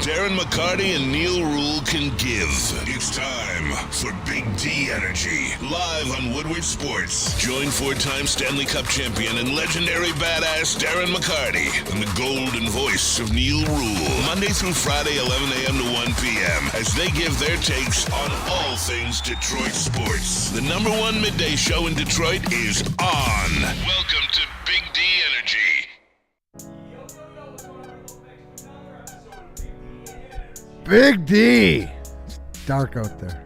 Darren McCarty and Neil Rule can give. It's time for Big D Energy, live on Woodward Sports. Join four-time Stanley Cup champion and legendary badass Darren McCarty and the golden voice of Neil Rule, Monday through Friday, 11 a.m. to 1 p.m., as they give their takes on all things Detroit sports. The number one midday show in Detroit is on. Welcome to Big D Energy. Big D. It's dark out there.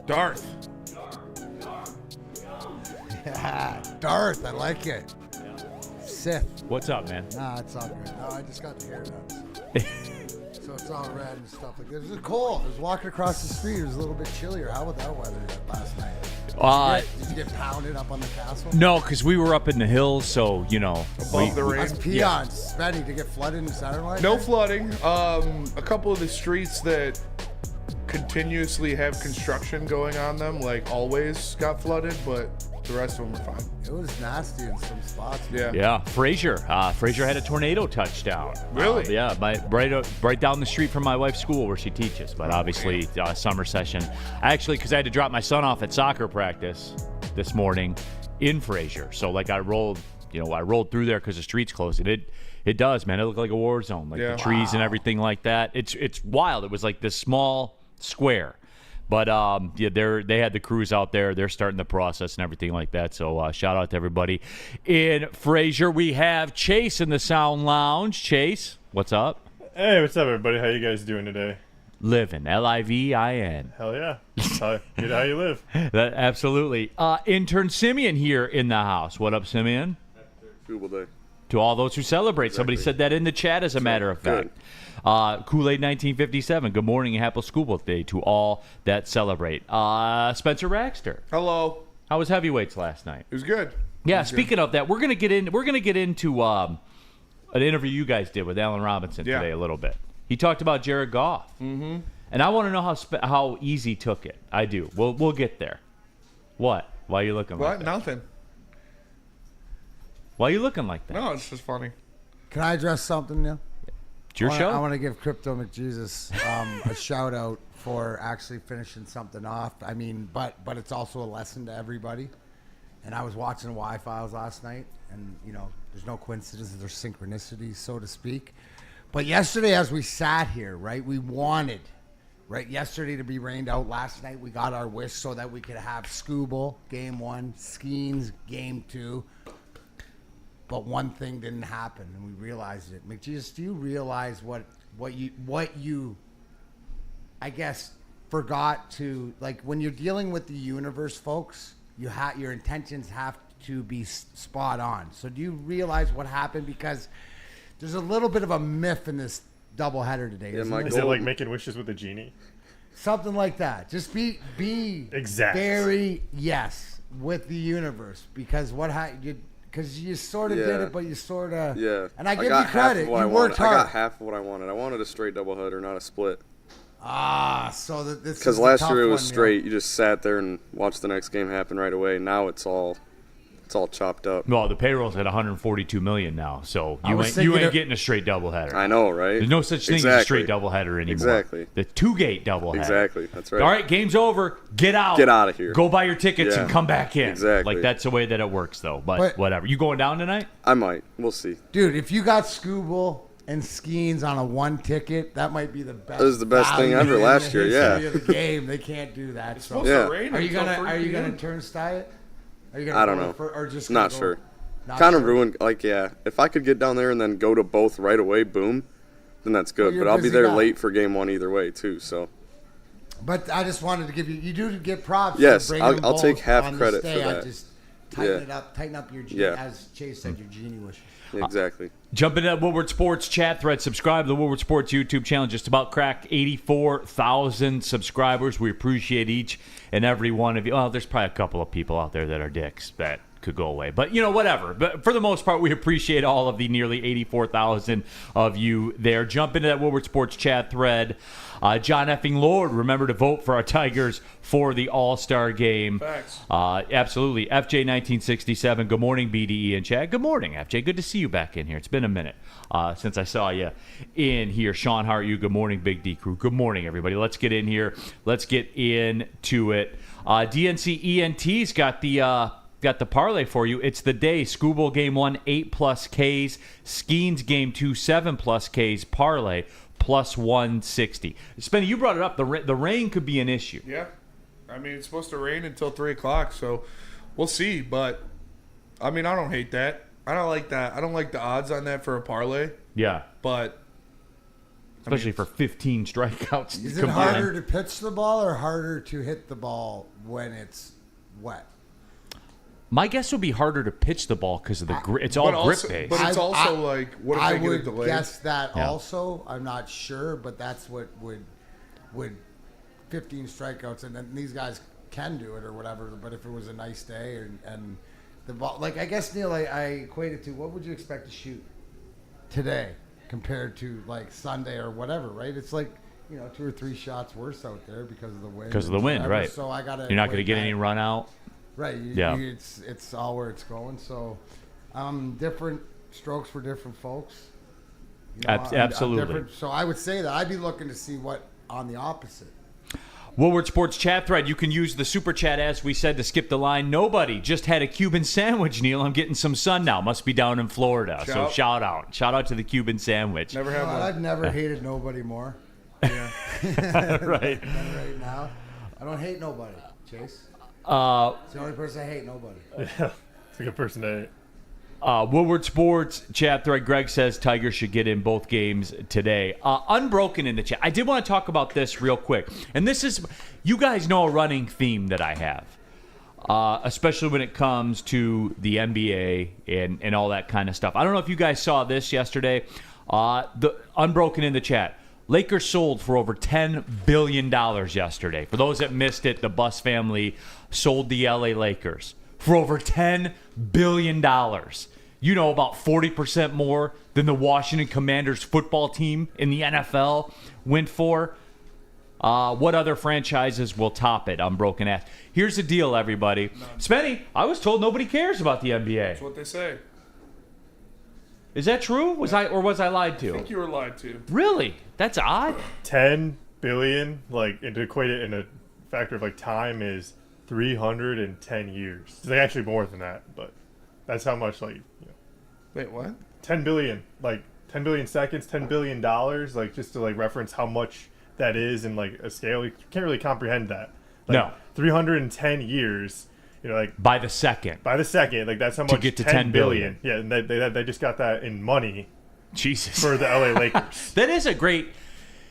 Darth. Yeah, Darth. I like it. Sith. What's up, man? Nah, it's all good. No, I just got the hair nuts. So it's all red and stuff like this. It was cold. I was walking across the street. It was a little bit chillier. How was that weather last night? Did you get pounded up on the castle? No, because we were up in the hills, so, you know. Above the rain. Us peons, Spenny, to get flooded in Saturday night? No flooding. A couple of the streets that continuously have construction going on them, like always, got flooded, but the rest of them were fine. It was nasty in some spots. Yeah, Fraser. Fraser had a tornado touchdown. Really? Yeah, right down the street from my wife's school where she teaches. But obviously, summer session. Actually, because I had to drop my son off at soccer practice this morning in Fraser. So, like, I rolled through there because the street's closed. And it does, man. It looked like a war zone, like the trees and everything like that. It's wild. It was like this small square. But they had the crews out there. They're starting the process and everything like that. So shout out to everybody in Fraser. We have Chase in the Sound Lounge. Chase, what's up? Hey, what's up, everybody? How you guys doing today? Living, Livin. Hell yeah. How you live. Absolutely. Intern Simeon here in the house. What up, Simeon? Google Day. To all those who celebrate. Exactly. Somebody said that in the chat, as a matter of fact. Kool-Aid 1957. Good morning and happy School Day to all that celebrate. Spencer Raxter. Hello. How was heavyweights last night? It was good. Yeah. Speaking of that, we're gonna get into an interview you guys did with Allen Robinson today a little bit. He talked about Jared Goff. Mm-hmm. And I want to know how easy took it. I do. We'll get there. What? Why are you looking like that? Nothing. Why are you looking like that? No, it's just funny. Can I address something, Neil? It's your show. I want to give Crypto McJesus a shout out for actually finishing something off. I mean, but it's also a lesson to everybody. And I was watching Y-Files last night, and there's no coincidences, there's synchronicities, so to speak. But yesterday, as we sat here, right, we wanted, right, yesterday to be rained out. Last night, we got our wish so that we could have Scooble Game 1, Skeens Game 2. But one thing didn't happen, and we realized it. McJesus, do you realize what you I guess forgot to, like, when you're dealing with the universe, folks? Your intentions have to be spot on. So do you realize what happened? Because there's a little bit of a myth in this doubleheader today. Is it like making wishes with a genie? Something like that. Just be exact. Very with the universe, because because you sort of did it, but you sort of... Yeah. And I give you credit. You worked hard. I got half of what I wanted. I wanted a straight doubleheader, not a split. So this is because last year it was straight. You just sat there and watched the next game happen right away. Now it's all chopped up. Well, the payroll's at $142 million now, so you ain't getting a straight doubleheader. I know, right? There's no such thing as a straight doubleheader anymore. Exactly. The two-gate doubleheader. Exactly. That's right. All right, game's over. Get out. Get out of here. Go buy your tickets and come back in. Exactly. Like, that's the way that it works, though. But whatever. You going down tonight? I might. We'll see. Dude, if you got Scooble and Skeens on a one ticket, that might be the best. It was the best thing ever last year. Yeah. Of the game, they can't do that. It's supposed to rain. Are you gonna turnstile it? I don't know. Or just not sure. Kind of ruined. Like, if I could get down there and then go to both right away, boom, then that's good. But I'll be there late for game one either way too. So. But I just wanted to give you do get props. Yes, I'll take half credit for that. Just tighten up your genie, as Chase said, your genie wishes. Exactly. Jump into that Woodward Sports chat thread. Subscribe to the Woodward Sports YouTube channel. Just about cracked 84,000 subscribers. We appreciate each and every one of you. Well, there's probably a couple of people out there that are dicks that could go away. But, whatever. But for the most part, we appreciate all of the nearly 84,000 of you there. Jump into that Woodward Sports chat thread. John effing Lord, remember to vote for our Tigers for the All-Star game. Facts. Absolutely. FJ1967, good morning, BDE and Chad. Good morning, FJ. Good to see you back in here. It's been a minute since I saw you in here. Sean, how are you? Good morning, Big D Crew. Good morning, everybody. Let's get in here. Let's get into it. DNC ENT's got the parlay for you. It's the day. Scooble game 1, 8+ Ks. Skeens game 2, 7+ Ks. Parlay plus 160. Spenny, you brought it up. The rain could be an issue. Yeah. I mean, it's supposed to rain until 3 o'clock, so we'll see. But, I mean, I don't hate that. I don't like that. I don't like the odds on that for a parlay. Yeah. But, especially for 15 strikeouts. Is it harder to pitch the ball or harder to hit the ball when it's wet? My guess would be harder to pitch the ball because of the grip. It's all grip based. But it's also like, what if I they get a would delay? guess that also. I'm not sure, but that's what would 15 strikeouts, and then these guys can do it or whatever. But if it was a nice day and the ball, like I guess Neil, I equate it to what would you expect to shoot today compared to like Sunday or whatever, right? It's like 2 or 3 shots worse out there because of the wind. Because of the wind, right? So I gotta. You're not going to get any run out. Right. It's all where it's going. So, different strokes for different folks. Absolutely. So I would say that I'd be looking to see what on the opposite. Woodward Sports chat thread. You can use the super chat, as we said, to skip the line. Nobody just had a Cuban sandwich, Neil. I'm getting some sun now. Must be down in Florida. So shout out. Shout out to the Cuban sandwich. Never had one. I've never hated nobody more. Yeah. Right. Right now, I don't hate nobody, Chase. It's the only person I hate. Nobody. Yeah, it's a good person to hate. Woodward Sports chat thread. Greg says Tigers should get in both games today. Unbroken in the chat. I did want to talk about this real quick. And this is, you guys know a running theme that I have, especially when it comes to the NBA and all that kind of stuff. I don't know if you guys saw this yesterday. The Unbroken in the chat. Lakers sold for over $10 billion yesterday. For those that missed it, the Buss family sold the LA Lakers for over $10 billion. About 40% more than the Washington Commanders football team in the NFL went for. What other franchises will top it? Unbroken ass. Here's the deal, everybody. Spenny, I was told nobody cares about the NBA. That's what they say. Is that true? Was I lied to? I think you were lied to. Really? That's odd. 10 billion, and to equate it in a factor of time, is 310 years. It's actually more than that, but that's how much Wait, what? 10 billion, 10 billion seconds, $10 billion, just to reference how much that is in a scale. You can't really comprehend that. No. 310 years. By the second. That's how much. To get to 10 billion. Yeah, and they just got that in money. Jesus. For the LA Lakers. That is a great.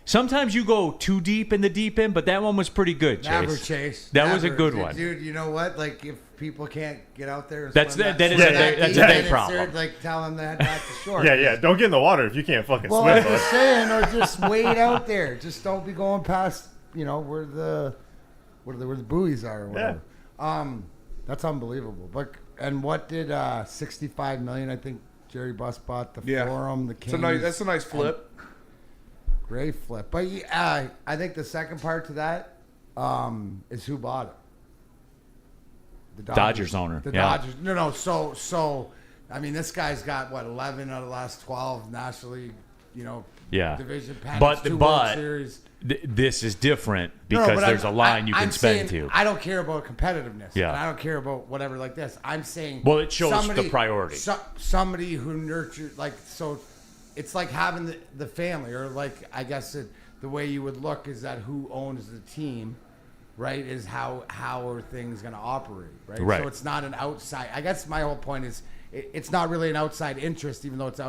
Sometimes you go too deep in the deep end, but that one was pretty good, Chase. Never, Chase. That was a good one. Dude, you know what? If people can't get out there, and that's swim a deep, day problem. Tell them to head back to shore. Yeah. Don't get in the water if you can't fucking swim. I'm just saying, or just wait out there. Just don't be going past, where the buoys are or whatever. Yeah. That's unbelievable. And what did 65 million? I think Jerry Buss bought the Forum, the Kings. That's a nice flip. Great flip. But I think the second part to that is who bought it. The Dodgers owner. The Dodgers. No. So I mean, this guy's got 11 out of the last 12 National League, division pennants, two World Series. This is different because there's a line you can spend to. I don't care about competitiveness. Yeah. And I don't care about whatever like this. I'm saying. Well, it shows the priority. Somebody who nurtured, so it's like having the family, or I guess the way you would look is that who owns the team, right? Is how are things going to operate, right? Right. So it's not an outside. I guess my whole point is it's not really an outside interest, even though it's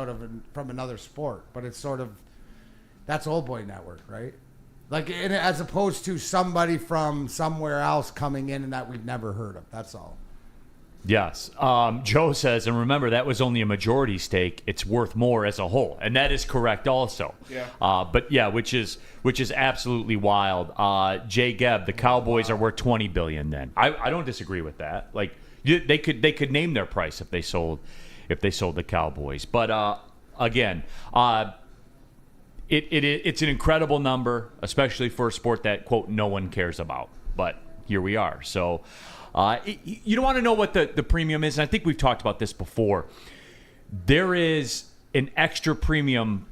from another sport, but it's sort of that's Old Boy Network, right? As opposed to somebody from somewhere else coming in and that we've never heard of. That's all. Yes. Joe says, and remember, that was only a majority stake. It's worth more as a whole. And that is correct also. Yeah. But yeah, which is absolutely wild. Jay Gebb, the Cowboys are worth $20 billion then. I don't disagree with that. They could name their price if they sold the Cowboys. But again, it's an incredible number, especially for a sport that, quote, no one cares about. But here we are. So you don't want to know what the premium is. And I think we've talked about this before. There is an extra premium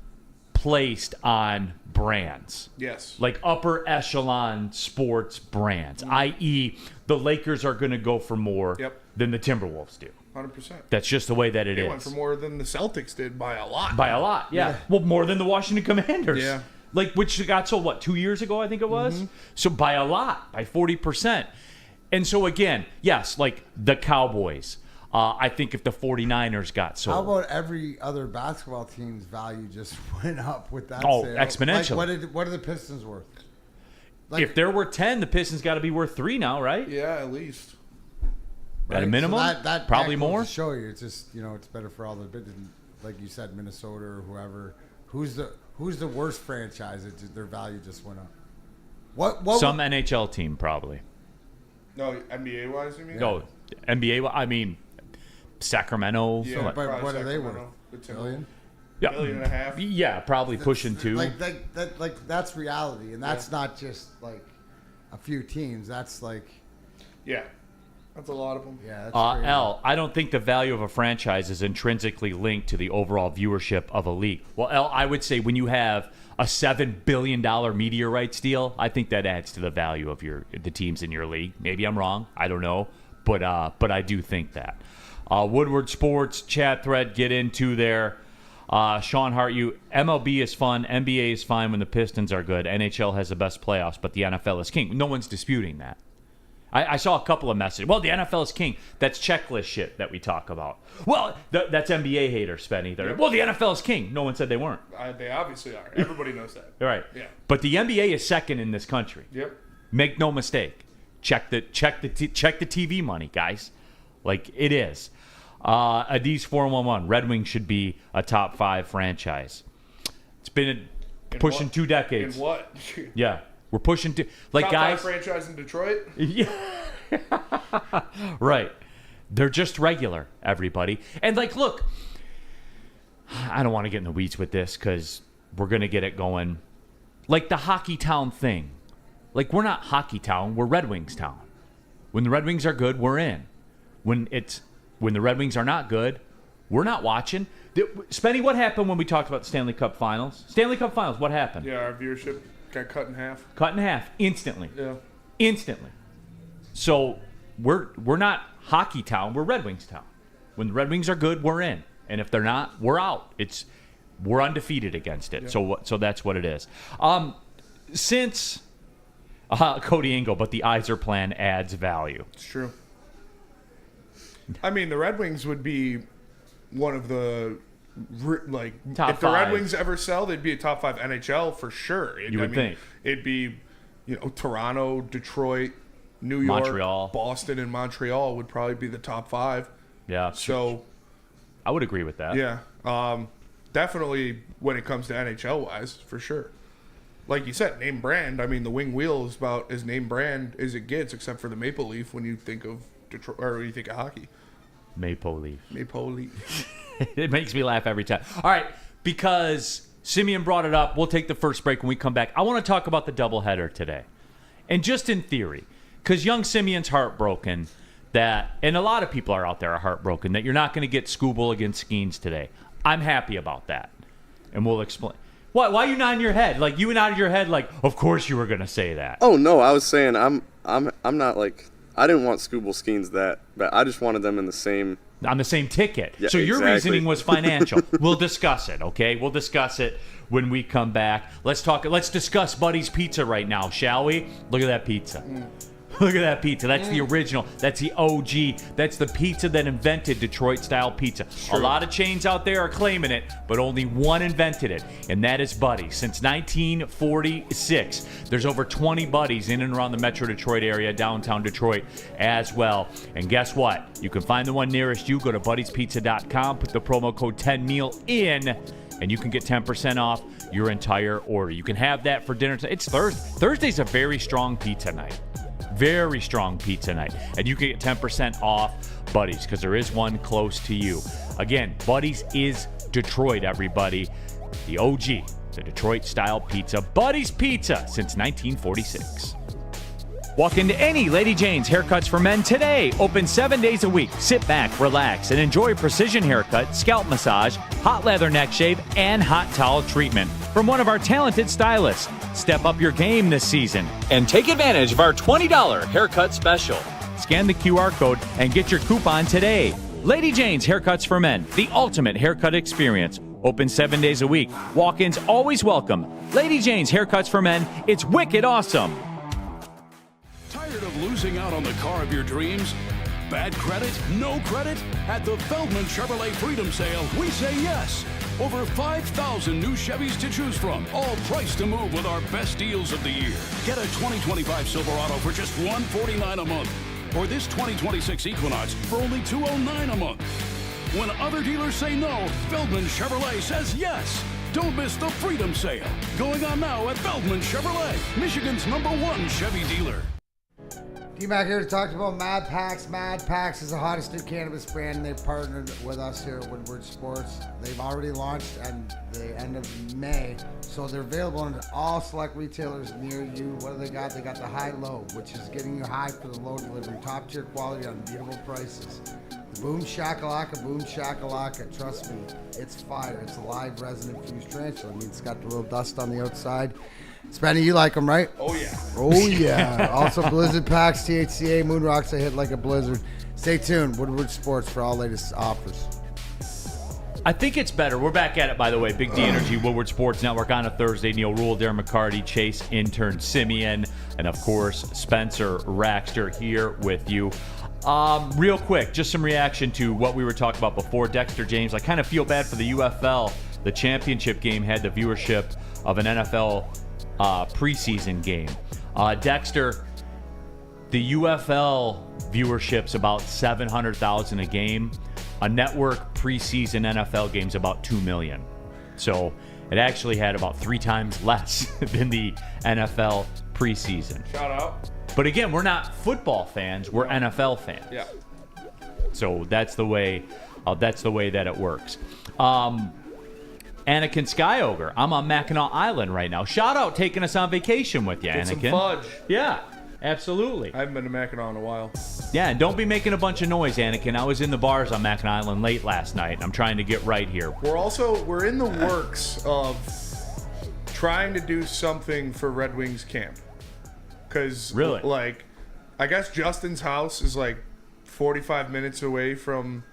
placed on brands. Yes. Like upper echelon sports brands, i.e. the Lakers are going to go for more than the Timberwolves do. 100%. That's just the way that it is. They went for more than the Celtics did by a lot. By a lot, yeah. Well, more than the Washington Commanders. Yeah. Like, which got sold, 2 years ago, I think it was? Mm-hmm. So by a lot, by 40%. And so, again, yes, like the Cowboys. I think if the 49ers got sold. How about every other basketball team's value just went up with that sale? Exponentially. Like, what are the Pistons worth? Like, if there were 10, the Pistons got to be worth 3 now, right? Yeah, at least. Right? At a minimum? So that probably more? To show you, it's just, it's better for all the business. Like you said, Minnesota or whoever. Who's the worst franchise that their value just went up? What Some NHL team, probably. No, NBA-wise, you mean? No, NBA, I mean, Sacramento. Yeah, but what are they worth? $1 billion? Yeah, $1.5 billion? Yeah, probably pushing 2. Like that's reality, and that's not just like a few teams. That's like, yeah, that's a lot of them. Yeah. That's L, I don't think the value of a franchise is intrinsically linked to the overall viewership of a league. Well, L, I would say when you have a $7 billion media rights deal, I think that adds to the value of the teams in your league. Maybe I'm wrong. I don't know, but I do think that. Woodward Sports chat thread, get into there. Sean Hart, MLB is fun. NBA is fine when the Pistons are good. NHL has the best playoffs, but the NFL is king. No one's disputing that. I saw a couple of messages. Well, the NFL is king. That's checklist shit that we talk about. Well, that's NBA haters, Spenny. Yep. Well, the NFL is king. No one said they weren't. They obviously are. Everybody knows that. Right. Yeah. But the NBA is second in this country. Yep. Make no mistake. Check the TV money, guys. Like, it is. Adis 411. Red Wings should be a top 5 franchise. It's been pushing 2 decades. In what? Yeah. We're pushing to top guys. 5 franchise in Detroit. Yeah, right. They're just regular, everybody. And look, I don't want to get in the weeds with this because we're gonna get it going. Like the Hockey Town thing. Like we're not Hockey Town, we're Red Wings Town. When the Red Wings are good, we're in. When the Red Wings are not good, we're not watching. Spenny, what happened when we talked about the Stanley Cup Finals? Stanley Cup Finals, what happened? Yeah, our viewership got cut in half. Cut in half instantly. Yeah. Instantly. So we're not Hockey Town, we're Red Wings Town. When the Red Wings are good, we're in. And if they're not, we're out. We're undefeated against it. Yeah. So that's what it is. Since Cody Ingle, but the Iser plan adds value. It's true. I mean, the Red Wings would be one of the top if the 5. Red Wings ever sell, they'd be a top 5 NHL for sure. You would think it'd be, Toronto, Detroit, New York, Montreal, Boston, and Montreal would probably be the top 5. Yeah. So I would agree with that. Yeah. Definitely when it comes to NHL wise, for sure. Like you said, name brand. I mean, the Wing Wheel is about as name brand as it gets, except for the Maple Leaf when you think of Detroit or when you think of hockey. Maple Leaf. It makes me laugh every time. All right, because Simeon brought it up, we'll take the first break. When we come back, I want to talk about the doubleheader today. And just in theory, because young Simeon's heartbroken and a lot of people are out there are heartbroken that you're not going to get Skubal against Skeens today. I'm happy about that. And we'll explain. Why are you nodding your head? Like, you nodded your head like, of course you were going to say that. Oh, no, I was saying I'm not like, I didn't want Skubal Skeens that, but I just wanted them in the same. On the same ticket. Yeah, so your exactly. reasoning was financial. We'll discuss it, okay? We'll discuss it when we come back. Let's discuss Buddy's Pizza right now, shall we? Look at that pizza. Look at that pizza. That's the original. That's the OG. That's the pizza that invented Detroit-style pizza. True. A lot of chains out there are claiming it, but only one invented it, and that is Buddy's. Since 1946, there's over 20 Buddy's in and around the Metro Detroit area, downtown Detroit as well. And guess what? You can find the one nearest you. Go to buddyspizza.com, put the promo code 10meal in, and you can get 10% off your entire order. You can have that for dinner. It's Thursday. Thursday's a very strong pizza night. Very strong pizza night. And you can get 10% off Buddy's because there is one close to you. Again, Buddy's is Detroit, everybody. The OG, the Detroit-style pizza. Buddy's Pizza since 1946. Walk into any Lady Jane's Haircuts for Men today. Open 7 days a week. Sit back, relax, and enjoy precision haircut, scalp massage, hot leather neck shave, and hot towel treatment from one of our talented stylists. Step up your game this season and take advantage of our $20 haircut special. Scan the QR code and get your coupon today. Lady Jane's Haircuts for Men, the ultimate haircut experience. Open 7 days a week. Walk-ins always welcome. Lady Jane's Haircuts for Men. It's wicked awesome. Tired of losing out on the car of your dreams? Bad credit? No credit? At the Feldman Chevrolet Freedom Sale, we say yes. Over 5,000 new Chevys to choose from, all priced to move with our best deals of the year. Get a 2025 Silverado for just $149 a month, or this 2026 Equinox for only $209 a month. When other dealers say no, Feldman Chevrolet says yes. Don't miss the Freedom Sale, going on now at Feldman Chevrolet, Michigan's #1 Chevy dealer. D-Mac here to talk about Mad Packs. Mad Packs is the hottest new cannabis brand, and they've partnered with us here at Woodward Sports. They've already launched at the end of May, so they're available in all select retailers near you. What do they got? They got the high-low, which is getting you high for the low delivery. Top-tier quality on beatable prices. The Boom Shakalaka, trust me, it's fire. It's a live resin-infused tarantula. I mean, it's got the little dust on the outside. Spenny, you like them, right? Oh, yeah. Oh, yeah. Also, Blizzard Packs, THCA, Moon Rocks, they hit like a blizzard. Stay tuned. Woodward Sports for all latest offers. I think it's better. We're back at it, by the way. Big D Energy, Woodward Sports Network on a Thursday. Neil Rule, Darren McCarty, Chase, intern Simeon, and, of course, Spencer Raxter here with you. Real quick, just some reaction to what we were talking about before. Dexter James, I kind of feel bad for the UFL. The championship game had the viewership of an NFL preseason game. Dexter, the UFL viewership's about 700,000 a game. A network preseason NFL game's about 2 million. So it actually had about 3 times less than the NFL preseason. Shout out. But again, we're not football fans, we're NFL fans. Yeah. So that's the way that it works. Anakin Skyogre, I'm on Mackinac Island right now. Shout out taking us on vacation with you, Get Anakin. some fudge. Yeah, absolutely. I haven't been to Mackinac in a while. Yeah, and don't be making a bunch of noise, Anakin. I was in the bars on Mackinac Island late last night. I'm trying to get right here. We're in the works of trying to do something for Red Wings camp. Because, Really? like, I guess Justin's house is like 45 minutes away from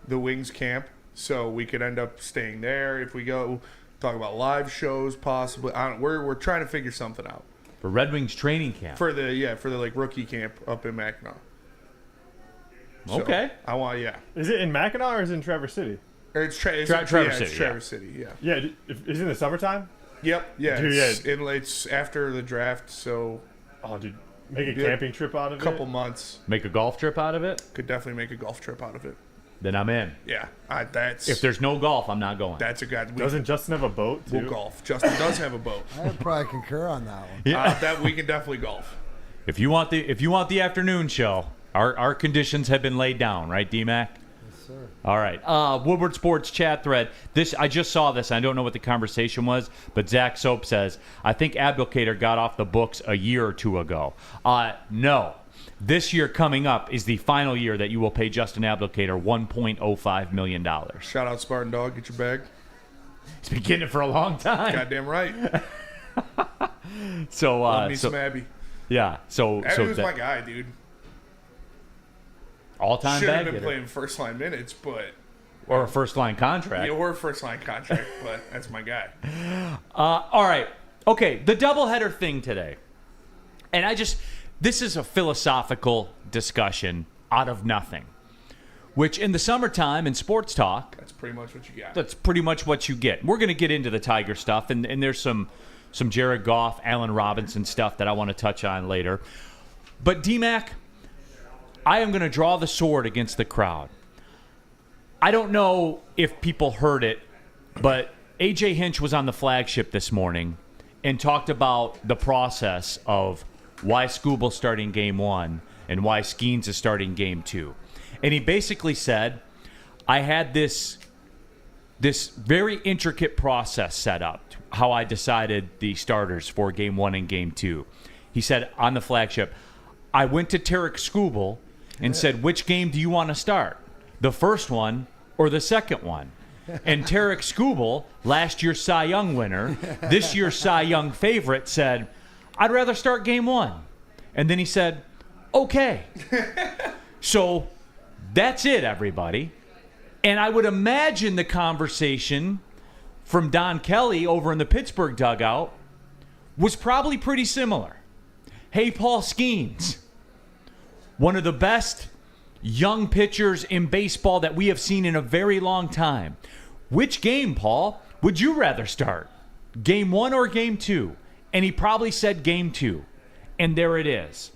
the Wings camp. So we could end up staying there if we go. Talk about live shows, possibly. We're trying to figure something out For Red Wings training camp. for the like rookie camp up in Mackinac. So, Okay. I want Is it in Mackinac or is it in Traverse City? It's Traverse City, It's Traverse City. Yeah. Yeah, is it in the summertime? Yep. Yeah. Dude, It's after the draft, so Oh, dude, make a Yeah. camping trip out of a couple it. months Make a golf trip out of it? could definitely make a golf trip out of it. Then I'm in. Yeah. That's If there's no golf, I'm not going. that's a good. Doesn't Justin have a boat too? We'll golf. Justin does have a boat. I would probably concur on that one. That we can definitely golf. If you want the afternoon show, our conditions have been laid down, right, D-Mac? Yes, sir. All right. Woodward Sports chat thread. I just saw this. I don't know what the conversation was, but Zach Soap says, I think Abdulkader got off the books a year or two ago. No. This year coming up is the final year that you will pay Justin Abdulkader $1.05 million. Shout out Spartan Dog. Get your bag. He's been getting it for a long time. Goddamn right. So, Love me some Abby. yeah. Abby was my guy, dude. All-time Should have bag been hitter. playing first line minutes, but Or a first-line contract. yeah, or a first line contract. But that's my guy. All right. Okay, the doubleheader thing today. And this is a philosophical discussion out of nothing, which in the summertime in sports talk, That's pretty much what you got. that's pretty much what you get. We're going to get into the Tiger stuff, and there's some Jared Goff, Allen Robinson stuff that I want to touch on later. But D-Mac, I am going to draw the sword against the crowd. I don't know if people heard it, but A.J. Hinch was on the flagship this morning and talked about the process of why Scooble's starting game 1 and why Skeens is starting game 2. And he basically said, I had this very intricate process set up, how I decided the starters for game 1 and game 2. He said on the flagship, I went to Tarek Scooble and said, which game do you want to start? The first one or the second one? And Tarek Scooble, last year's Cy Young winner, this year's Cy Young favorite, said, I'd rather start game 1. And then he said, okay. So that's it, everybody. And I would imagine the conversation from Don Kelly over in the Pittsburgh dugout was probably pretty similar. Hey, Paul Skeens, one of the best young pitchers in baseball that we have seen in a very long time. Which game, Paul, would you rather start? Game 1 or game 2? And he probably said game 2. And there it is.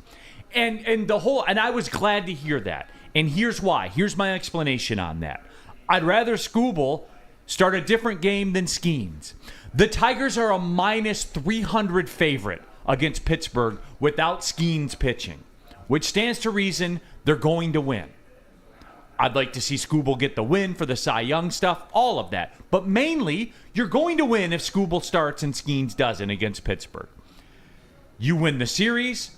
And I was glad to hear that. And here's why. Here's my explanation on that. I'd rather Scooble start a different game than Skeens. The Tigers are a minus 300 favorite against Pittsburgh without Skeens pitching, which stands to reason they're going to win. I'd like to see Scooble get the win for the Cy Young stuff, all of that. But mainly, you're going to win if Scooble starts and Skeens doesn't against Pittsburgh. You win the series,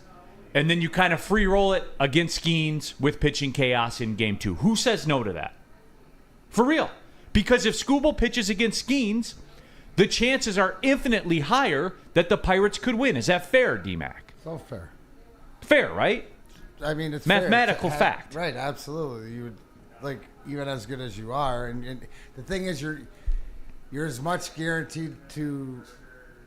and then you kind of free roll it against Skeens with pitching chaos in game 2. Who says no to that? For real. Because if Scooble pitches against Skeens, the chances are infinitely higher that the Pirates could win. Is that fair, D-Mac? So fair. Fair, right? I mean, it's mathematical fair. fact. Right, absolutely. You would, like, even as good as you are. And the thing is, you're as much guaranteed to...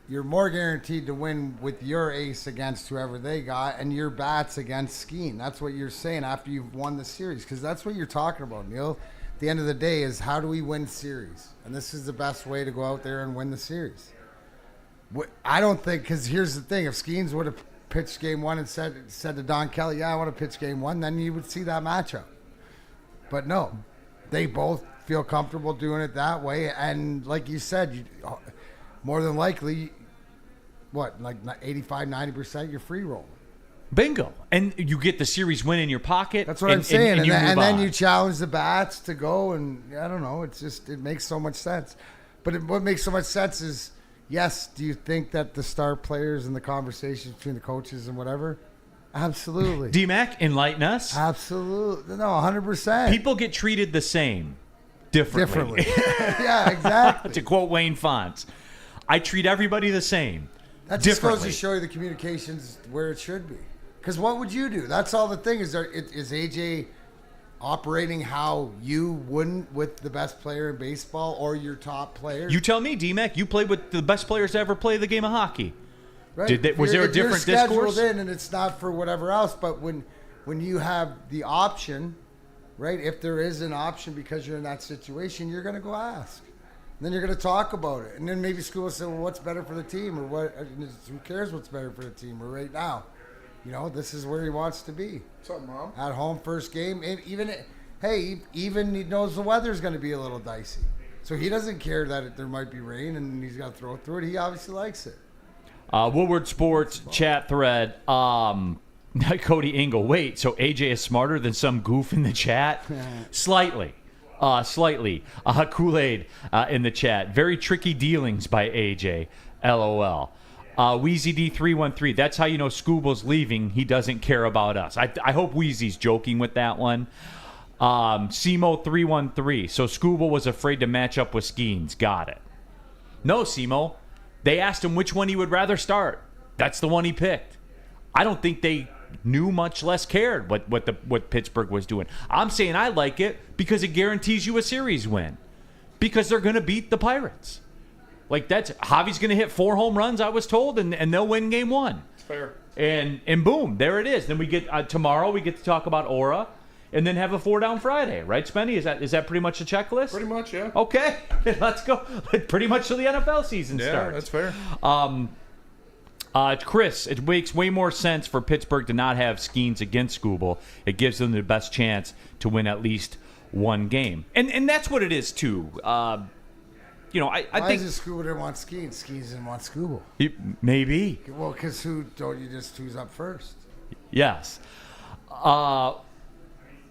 You're more guaranteed to win with your ace against whoever they got and your bats against Skeen. That's what you're saying after you've won the series, because that's what you're talking about, Neil. At the end of the day is how do we win series? And this is the best way to go out there and win the series. I don't think, because here's the thing, if Skeens would have pitched game 1 and said to Don Kelly, yeah, I want to pitch game 1, then you would see that matchup. But no, they both feel comfortable doing it that way. And like you said, more than likely, like 85, 90% you're free rolling. Bingo. And you get the series win in your pocket. That's what I'm saying. And then you on. challenge the bats to go, and I don't know. It's just, it makes so much sense. But what makes so much sense is, yes, do you think that the star players and the conversations between the coaches and whatever? Absolutely. D-Mac, enlighten us. Absolutely. No, 100%. People get treated the same. Differently. Yeah, exactly. To quote Wayne Fonts, I treat everybody the same. That just goes to show you the communications where it should be. Because what would you do? That's all the thing. Is AJ operating how you wouldn't with the best player in baseball or your top players? You tell me, D-Mac. You played with the best players to ever play the game of hockey. Right. Was there a different you're discourse? scheduled in and it's not for whatever else, but when you have the option, right? If there is an option because you're in that situation, you're going to go ask. And then you're going to talk about it. And then maybe school will say, well, what's better for the team? Or what? Who cares what's better for the team? Or right now, this is where he wants to be. What's up, Mom? At home, first game. And even he knows the weather's going to be a little dicey. So he doesn't care that there might be rain and he's got to throw through it. He obviously likes it. Woodward Sports chat thread. Cody Engel. Wait, so AJ is smarter than some goof in the chat? Slightly. Kool-Aid in the chat. Very tricky dealings by AJ. LOL. Wheezy D313. That's how you know Scooble's leaving. He doesn't care about us. I hope Wheezy's joking with that one. Simo 313. So Scooble was afraid to match up with Skeens. Got it. No, Simo. They asked him which one he would rather start. That's the one he picked. I don't think they knew, much less cared what Pittsburgh was doing. I'm saying I like it because it guarantees you a series win. Because they're going to beat the Pirates. Like Javi's going to hit 4 home runs, I was told, and they'll win game 1. It's fair. And boom, there it is. Then we get tomorrow we get to talk about Aura, and then have a 4-down Friday, right, Spenny? Is that pretty much the checklist? Pretty much, yeah. Okay, let's go. Pretty much till the NFL season starts. Yeah, that's fair. Chris, it makes way more sense for Pittsburgh to not have Skeens against Scooble. It gives them the best chance to win at least one game. And that's what it is, too. I Why think is it Scuba didn't want Ski and Skis didn't want Scuba? maybe. Well, because who's up first? Yes.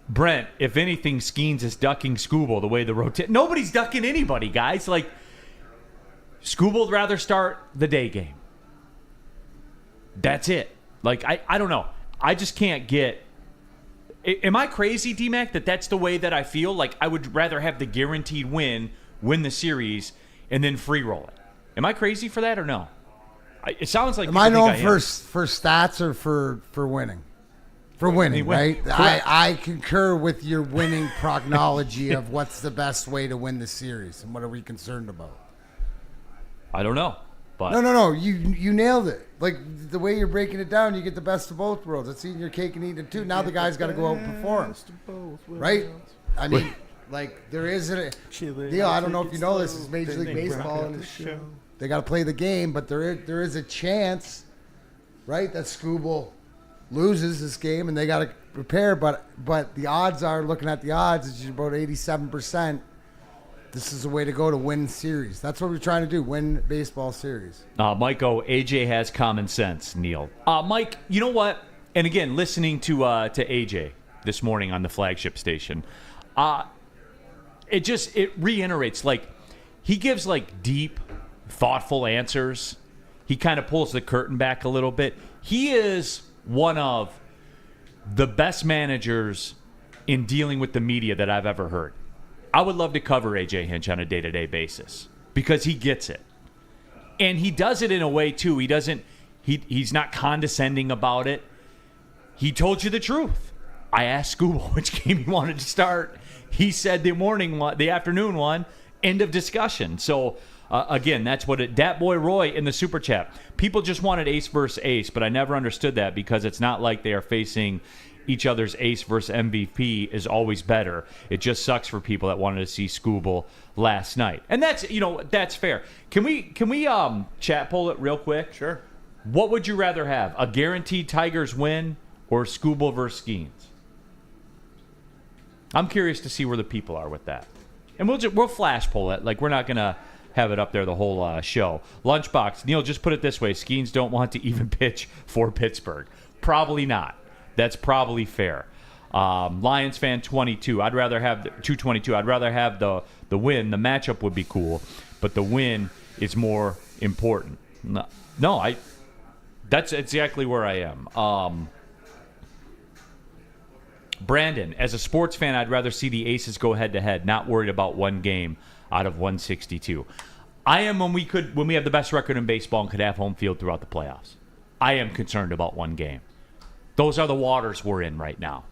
Brent, if anything, Skeens is ducking Scooble the way the rotate. Nobody's ducking anybody, guys. Like, Scooble would rather start the day game. That's it. Like, I don't know. I just can't get. Am I crazy, D-Mac, that's the way that I feel? Like, I would rather have the guaranteed win the series, and then free roll it. Am I crazy for that or no? It sounds like. Am I known for stats or for winning? For winning, right? I concur with your winning prognology of what's the best way to win the series and what are we concerned about. I don't know. But No. You nailed it. Like the way you're breaking it down, you get the best of both worlds. It's eating your cake and eating it too. Now the guy's got to go out and perform, right? I mean, like there isn't Neil. I don't know if you know this. It's Major League Baseball, and they got to play the game. But there is a chance, right, that Scooble loses this game and they got to prepare. But the odds are, looking at the odds, it's about 87%. This is the way to go to win series. That's what we're trying to do, win baseball series. Mike AJ has common sense, Neil. Mike, you know what? And again, listening to AJ this morning on the flagship station, it reiterates, like, he gives, like, deep, thoughtful answers. He kind of pulls the curtain back a little bit. He is one of the best managers in dealing with the media that I've ever heard. I would love to cover AJ Hinch on a day-to-day basis because he gets it. And he does it in a way, too. He's not condescending about it. He told you the truth. I asked Scooble which game he wanted to start. He said the afternoon one, end of discussion. So, again, that's what Dat Boy Roy in the Super Chat. People just wanted ace versus ace, but I never understood that because it's not like they are facing each other's ace versus MVP is always better. It just sucks for people that wanted to see Scooble last night. And that's fair. Can we chat poll it real quick? Sure. What would you rather have? A guaranteed Tigers win or Scooble versus Skeens? I'm curious to see where the people are with that. And we'll flash poll it. Like, we're not going to have it up there the whole show. Lunchbox, Neil, just put it this way. Skeens don't want to even pitch for Pittsburgh. Probably not. That's probably fair. Lions fan 22. I'd rather have 222. I'd rather have the win. The matchup would be cool, but the win is more important. No, that's exactly where I am. Brandon, as a sports fan, I'd rather see the Aces go head to head. Not worried about one game out of 162. I am when we have the best record in baseball and could have home field throughout the playoffs. I am concerned about one game. Those are the waters we're in right now.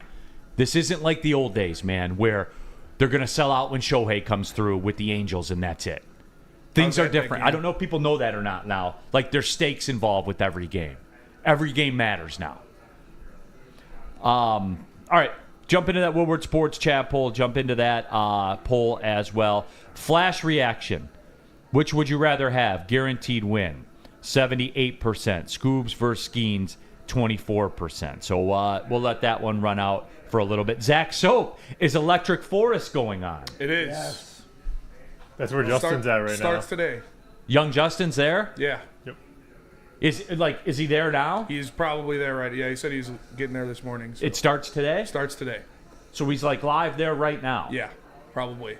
This isn't like the old days, man, where they're going to sell out when Shohei comes through with the Angels and that's it. Things are different. I don't know if people know that or not now. Like, there's stakes involved with every game. Every game matters now. All right, jump into that Woodward Sports chat poll. Jump into that poll as well. Flash reaction. Which would you rather have? Guaranteed win. 78%. Scoobs versus Skeens. 24%. So we'll let that one run out for a little bit. Zach Soap, is Electric Forest going on? It is. Yes. That's where Justin's at right now. Starts today. Young Justin's there? Yeah. Yep. Is he there now? He's probably there right. Yeah, he said he's getting there this morning. So. It starts today? Starts today. So he's like live there right now? Yeah, probably. He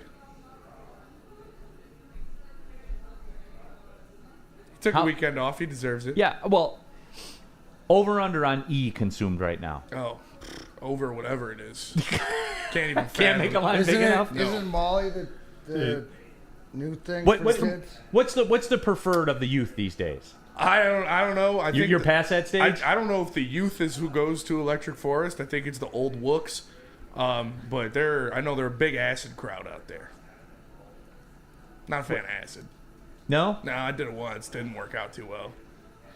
took a weekend off. He deserves it. Yeah, well, over under on E consumed right now. Oh, over whatever it is. Can't even Can't make a line big enough? Isn't Molly the new thing for kids? What's the preferred of the youth these days? I don't know. I think you're past that stage? I don't know if the youth is who goes to Electric Forest. I think it's the old Wooks. But I know they're a big acid crowd out there. Not a fan of acid. No? No, I did it once. Didn't work out too well.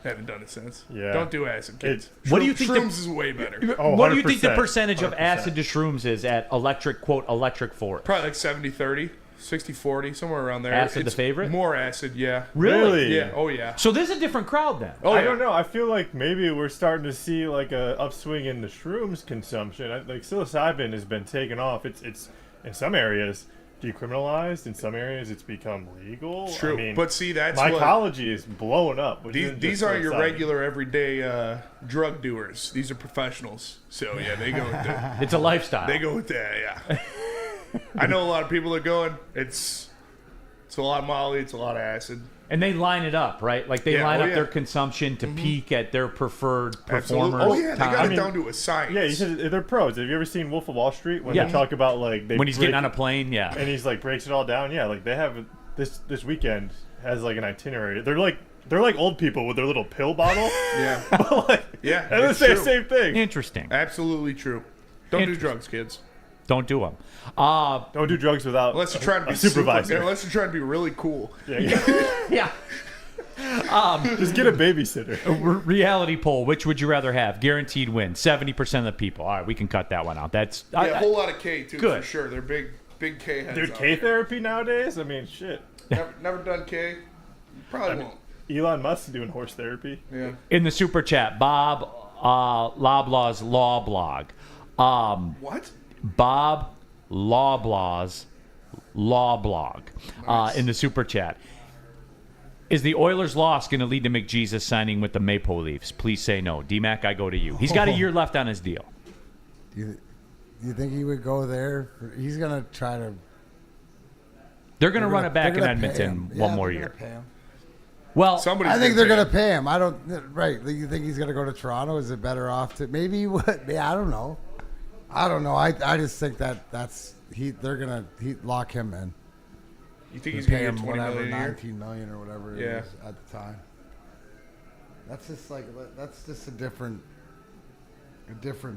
Haven't done it since. Yeah. Don't do acid, kids. What do you think? Shrooms is way better. Oh, what do you think the 100%. percentage of 100%. acid to shrooms is at Electric Forest? Probably like 70-30, 60-40, somewhere around there. Acid It's the favorite? More acid, yeah. Really? Yeah. Oh, yeah. So there's a different crowd then. Oh, I yeah. don't know. I feel like maybe we're starting to see like a upswing in the shrooms consumption. Like psilocybin has been taken off. It's in some areas decriminalized. In some areas, it's become legal. True, I mean, but see, that's mycology is blowing up. These aren't your regular everyday drug doers. These are professionals. So yeah, they go with that. It's a lifestyle. They go with that. Yeah. I know a lot of people that go in. It's a lot of Molly. It's a lot of acid. And they line it up, right? Like they line up their consumption to peak at their preferred performers. Oh yeah, they got it down to a science. Yeah, you said they're pros. Have you ever seen Wolf of Wall Street when they talk about like when he's getting on a plane? Yeah, and he's like breaks it all down. Yeah, like they have this weekend has like an itinerary. They're like old people with their little pill bottle. Yeah, but like, yeah, and they say the same thing. Interesting. Absolutely true. Don't do drugs, kids. Don't do them. Don't do drugs without unless you're trying to be supervisor. Unless you're trying to be really cool. Yeah. Just get a babysitter. Reality poll. Which would you rather have? Guaranteed win. 70% of the people. All right, we can cut that one out. That's a whole lot of K too. Good. For sure. They're big K heads. Dude, K therapy nowadays. I mean, shit. Never done K. Probably won't. Elon Musk doing horse therapy. Yeah. In the super chat, Bob Loblaw's Law Blog. What? Bob Loblaw's Law Blog. Nice. In the super chat. Is the Oilers' loss going to lead to McJesus signing with the Maple Leafs? Please say no. D-Mac, I go to you. He's got a year left on his deal. Do you think he would go there? He's going to try to... They're going to run it back in Edmonton one more year. Pay him. Well, I think they're going to pay him. I don't... Right. You think he's going to go to Toronto? Is it better off to... Maybe he would. Yeah, I don't know. I just think that's... They're going to lock him in. You think he's going to get get $20 whatever, million a year? $19 million or whatever it is at the time. That's just a different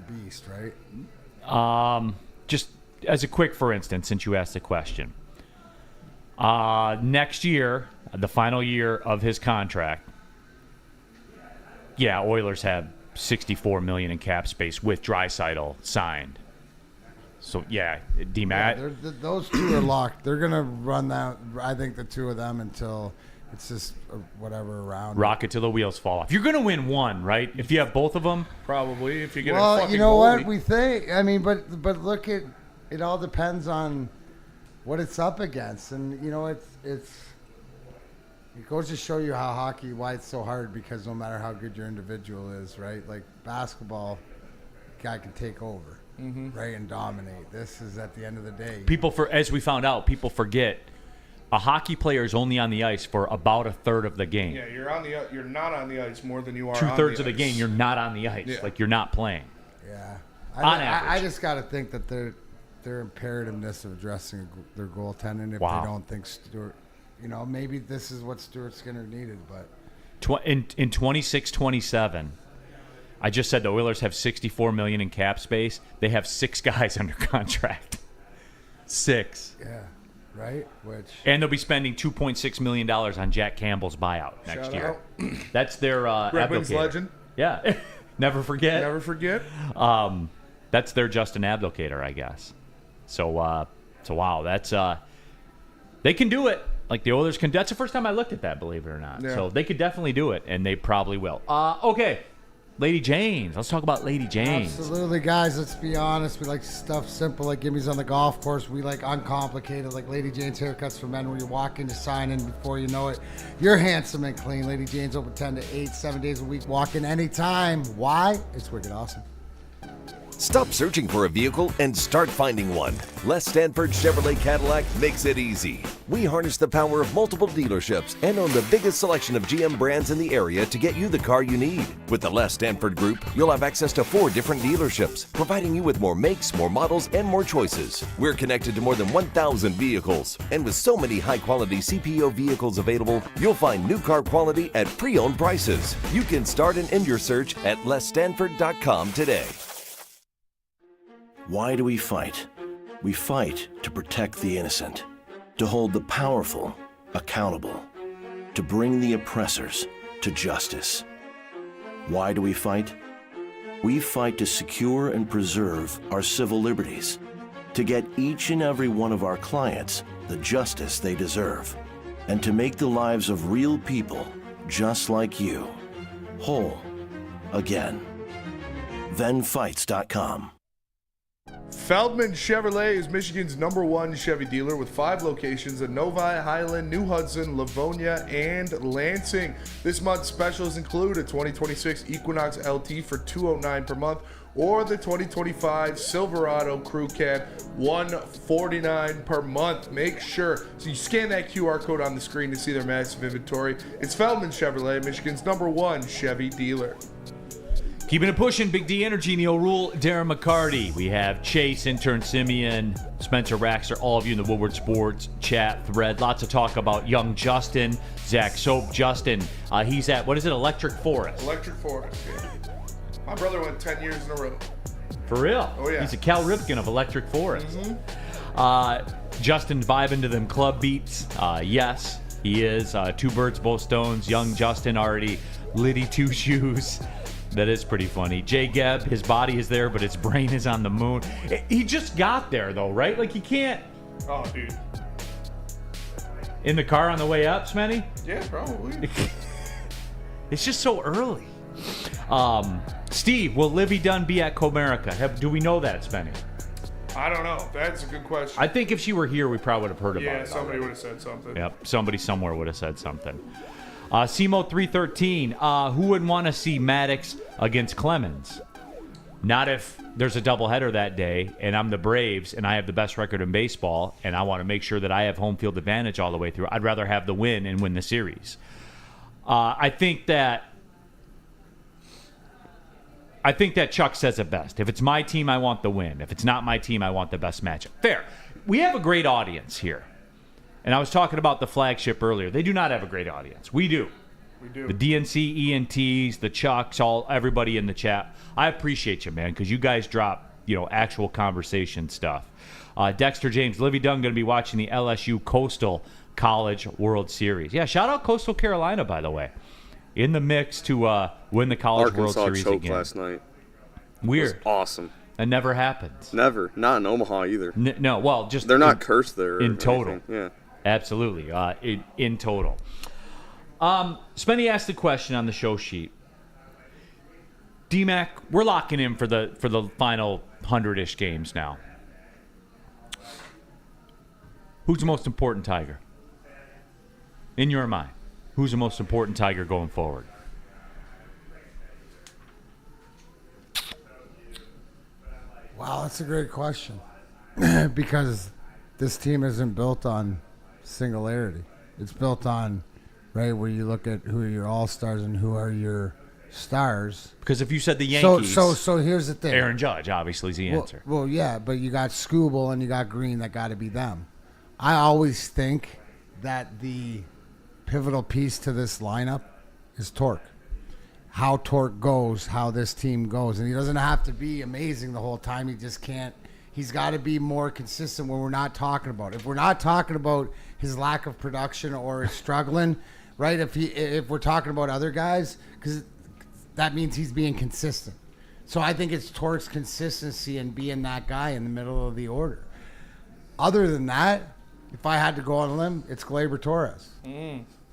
beast, right? Just as a quick for instance, since you asked the question, next year, the final year of his contract, Oilers have $64 million in cap space with Draisaitl signed. So, D-Matt. Those two are locked. They're going to run that, I think, the two of them until it's just whatever around. Rocket till the wheels fall off. You're going to win one, right? If you have both of them? Probably, if you get a well, fucking you know goalie. what? We think, I mean, but look at, it all depends on what it's up against. And, you know, it goes to show you how why it's so hard, because no matter how good your individual is, right? Like basketball, guy can take over. Right, and dominate. This is at the end of the day. As we found out, people forget a hockey player is only on the ice for about a third of the game. Yeah, you're not on the ice more than you are. 2/3 of the game, you're not on the ice. Yeah. Like you're not playing. Yeah, on average. I just got to think that their imperativeness of addressing their goaltending. If they don't think Stewart, maybe this is what Stewart Skinner needed. But in 26-27. I just said the Oilers have $64 million in cap space. They have 6 guys under contract. 6. Yeah, right. And they'll be spending $2.6 million on Jack Campbell's buyout next year. That's their Red Wings legend. Yeah, never forget. Never forget. That's their Justin Abdelkader, I guess. So wow, that's they can do it. Like the Oilers can. That's the first time I looked at that, believe it or not. Yeah. So they could definitely do it, and they probably will. Okay. Lady Jane's. Let's talk about Lady Jane's. Absolutely, guys. Let's be honest. We like stuff simple, like gimmies on the golf course. We like uncomplicated, like Lady Jane's haircuts for men, where you walk in, you sign in, before you know it, you're handsome and clean. Lady Jane's open 10 to 8, 7 days a week. Walk in anytime. Why? It's wicked awesome. Stop searching for a vehicle and start finding one. Les Stanford Chevrolet Cadillac makes it easy. We harness the power of multiple dealerships and own the biggest selection of GM brands in the area to get you the car you need. With the Les Stanford Group, you'll have access to 4 different dealerships, providing you with more makes, more models, and more choices. We're connected to more than 1,000 vehicles. And with so many high-quality CPO vehicles available, you'll find new car quality at pre-owned prices. You can start and end your search at lesstanford.com today. Why do we fight? We fight to protect the innocent, to hold the powerful accountable, to bring the oppressors to justice. Why do we fight? We fight to secure and preserve our civil liberties, to get each and every one of our clients the justice they deserve, and to make the lives of real people just like you whole again. ThenFights.com. Feldman Chevrolet is Michigan's #1 Chevy dealer with 5 locations in Novi, Highland, New Hudson, Livonia, and Lansing. This month's specials include a 2026 Equinox LT for $209 per month, or the 2025 Silverado Crew Cab, $149 per month. Make sure, so you scan that QR code on the screen to see their massive inventory. It's Feldman Chevrolet, Michigan's #1 Chevy dealer. Keeping it pushing, Big D Energy, Neil Rule, Darren McCarty. We have Chase, intern Simeon, Spencer Raxter, all of you in the Woodward Sports chat thread. Lots of talk about young Justin, Zach Soap. Justin, he's at, what is it, Electric Forest? Electric Forest, yeah. My brother went 10 years in a row. For real? Oh, yeah. He's a Cal Ripken of Electric Forest. Justin vibing to them club beats. Yes, he is. 2 birds, both stones. Young Justin already Liddy 2 shoes. That is pretty funny. Jay Gebb, his body is there, but his brain is on the moon. He just got there, though, right? Like, he can't... Oh, dude. In the car on the way up, Smenny? Yeah, probably. It's just so early. Steve, will Livy Dunn be at Comerica? Do we know that, Spenny? I don't know. That's a good question. I think if she were here, we probably would have heard about it. Yeah, somebody already. would have said something. Yep, somebody somewhere would have said something. Simo 313, who would want to see Maddox against Clemens? Not if there's a doubleheader that day and I'm the Braves and I have the best record in baseball and I want to make sure that I have home field advantage all the way through. I'd rather have the win and win the series. I think that Chuck says it best. If it's my team, I want the win. If it's not my team, I want the best matchup. Fair. We have a great audience here. And I was talking about the flagship earlier. They do not have a great audience. We do. We do. The DNC, ENTs, the Chucks, everybody in the chat. I appreciate you, man, because you guys drop, actual conversation stuff. Dexter James, Livy Dunn going to be watching the LSU Coastal College World Series. Yeah, shout out Coastal Carolina, by the way. In the mix to win the College World Series choked again. last night. Weird. It was awesome. That never happens. Never. Not in Omaha either. No, well, just... They're not cursed there. In total. Anything. Yeah. Absolutely. In total. Spenny asked the question on the show sheet. D-Mac, we're locking in for the final 100-ish games now. Who's the most important Tiger? In your mind, who's the most important Tiger going forward? Wow, that's a great question. Because this team isn't built on singularity. It's built on, right, where you look at who are your all-stars and who are your stars. Because if you said the Yankees... So here's the thing. Aaron Judge, obviously, is the answer. Well, yeah, but you got Skubal and you got Green. That got to be them. I always think that the pivotal piece to this lineup is Torque. How Torque goes, how this team goes. And he doesn't have to be amazing the whole time. He just can't. He's got to be more consistent when we're not talking about it. If we're not talking about his lack of production or struggling, right? If we're talking about other guys, because that means he's being consistent. So I think it's Torque's consistency and being that guy in the middle of the order. Other than that, if I had to go on a limb, it's Gleyber Torres.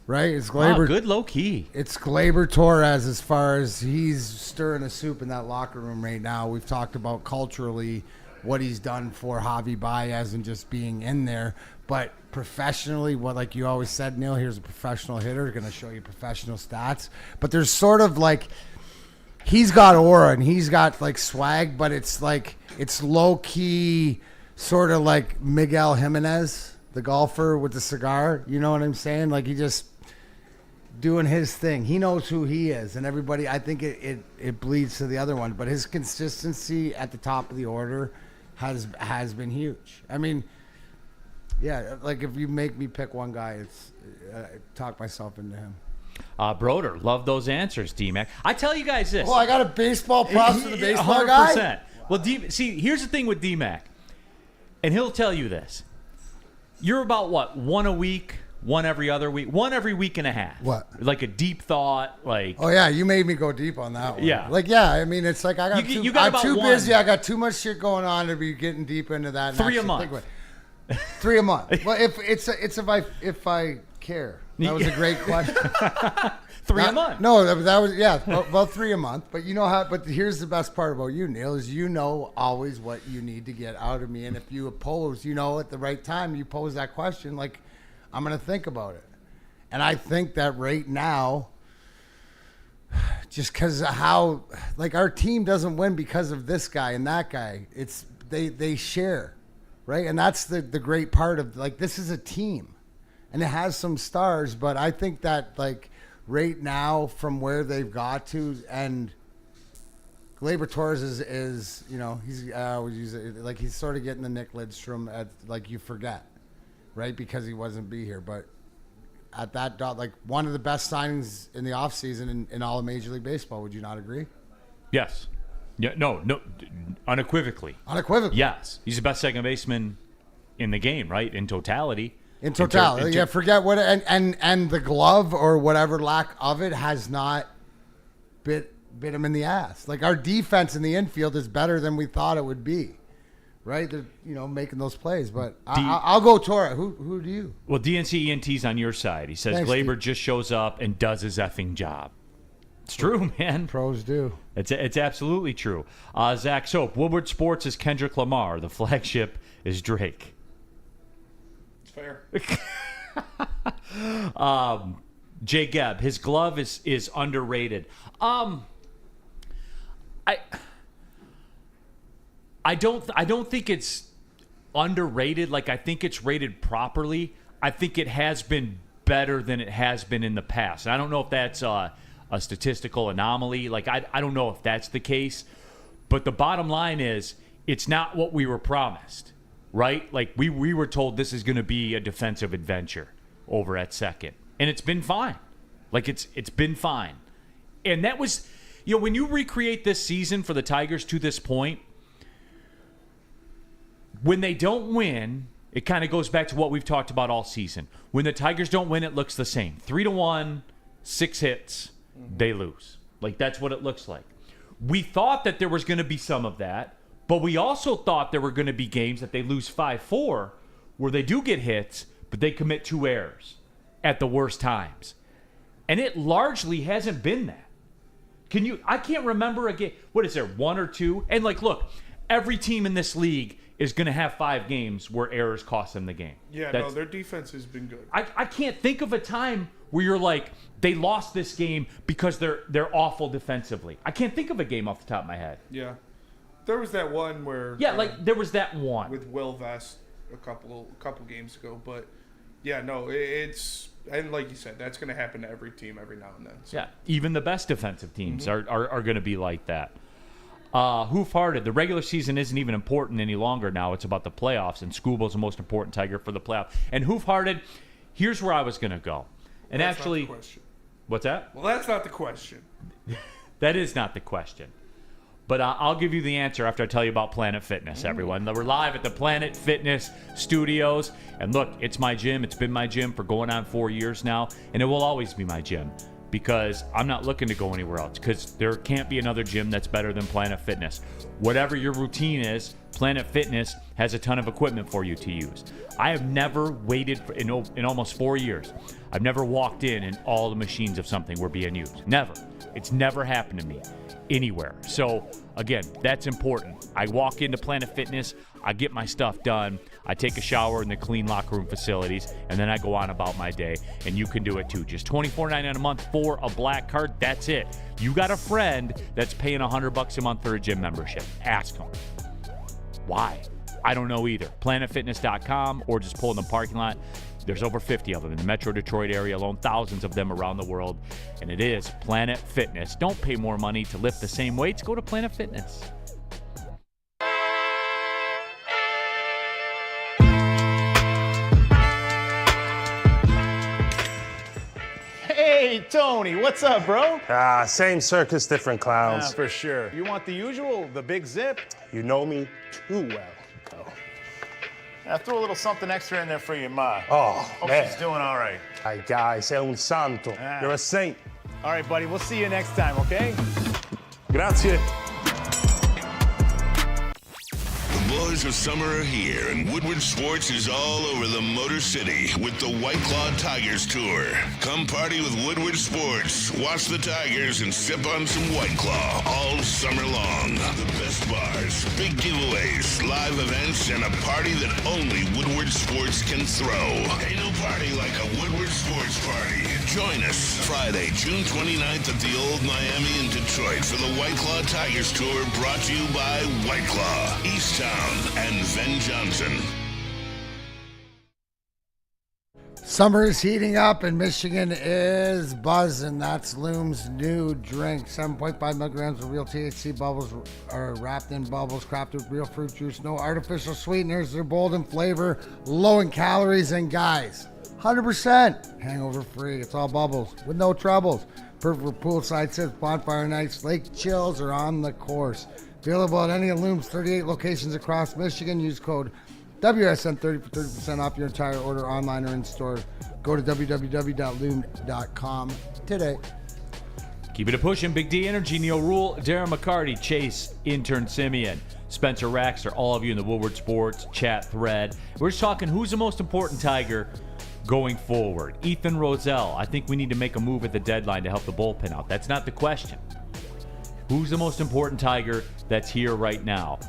Right? It's Gleyber. Wow, good low key. It's Gleyber Torres as far as he's stirring the soup in that locker room right now. We've talked about culturally what he's done for Javi Baez and just being in there. But professionally, what, like you always said, Neil, here's a professional hitter, going to show you professional stats. But there's sort of like, he's got aura and he's got like swag, but it's like, it's low key, sort of like Miguel Jimenez, the golfer with the cigar. You know what I'm saying? Like he just doing his thing. He knows who he is, and everybody, I think it bleeds to the other one. But his consistency at the top of the order has been huge. I mean, yeah, like if you make me pick one guy, it's talk myself into him. Broder, love those answers, D-Mac. I tell you guys this. Well, I got a baseball props for the baseball 100%. Guy. Well, see, here's the thing with D-Mac, and he'll tell you this. You're about, what, one a week, one every other week, one every week and a half. What? Like a deep thought, like... Oh, yeah, you made me go deep on that one. Yeah. Like, yeah, I mean, it's like I'm too one. busy. I got too much shit going on to be getting deep into that. 3 a month. 3 a month. Well, if I care. That was a great question. 3 a month. No, that was about 3 a month. But you know how? But here's the best part about you, Neil, is you know always what you need to get out of me, and if you oppose, you know, at the right time, you pose that question, like, I'm gonna think about it, and I think that right now, just because of how, like, our team doesn't win because of this guy and that guy. It's they share, right, and that's the great part of, like, this is a team, and it has some stars, but I think that, like, right now, from where they've got to, and Gleyber Torres is you know, he's I always use it, like, he's sort of getting the Nick Lidstrom at, like, you forget, right, because he wasn't be here, but at that dot, like, one of the best signings in the offseason in all of Major League Baseball. Would you not agree? Yes. Yeah. No. Unequivocally. Unequivocally. Yes. He's the best second baseman in the game, right? In totality. In totality, yeah. Forget what and the glove or whatever lack of it has not bit him in the ass. Like, our defense in the infield is better than we thought it would be, right? They're, you know, making those plays. But I'll go Torres. Who do you? Well, DNC ENT's on your side. He says Thanks, Gleyber Steve. just shows up and does his effing job. It's true, man. Pros do. It's absolutely true. Zach Soap, Woodward Sports is Kendrick Lamar. The flagship is Drake. Fair. Jay Gebb, his glove is underrated. I don't think it's underrated. Like, I think it's rated properly. I think it has been better than it has been in the past. And I don't know if that's a statistical anomaly. Like, I don't know if that's the case. But the bottom line is, it's not what we were promised. Right? Like, we were told this is going to be a defensive adventure over at second. And it's been fine. Like, it's been fine. And that was, you know, when you recreate this season for the Tigers to this point, when they don't win, it kind of goes back to what we've talked about all season. When the Tigers don't win, it looks the same. 3-1, 6 hits, they lose. Like, that's what it looks like. We thought that there was going to be some of that. But we also thought there were going to be games that they lose 5-4 where they do get hits, but they commit 2 errors at the worst times. And it largely hasn't been that. I can't remember a game. What is there, 1 or 2? And, like, look, every team in this league is going to have 5 games where errors cost them the game. Yeah, no, their defense has been good. I can't think of a time where you're like, they lost this game because they're awful defensively. I can't think of a game off the top of my head. Yeah. There was that one where there was that one with Will Vest a couple games ago, but yeah, no, it's, and like you said, that's going to happen to every team every now and then. So. Yeah, even the best defensive teams are going to be like that. Hoof-hearted. The regular season isn't even important any longer now. It's about the playoffs, and Scubo's the most important Tiger for the playoff. And hoof-hearted, here's where I was going to go. And that's actually, not the question. What's that? Well, that's not the question. That is not the question. But I'll give you the answer after I tell you about Planet Fitness, everyone. We're live at the Planet Fitness Studios. And look, it's my gym. It's been my gym for going on 4 years now. And it will always be my gym because I'm not looking to go anywhere else because there can't be another gym that's better than Planet Fitness. Whatever your routine is, Planet Fitness has a ton of equipment for you to use. I have never waited in almost 4 years. I've never walked in and all the machines of something were being used. Never. It's never happened to me anywhere. So, again, that's important. I walk into Planet Fitness, I get my stuff done, I take a shower in the clean locker room facilities, and then I go on about my day. And you can do it too. Just $24.99 a month for a black card. That's it. You got a friend that's paying $100 a month for a gym membership. Ask them. Why? I don't know either. PlanetFitness.com or just pull in the parking lot. There's over 50 of them in the Metro Detroit area alone, thousands of them around the world. And it is Planet Fitness. Don't pay more money to lift the same weights. Go to Planet Fitness. Hey, Tony, what's up, bro? Same circus, different clowns. For sure. You want the usual, the big zip? You know me too well. I threw a little something extra in there for your ma. Oh, Hope man. she's doing all right. Ay, guy, sei un santo. You're a saint. All right, buddy, we'll see you next time, okay? Grazie. The boys colors of summer are here, and Woodward Sports is all over the Motor City with the White Claw Tigers Tour. Come party with Woodward Sports, watch the Tigers, and sip on some White Claw all summer long. The best bars, big giveaways, live events, and a party that only Woodward Sports can throw. Ain't no party like a Woodward Sports party. Join us Friday, June 29th at the Old Miami in Detroit for the White Claw Tigers Tour, brought to you by White Claw, Easttown, and Ven Johnson. Summer is heating up and Michigan is buzzing. That's Loom's new drink. 7.5 milligrams of real THC bubbles are wrapped in bubbles, crafted with real fruit juice. No artificial sweeteners. They're bold in flavor, low in calories, and guys, 100% hangover free. It's all bubbles with no troubles. Perfect for poolside sips, bonfire nights, lake chills, or on the course. Available at any of Loom's 38 locations across Michigan. Use code WSN30 for 30% off your entire order online or in store. Go to www.loom.com today. Keep it a pushing. Big D Energy, Neil Rule, Darren McCarty, Chase, Intern Simeon, Spencer Raxter, all of you in the Woodward Sports chat thread. We're just talking who's the most important Tiger going forward. Ethan Roselle, I think we need to make a move at the deadline to help the bullpen out. That's not the question. Who's the most important Tiger that's here right now?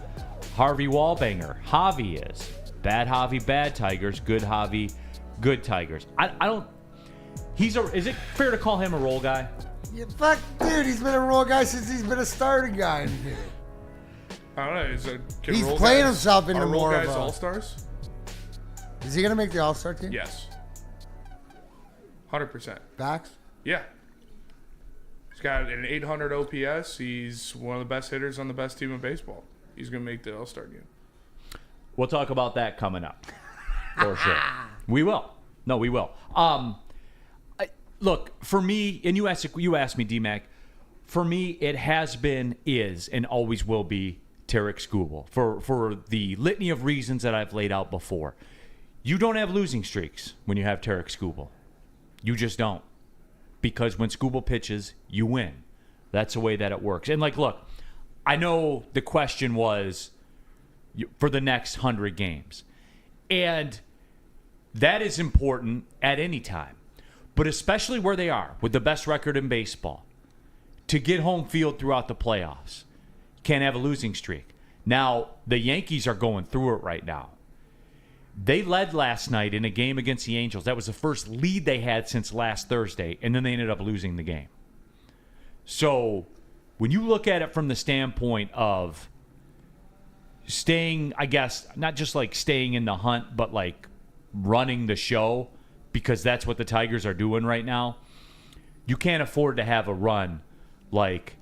Harvey Wallbanger, Javi is. Bad Javi, bad Tigers. Good Javi, good Tigers. I don't. Is it fair to call him a role guy? Yeah, fuck, dude, he's been a role guy since he's been a starting guy in here. I don't know. He's playing himself into more guys of a... All-Stars? Is he going to make the All-Star team? Yes. 100%. Facts? Yeah. He's got an 800 OPS. He's one of the best hitters on the best team in baseball. He's going to make the All-Star game. We'll talk about that coming up. For sure. We will. No, we will. Look, for me, and you asked me, D-Mac, for me, it has been, is, and always will be Tarek Skubal for the litany of reasons that I've laid out before. You don't have losing streaks when you have Tarek Skubal. You just don't. Because when Skubal pitches, you win. That's the way that it works. And, look, I know the question was for the next 100 games. And that is important at any time. But especially where they are, with the best record in baseball, to get home field throughout the playoffs. Can't have a losing streak. Now, the Yankees are going through it right now. They led last night in a game against the Angels. That was the first lead they had since last Thursday, and then they ended up losing the game. So, when you look at it from the standpoint of staying, I guess, not just staying in the hunt, but running the show, because that's what the Tigers are doing right now, you can't afford to have a run like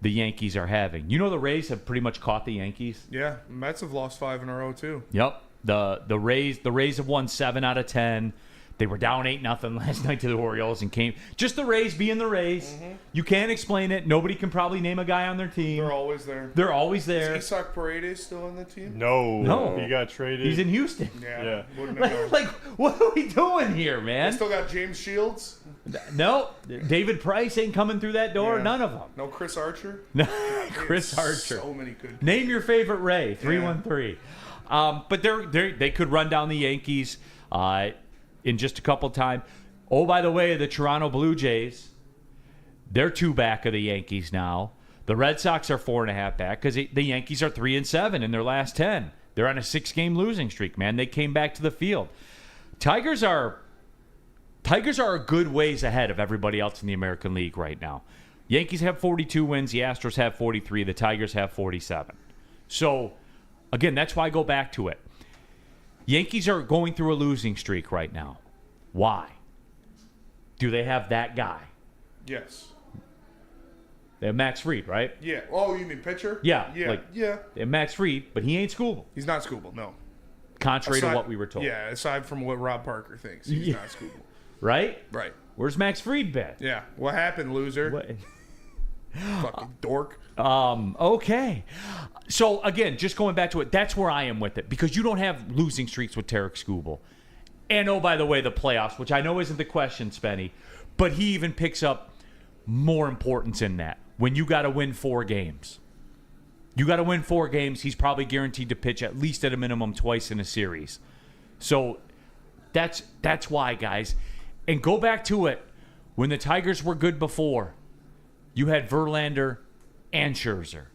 the Yankees are having. You know the Rays have pretty much caught the Yankees? Yeah, Mets have lost 5 in a row, too. Yep. The Rays have won 7 out of 10. They were down 8-0 last night to the Orioles and came. Just the Rays being the Rays. Mm-hmm. You can't explain it. Nobody can probably name a guy on their team. They're always there. They're always there. Is Isak Paredes still on the team? No. He got traded. He's in Houston. Yeah. What are we doing here, man? They still got James Shields? No. David Price ain't coming through that door. Yeah. None of them. No Chris Archer? No. Chris Archer. So many good. Name your favorite Ray. 313. But they could run down the Yankees in just a couple times. Oh, by the way, the Toronto Blue Jays, they're 2 back of the Yankees now. The Red Sox are 4.5 back because the Yankees are 3-7 in their last 10. They're on a 6-game losing streak, man. They came back to the field. Tigers are a good ways ahead of everybody else in the American League right now. Yankees have 42 wins. The Astros have 43. The Tigers have 47. So, again, that's why I go back to it. Yankees are going through a losing streak right now. Why? Do they have that guy? Yes. They have Max Fried, right? Yeah. Oh, you mean pitcher? Yeah. Yeah. They have Max Fried, but he ain't Skubal. He's not Skubal, no. Contrary to what we were told. Yeah, aside from what Rob Parker thinks, he's not Skubal. Right? Right. Where's Max Fried been? Yeah. What happened, loser? What? Fucking dork. Okay. So, again, just going back to it, that's where I am with it. Because you don't have losing streaks with Tarek Skubal. And, oh, by the way, the playoffs, which I know isn't the question, Spenny, but he even picks up more importance in that when you got to win 4 games. You got to win 4 games. He's probably guaranteed to pitch at least at a minimum twice in a series. So that's why, guys. And go back to it. When the Tigers were good before, you had Verlander and Scherzer.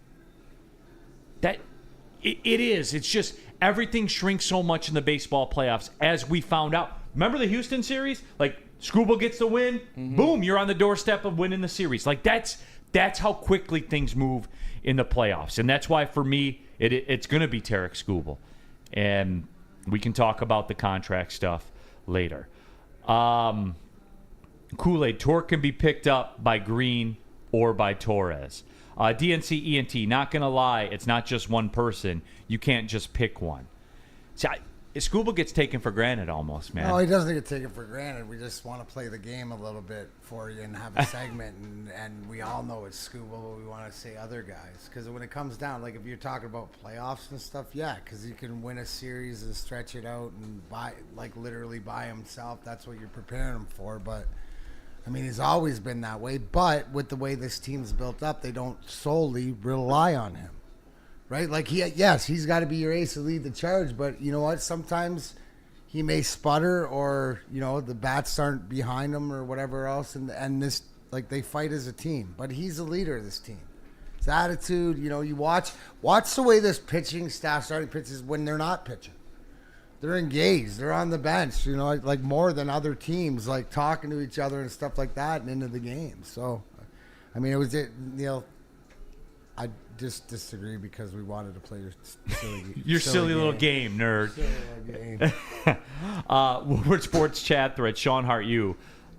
It is. It's just everything shrinks so much in the baseball playoffs, as we found out. Remember the Houston series? Like, Scooble gets the win, boom, you're on the doorstep of winning the series. Like, that's how quickly things move in the playoffs. And that's why, for me, it's going to be Tarek Skubal. And we can talk about the contract stuff later. Kool-Aid, Torque can be picked up by Green or by Torres. DNC ENT, not going to lie, it's not just one person. You can't just pick one. See, Skubal gets taken for granted almost, man. No, he doesn't get taken for granted. We just want to play the game a little bit for you and have a segment. and we all know it's Skubal, but we want to say other guys. Because when it comes down, like if you're talking about playoffs and stuff, yeah, because you can win a series and stretch it out and literally by himself. That's what you're preparing him for. But I mean, he's always been that way. But with the way this team's built up, they don't solely rely on him, right? Like, he's got to be your ace to lead the charge. But you know what? Sometimes he may sputter, or the bats aren't behind him, or whatever else. And this, like, they fight as a team. But he's the leader of this team. His attitude, you watch the way this pitching staff starting pitches when they're not pitching. They're engaged. They're on the bench, like more than other teams, like talking to each other and stuff like that and into the game. So, I mean, I just disagree because we wanted to play your silly little game, nerd. Woodward Sports chat thread, Sean Hart,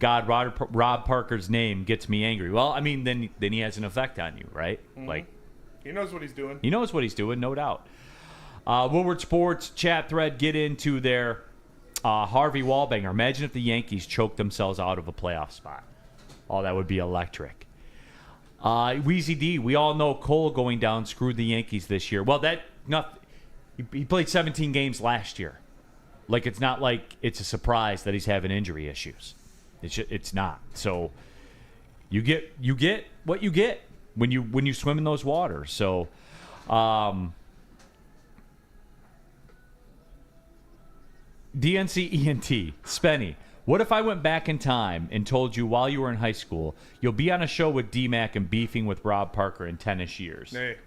God, Rob Parker's name gets me angry. Well, I mean, then he has an effect on you, right? Mm-hmm. Like, he knows what he's doing. He knows what he's doing, no doubt. Woodward Sports chat thread, get into their Harvey Wallbanger. Imagine if the Yankees choked themselves out of a playoff spot. Oh, that would be electric. Wheezy D, we all know Cole going down screwed the Yankees this year. Well, he played 17 games last year. Like, it's not like it's a surprise that he's having injury issues. It's not. So you get what you get when you swim in those waters. So DNC ENT, Spenny, what if I went back in time and told you while you were in high school, you'll be on a show with D-Mac and beefing with Rob Parker in 10-ish years? Hey,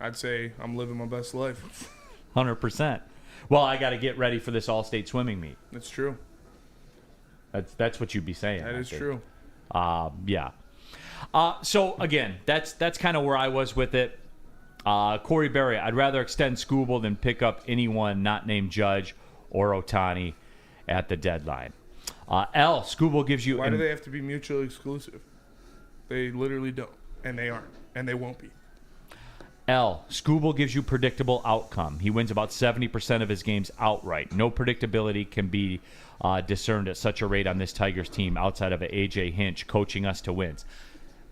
I'd say I'm living my best life. 100%. Well, I got to get ready for this all-state swimming meet. That's true. That's what you'd be saying. That is true. Yeah. So, again, that's kind of where I was with it. Corey Berry, I'd rather extend Skubal than pick up anyone not named Judge or Ohtani at the deadline. Skubal gives you... Why do they have to be mutually exclusive? They literally don't. And they aren't. And they won't be. Skubal gives you predictable outcome. He wins about 70% of his games outright. No predictability can be discerned at such a rate on this Tigers team outside of A.J. Hinch coaching us to wins.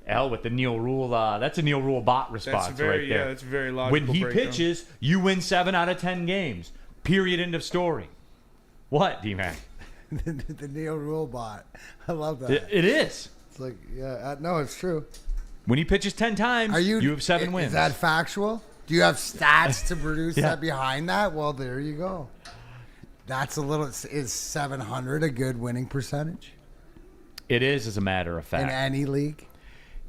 With the Neil Rule, that's a Neil Rule bot response right there. Yeah, that's very logical. When he pitches, you win 7 out of 10 games. Period. End of story. What, D-Mac? the Neil Rule bot. I love that. It is. It's like, no, it's true. When he pitches 10 times, you have 7 wins. Is that factual? Do you have stats to produce that behind that? Well, there you go. That's is 700 a good winning percentage? It is, as a matter of fact. In any league?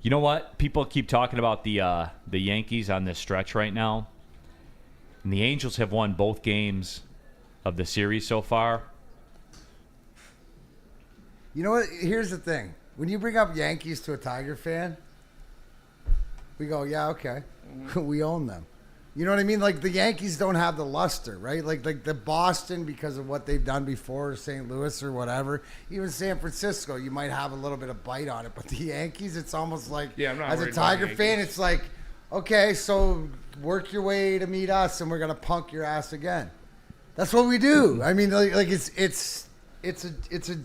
You know what? People keep talking about the Yankees on this stretch right now. And the Angels have won both games of the series so far. You know what? Here's the thing. When you bring up Yankees to a Tiger fan, we go, yeah, okay. We own them. You know what I mean? Like, the Yankees don't have the luster, right? Like the Boston, because of what they've done before, St. Louis or whatever. Even San Francisco, you might have a little bit of bite on it. But the Yankees, it's almost like, as a Tiger fan, it's like, okay, so work your way to meet us, and we're going to punk your ass again. That's what we do. I mean, like it's a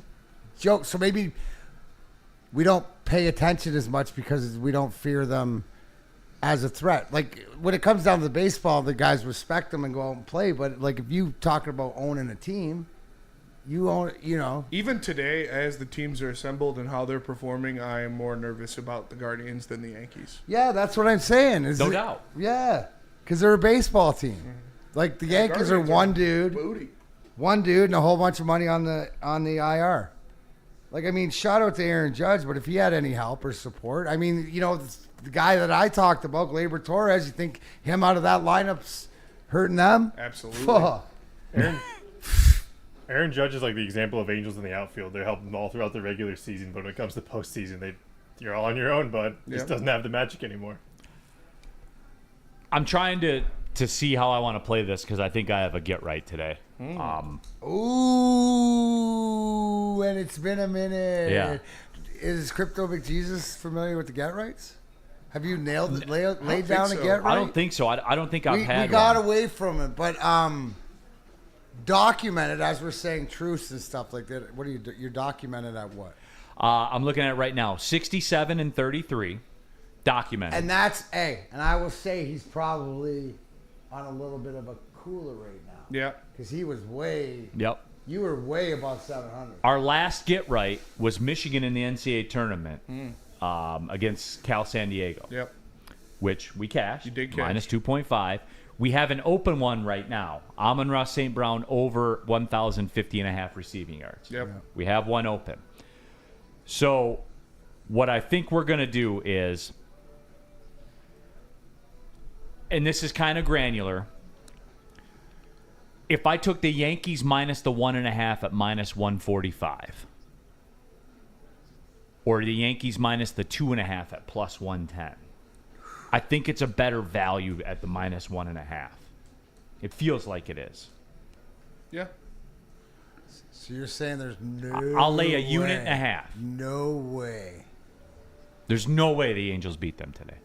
joke. So maybe we don't pay attention as much because we don't fear them as a threat. Like, when it comes down to the baseball, the guys respect them and go out and play. But, like, if you talking about owning a team, you own, you know. Even today, as the teams are assembled and how they're performing, I am more nervous about the Guardians than the Yankees. Yeah, that's what I'm saying. No doubt. Yeah, because they're a baseball team. Like the Yankees are one dude and a whole bunch of money on the IR. Like, I mean, shout out to Aaron Judge, but if he had any help or support, I mean, you know, the guy that I talked about, Gleyber Torres, you think him out of that lineup's hurting them? Absolutely. Aaron Judge is like the example of Angels in the outfield. They're helping them all throughout the regular season, but when it comes to postseason, you're all on your own, bud. Just doesn't have the magic anymore. I'm trying to see how I want to play this because I think I have a get right today. Ooh, and it's been a minute. Yeah. Is Crypto McJesus familiar with the get rights? Have you nailed it, laid down a get right? I don't think so. I don't think I've had We got one. away from it, but documented, as we're saying truths and stuff like that. What are you? You're documented at what? I'm looking at it right now. 67 and 33, documented. And that's and I will say he's probably on a little bit of a cooler right now. Yeah. Because he was way. Yep. You were way above 700. Our last get right was Michigan in the NCAA tournament against Cal San Diego. Yep. Which we cashed. You did cash. Minus 2.5. We have an open one right now. Amon-Ra St. Brown over 1,050 and a half receiving yards. Yep. We have one open. So what I think we're going to do is, and this is kind of granular, if I took the Yankees minus the 1.5 at minus 145, or the Yankees minus the 2.5 at plus 110, I think it's a better value at the minus 1.5. It feels like it is. Yeah. So you're saying there's no I'll lay a way, unit and a half. No way. There's no way the Angels beat them today.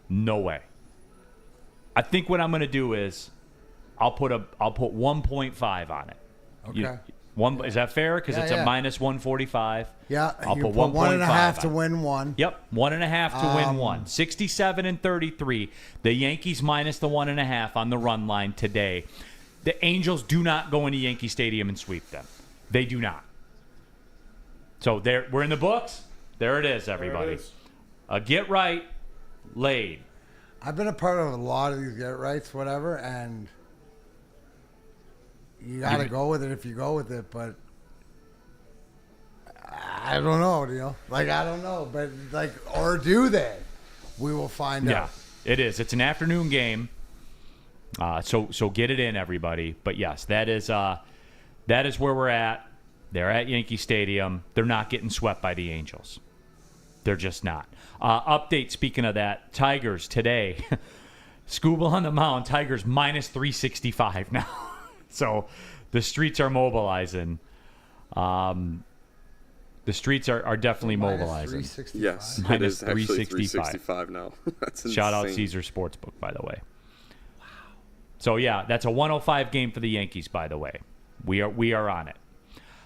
No way. I think what I'm going to do is I'll put 1.5 on it. Okay. Is that fair? Because it's a minus 145. Yeah. I'll you put 1.5 to win one. Yep, 1.5 to win one. 67 and 33. The Yankees minus the 1.5 on the run line today. The Angels do not go into Yankee Stadium and sweep them. They do not. So we're in the books. There it is, everybody. There it is. A get right laid. I've been a part of a lot of these get rights, whatever, and you got to go with it if you go with it, but I don't know, Neil. Like, I don't know, but like, or do they? We will find out. Yeah, it is. It's an afternoon game. So get it in, everybody. But yes, that is where we're at. They're at Yankee Stadium. They're not getting swept by the Angels. They're just not. Update, speaking of that, Tigers today. Scooble on the mound. Tigers minus 365 now. So the streets are mobilizing. The streets are definitely mobilizing. Yes, minus it is actually 365. 365 now. That's insane. Shout out Caesar Sportsbook, by the way. Wow. So yeah, that's a 105 game for the Yankees, by the way. We are on it.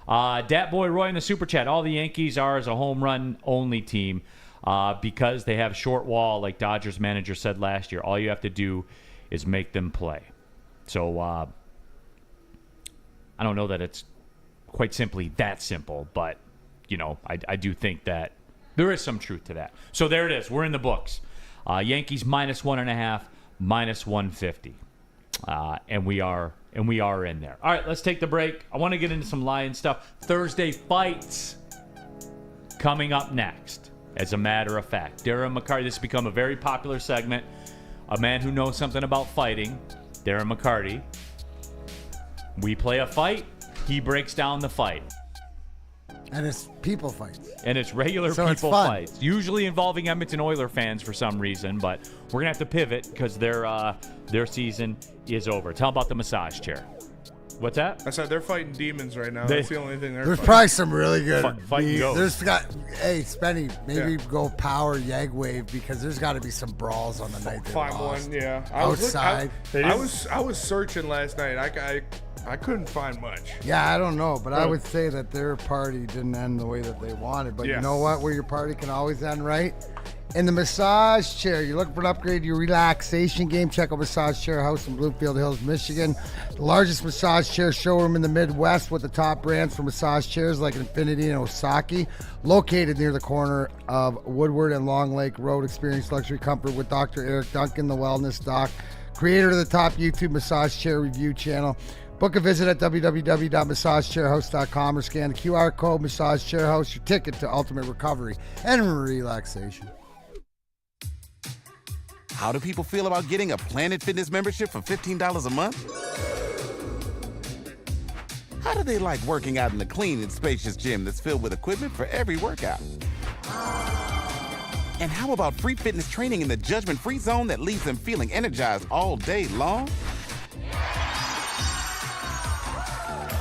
Dat Boy Roy in the Super Chat. All the Yankees are as a home run only team because they have a short wall, like Dodgers manager said last year. All you have to do is make them play. So I don't know that it's quite simply that simple, but you know, I do think that there is some truth to that. So there it is. We're in the books. Yankees minus 1.5, minus 150, and we are in there. All right, let's take the break. I want to get into some Lion stuff. Thursday fights coming up next. As a matter of fact, Darren McCarty. This has become a very popular segment. A man who knows something about fighting, Darren McCarty. We play a fight. He breaks down the fight. And it's people fights. And it's regular So it's people fun. fights. Usually involving Edmonton Oilers fans for some reason, but we're going to have to pivot because their season is over. Tell them about the massage chair. What's that? I said they're fighting demons right now. That's the only thing they're There's fighting. probably some really good. Fighting ghosts. Hey, Spenny, maybe go power Yagwave because there's got to be some brawls on the night they Find lost. one, yeah. Outside. I was searching last night. I couldn't find much. Yeah, I don't know, but I would say that their party didn't end the way that they wanted. But you know what? Where your party can always end right In the massage chair, you're looking for an upgrade to your relaxation game, check out Massage Chair House in Bluefield Hills, Michigan. The largest massage chair showroom in the Midwest with the top brands for massage chairs like Infinity and Osaki. Located near the corner of Woodward and Long Lake Road. Experience luxury comfort with Dr. Eric Duncan, the wellness doc, creator of the top YouTube massage chair review channel. Book a visit at www.massagechairhouse.com or scan the QR code Massage Chair House, your ticket to ultimate recovery and relaxation. How do people feel about getting a Planet Fitness membership for $15 a month? How do they like working out in a clean and spacious gym that's filled with equipment for every workout? And how about free fitness training in the judgment-free zone that leaves them feeling energized all day long?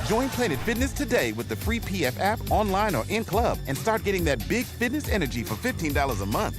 Join Planet Fitness today with the free PF app, online or in club, and start getting that big fitness energy for $15 a month.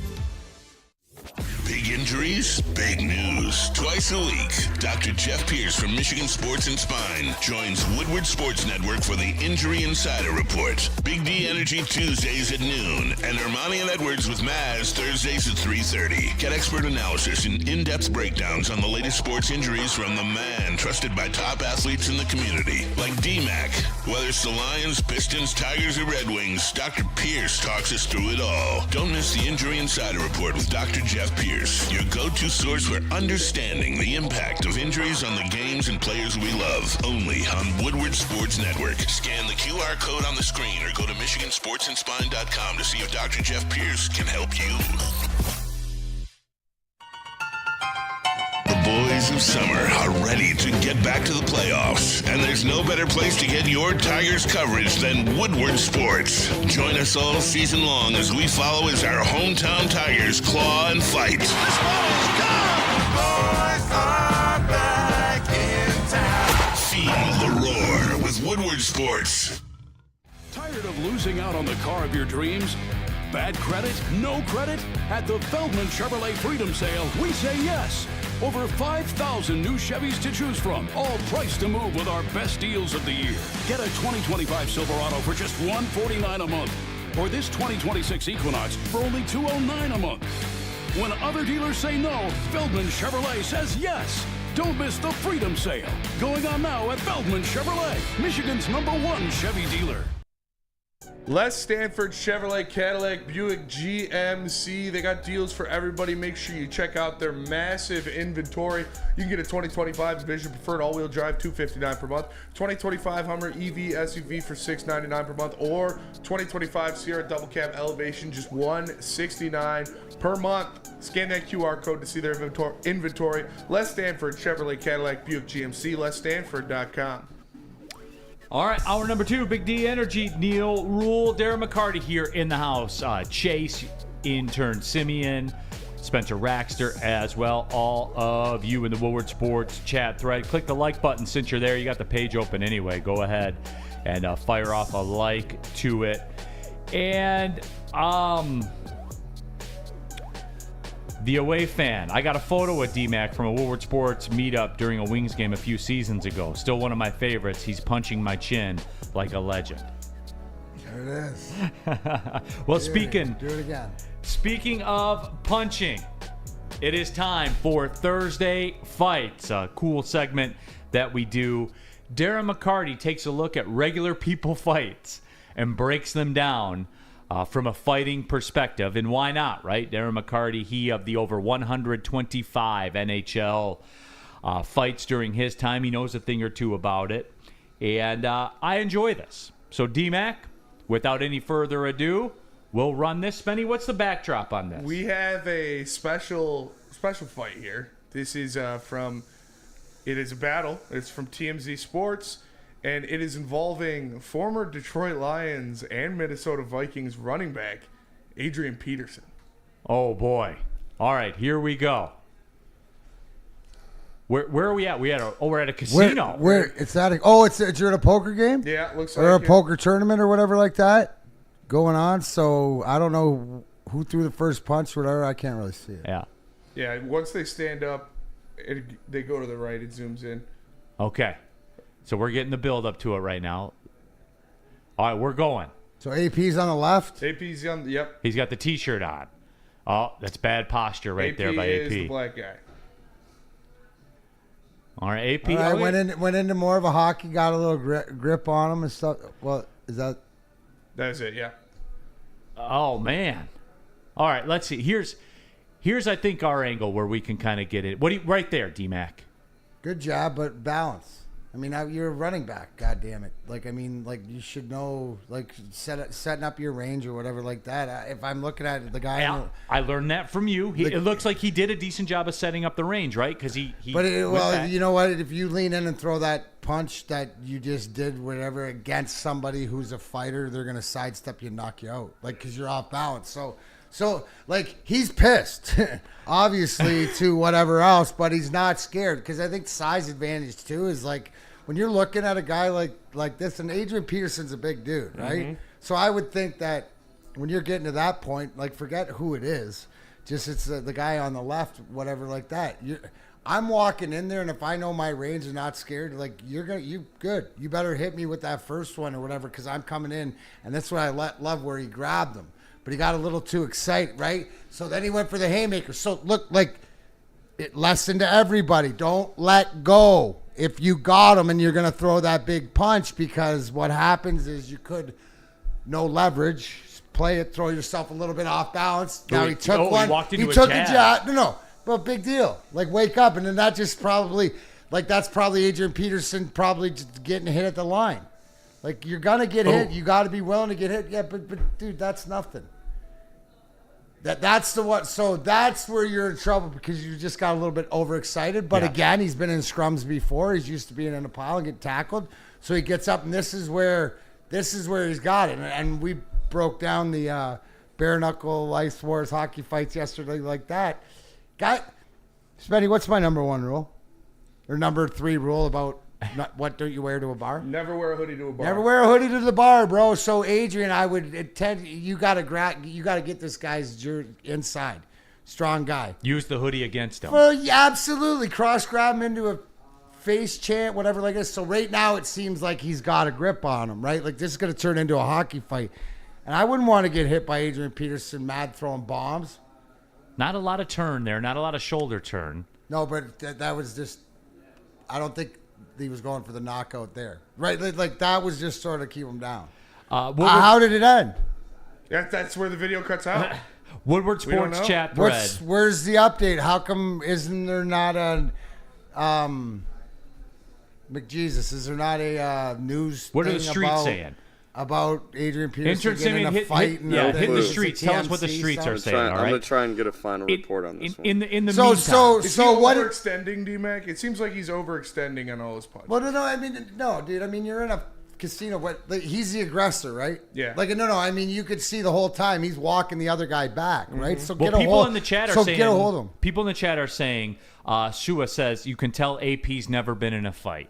Big injuries, big news. Twice a week, Dr. Jeff Pierce from Michigan Sports and Spine joins Woodward Sports Network for the Injury Insider Report. Big D Energy Tuesdays at noon, and Ermanni and Edwards with Maz Thursdays at 3:30. Get expert analysis and in-depth breakdowns on the latest sports injuries from the man trusted by top athletes in the community, like D-Mac. Whether it's the Lions, Pistons, Tigers, or Red Wings, Dr. Pierce talks us through it all. Don't miss the Injury Insider Report with Dr. Jeff Pierce, your go-to source for understanding the impact of injuries on the games and players we love. Only on Woodward Sports Network. Scan the QR code on the screen or go to MichiganSportsandSpine.com to see if Dr. Jeff Pierce can help you. The boys of summer are ready to get back to the playoffs, and there's no better place to get your Tigers coverage than Woodward Sports. Join us all season long as we follow as our hometown Tigers claw and fight. This ball is gone! Boys are back in town. Feel the roar with Woodward Sports. Tired of losing out on the car of your dreams? Bad credit? No credit? At the Feldman Chevrolet Freedom Sale, we say yes. Over 5,000 new Chevys to choose from, all priced to move with our best deals of the year. Get a 2025 Silverado for just $149 a month, or this 2026 Equinox for only $209 a month. When other dealers say no, Feldman Chevrolet says yes. Don't miss the Freedom Sale, going on now at Feldman Chevrolet, Michigan's #1 Chevy dealer. Les Stanford Chevrolet, Cadillac, Buick, GMC. They got deals for everybody. Make sure you check out their massive inventory. You can get a 2025 Vision Preferred all-wheel drive, $259 per month. 2025 Hummer EV SUV for $699 per month. Or 2025 Sierra Double Cab Elevation, just $169 per month. Scan that QR code to see their inventory. Les Stanford Chevrolet, Cadillac, Buick, GMC. LesStanford.com. All right, hour number 2, Big D Energy, Neil Rule, Darren McCarty here in the house. Chase, intern Simeon, Spencer Raxter as well. All of you in the Woodward Sports chat thread. Click the like button since you're there. You got the page open anyway. Go ahead and fire off a like to it. And the away fan. I got a photo with D-Mac from a Woodward Sports meetup during a Wings game a few seasons ago. Still one of my favorites. He's punching my chin like a legend. There it is. Well, do it again. Speaking of punching, it is time for Thursday Fights, a cool segment that we do. Darren McCarty takes a look at regular people fights and breaks them down from a fighting perspective, and why not, right? Darren McCarty, he of the over 125 NHL fights during his time. He knows a thing or two about it, and I enjoy this. So, D-Mac, without any further ado, we'll run this. Spenny, what's the backdrop on this? We have a special fight here. This is it is a battle. It's from TMZ Sports. And it is involving former Detroit Lions and Minnesota Vikings running back Adrian Peterson. Oh, boy. All right, here we go. Where are we at? We're at a casino. You're at a poker game? Yeah, it looks or like a poker tournament or whatever like that going on. So I don't know who threw the first punch, whatever. I can't really see it. Yeah. Yeah, once they stand up, they go to the right. It zooms in. Okay. So we're getting the build up to it right now. All right, we're going. So AP's on the left? AP's on the, yep. He's got the T-shirt on. Oh, that's bad posture right there by is AP. the black guy. All right, AP. All right, went into more of a hockey, got a little grip on him and stuff. Well, is that? That's it. Yeah. Oh man. All right, let's see. Here's I think our angle where we can kind of get it. Right there, D-Mac. Good job, but balance. I mean, you're a running back. God damn it! Like, I mean, like you should know, like setting up your range or whatever like that. If I'm looking at the guy, I learned that from you. It looks like he did a decent job of setting up the range, right? Because he. But you know what? If you lean in and throw that punch that you just did, whatever, against somebody who's a fighter, they're gonna sidestep you, and knock you out, like because you're off balance. So, like, he's pissed, obviously, to whatever else, but he's not scared because I think size advantage, too, is like when you're looking at a guy like this, and Adrian Peterson's a big dude, right? Mm-hmm. So I would think that when you're getting to that point, like, forget who it is. Just it's the guy on the left, whatever like that. I'm walking in there, and if I know my range and not scared, like, you good. You better hit me with that first one or whatever because I'm coming in, and that's what I love where he grabbed him. But he got a little too excited, right? So then he went for the haymaker. So look, like, lesson to everybody. Don't let go if you got him and you're going to throw that big punch because what happens is you could, no leverage, play it, throw yourself a little bit off balance. Now he took one. He took a jab. No, but big deal. Like, wake up. And then that just probably, like, that's probably Adrian Peterson probably just getting hit at the line. Like, you're going to get hit. You got to be willing to get hit. Yeah, but dude, that's nothing. That's the what. So that's where you're in trouble because you just got a little bit overexcited. But again, he's been in scrums before. He's used to being in a pile and get tackled. So he gets up, and this is where he's got it. And we broke down the bare knuckle ice wars hockey fights yesterday like that. Spenny, what's my number 1 rule or number 3 rule about? What don't you wear to a bar? Never wear a hoodie to a bar. Never wear a hoodie to the bar, bro. So Adrian, I would intend you got to get this guy's inside, strong guy. Use the hoodie against him. Well, yeah, absolutely. Cross grab him into a face chant, whatever like this. So right now it seems like he's got a grip on him, right? Like this is going to turn into a hockey fight, and I wouldn't want to get hit by Adrian Peterson, mad throwing bombs. Not a lot of turn there. Not a lot of shoulder turn. No, but that was just. I don't think he was going for the knockout there, right? Like that was just sort of keep him down. How did it end? That's where the video cuts out. Woodward Sports Chat thread. Where's the update? How come isn't there not a McJesus? Is there not a news? What are the streets saying about Adrian Peterson getting in a fight? Hit the streets. Tell us what the streets are saying. I'm gonna try and get a final report on this one. In the meantime, is he overextending, D-Mac? It seems like he's overextending on all his punches. Well, no. I mean, no, dude. I mean, you're in a casino. He's the aggressor, right? Yeah. Like, no. I mean, you could see the whole time he's walking the other guy back, right? So get a hold. In the chat are saying, get a hold of him. People in the chat are saying, Shua says you can tell AP's never been in a fight.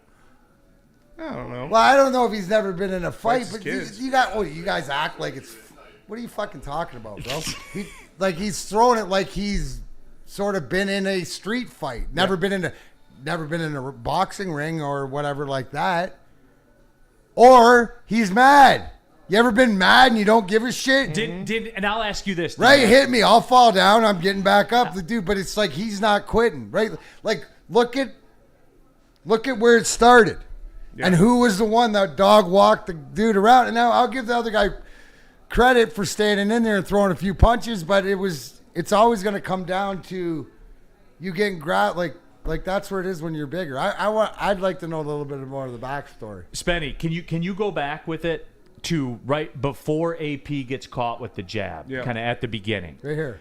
I don't know. Well, I don't know if he's never been in a fight, but you guys act like it's. What are you fucking talking about, bro? He's throwing it like he's sort of been in a street fight, never been in a boxing ring or whatever like that. Or he's mad. You ever been mad and you don't give a shit? And I'll ask you this. Right, hit me. I'll fall down. I'm getting back up. The dude, but it's like he's not quitting, right? Like look at where it started. Yeah. And who was the one that dog walked the dude around? And now I'll give the other guy credit for standing in there and throwing a few punches, but it's always going to come down to you getting grabbed. Like that's where it is when you're bigger. I'd like to know a little bit more of the backstory. Spenny, can you go back with it to right before AP gets caught with the jab, kind of at the beginning? Right here.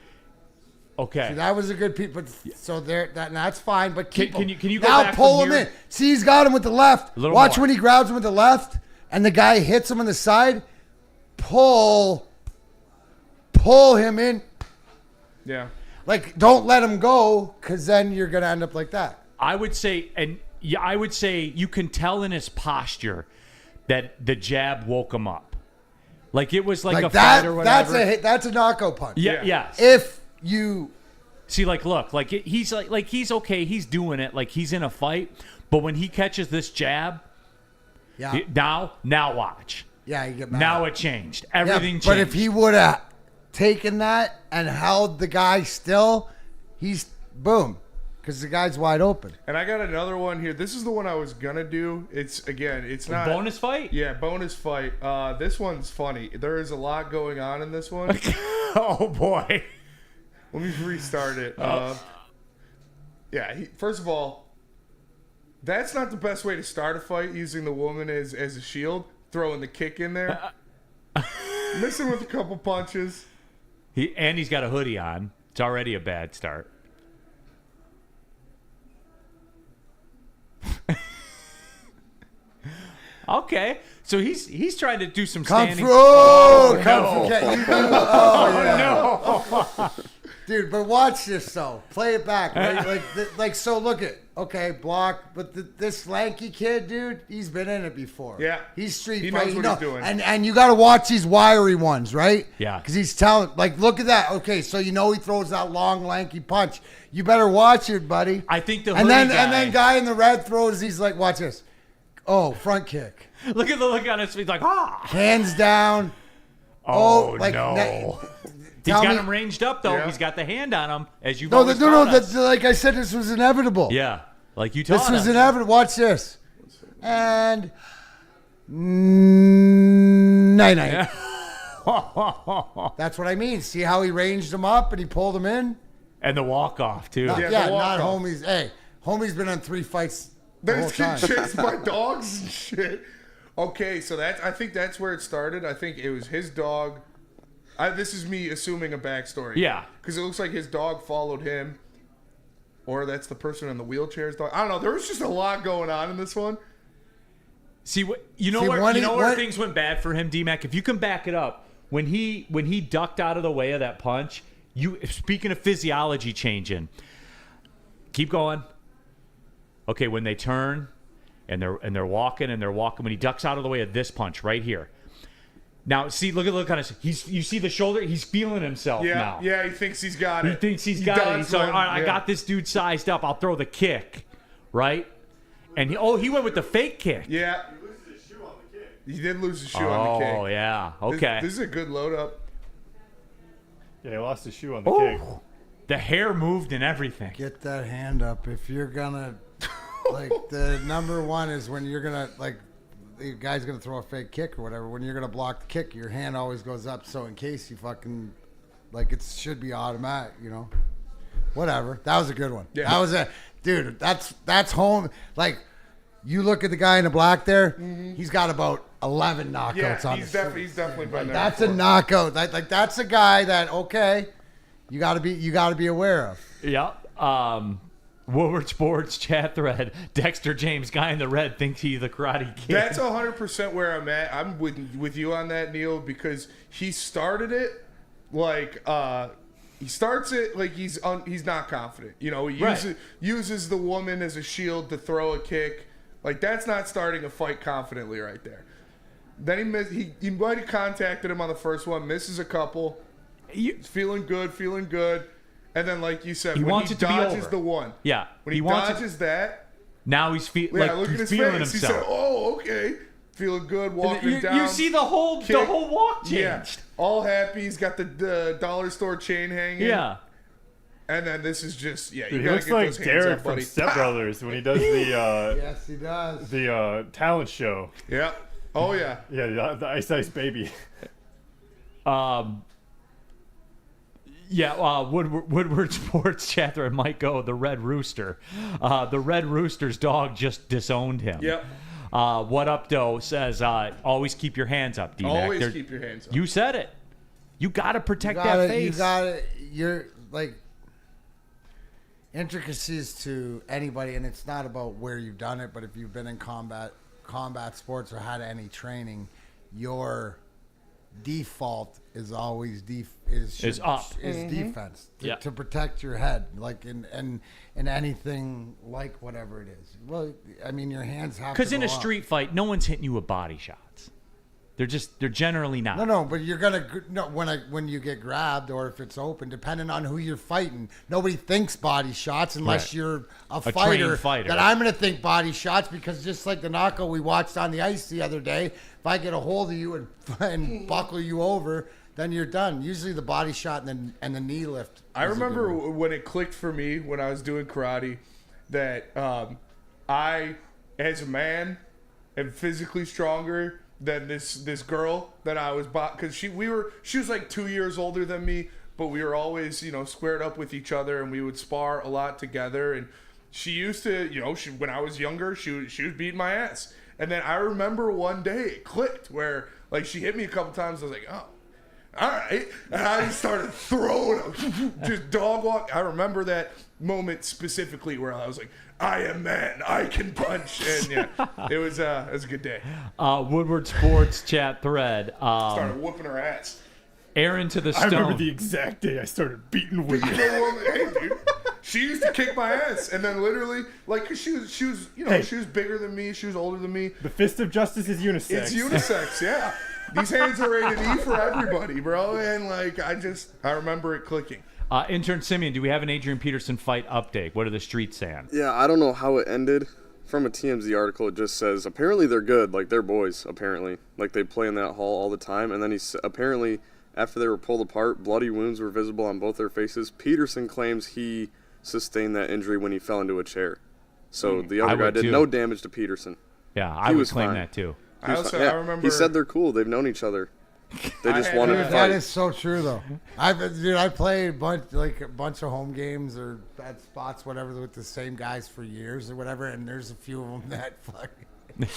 Okay. See, that was a good piece, but so that's fine. But can you go now back pull from him here? in. See, he's got him with the left. Watch when he grabs him with the left, and the guy hits him on the side. Pull him in. Yeah. Like, don't let him go, because then you're gonna end up like that. I would say you can tell in his posture that the jab woke him up. Like it was like a fight or whatever. That's a knockout punch. Yeah. If you see, look, he's he's okay, he's doing it, like he's in a fight, but when he catches this jab, now watch. Yeah, you get mad. Now it changed. Everything changed. But if he would have taken that and held the guy still, he's boom. Because the guy's wide open. And I got another one here. This is the one I was going to do. It's not... bonus fight? Yeah, bonus fight. This one's funny. There is a lot going on in this one. Oh, boy. Let me restart it. First of all, that's not the best way to start a fight, using the woman as a shield, throwing the kick in there. Missing with a couple punches. He's got a hoodie on. It's already a bad start. Okay, so he's trying to do some Come standing. through! Oh, Come no. through! Oh, No. Dude, but watch this though. Play it back, right? So look at block, but this lanky kid, dude, he's been in it before. Yeah, he's street he fighting. knows what he's doing. And you got to watch these wiry ones, right? Yeah, because he's telling, look at that. Okay, so he throws that long lanky punch. You better watch it, buddy. I think the and then guy in the red throws. He's like, watch this. Oh, front kick. Look at the look on his face, like hands down. Oh no. He's got him ranged up, though. Yeah. He's got the hand on him, as you've always taught us. Like I said, this was inevitable. Yeah, like you taught us. This was inevitable. Watch this. And night. That's what I mean. See how he ranged him up and he pulled him in? And the walk-off, too. Not homies. Hey, homie's been on 3 fights the whole time. He's getting chased by dogs and shit. Okay, so I think that's where it started. I think it was his dog. This is me assuming a backstory. Yeah. Because it looks like his dog followed him. Or that's the person in the wheelchair's dog. I don't know. There was just a lot going on in this one. See, where things went bad for him, D-Mac? If you can back it up, when he ducked out of the way of that punch, speaking of physiology changing, keep going. Okay, when they turn and they're walking, when he ducks out of the way of this punch right here. Now, see, look on his. You see the shoulder. He's feeling himself now. Yeah, he thinks he's got it. He thinks he's got it. He's like, all right, I got this dude sized up. I'll throw the kick, right? And he went with the fake kick. Yeah. He loses his shoe on the kick. He did lose his shoe on the kick. Oh yeah. Okay. This is a good load up. Yeah, he lost his shoe on the kick. The hair moved and everything. Get that hand up if you're gonna. The number one is when you're gonna the guy's gonna throw a fake kick or whatever. When you're gonna block the kick, your hand always goes up. So in case you fucking it should be automatic, Whatever. That was a good one. Yeah. That was dude. That's home. You look at the guy in the black there. Mm-hmm. He's got about 11 knockouts on. He's definitely been there. That's a knockout. That's a guy that you got to be aware of. Yeah. Woodward Sports chat thread. Dexter James, guy in the red, thinks he's the Karate Kid. That's 100% where I'm at. I'm with you on that, Neil, because he started it he starts it like he's not confident. He uses the woman as a shield to throw a kick. That's not starting a fight confidently right there. Then he might have contacted him on the first one, misses a couple. He's feeling good. And then, like you said, when he dodges the one. Yeah. When he dodges that. Now he's feeling look at his feeling face. himself. He said, oh, okay. Feeling good, walking down. You see the whole walk changed. Yeah. All happy. He's got the dollar store chain hanging. Yeah. And then this is just, you he gotta looks get like those hands Derek up, from buddy. Step Brothers when he does the yes, he does. The talent show. Yeah. Oh yeah. Yeah, the Ice Baby. Woodward Sports chat thread might go the Red Rooster. The Red Rooster's dog just disowned him. Yep. What Up Doe says, always keep your hands up, D-Mac. Always keep your hands up. You said it. You got to protect that face. You got it. You're intricacies to anybody, and it's not about where you've done it, but if you've been in combat sports or had any training, your default is always defense to protect your head, in anything whatever it is. Well, I mean, your hands have to because in a street fight, no one's hitting you with body shots. They're generally not. No, but you're gonna when you get grabbed or if it's open, depending on who you're fighting. Nobody thinks body shots unless you're a fighter. That I'm gonna think body shots because just like the knockout we watched on the ice the other day, if I get a hold of you and buckle you over, then you're done. Usually the body shot and the knee lift. I remember when it clicked for me when I was doing karate that I, as a man, am physically stronger than this girl that I was because she was like 2 years older than me, but we were always squared up with each other and we would spar a lot together. And she used to when I was younger she was beating my ass. And then I remember one day it clicked where like she hit me a couple times. I was like, oh, all right, and I just started throwing them, just dog walk. I remember that moment specifically where I was like, I am man, I can punch. And yeah, it was a good day. Woodward Sports chat thread. Started whooping her ass. Aaron to the Stone. I remember the exact day I started beating Woodward. Hey, dude. She used to kick my ass, and then literally, like, cause she was, she was bigger than me, she was older than me. The fist of justice is unisex. It's unisex, yeah. These hands are rated E for everybody, bro. And like, I remember it clicking. Intern Simeon, do we have an Adrian Peterson fight update? What are the streets saying? Yeah, I don't know how it ended. From a TMZ article, it just says apparently they're good, like they're boys. Apparently, like they play in that hall all the time. And then apparently after they were pulled apart, bloody wounds were visible on both their faces. Peterson claims he sustained that injury when he fell into a chair. So the other guy did no damage to Peterson. Yeah, I would claim that too. I remember he said they're cool. They've known each other. They just wanted to fight. That is so true, though. I played a bunch of home games or bad spots, whatever, with the same guys for years or whatever, and there's a few of them that fucking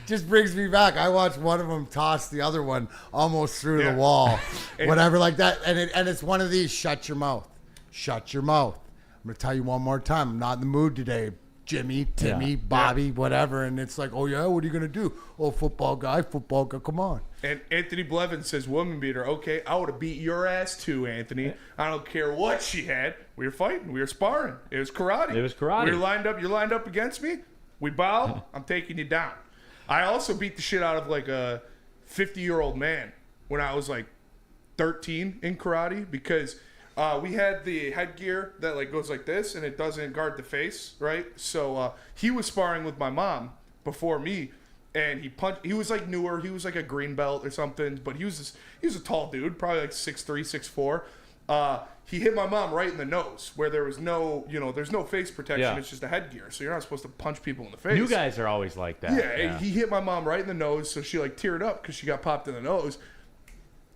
just brings me back. I watched one of them toss the other one almost through the wall, whatever, like that, and it's one of these. Shut your mouth. Shut your mouth. I'm gonna tell you one more time. I'm not in the mood today. Jimmy, Timmy, Bobby, whatever, and it's like, oh yeah, what are you gonna do? Oh, football guy, come on. And Anthony Blevins says, woman beater. Okay, I would have beat your ass too, Anthony. I don't care what she had. We were fighting. We were sparring. It was karate. We were lined up. You're lined up against me. We bow. I'm taking you down. I also beat the shit out of like a 50-year-old man when I was like 13 in karate because we had the headgear that like goes like this and it doesn't guard the face, right? So he was sparring with my mom before me, and he punched. He was like newer. He was like a green belt or something, but he was a tall dude, probably like 6'3", 6'4". He hit my mom right in the nose where there was no, there's no face protection. Yeah. It's just a headgear, so you're not supposed to punch people in the face. New guys are always like that. Yeah, he hit my mom right in the nose, so she like teared up because she got popped in the nose.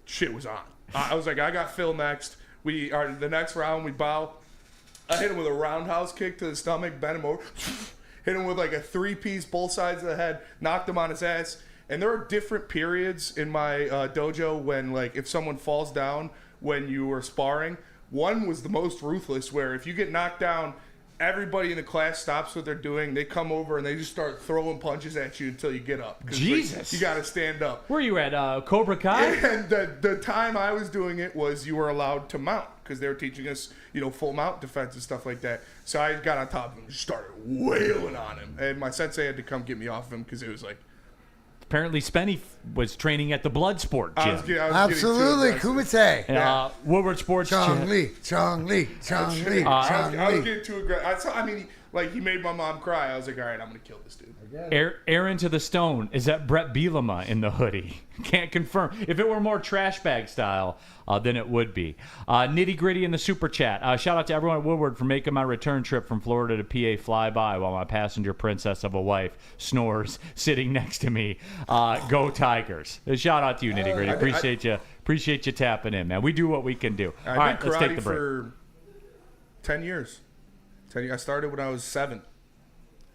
Shit was on. I was like, I got Phil next. The next round, we bow. I hit him with a roundhouse kick to the stomach, bent him over, hit him with like a 3-piece, both sides of the head, knocked him on his ass. And there are different periods in my dojo when, like, if someone falls down when you were sparring. One was the most ruthless, where if you get knocked down, everybody in the class stops what they're doing. They come over and they just start throwing punches at you until you get up. Jesus. Like, you got to stand up. Where are you at, Cobra Kai? And the time I was doing it was you were allowed to mount because they were teaching us, full mount defense and stuff like that. So I got on top of him and just started wailing on him. And my sensei had to come get me off of him because it was like... Apparently, Spenny was training at the Bloodsport gym. Absolutely, Kumite. Woodward Sports. Chong Li. I was getting too aggressive. I mean, he made my mom cry. I was like, all right, I'm going to kill this dude. Aaron to the Stone. Is that Brett Bielema in the hoodie? Can't confirm. If it were more trash bag style, then it would be. Nitty Gritty in the super chat. Shout out to everyone at Woodward for making my return trip from Florida to PA fly by while my passenger princess of a wife snores sitting next to me. Go Tigers. Shout out to you, Nitty Gritty. Appreciate you tapping in, man. We do what we can do. All right, let's take the break. For 10 years. I started when I was 7.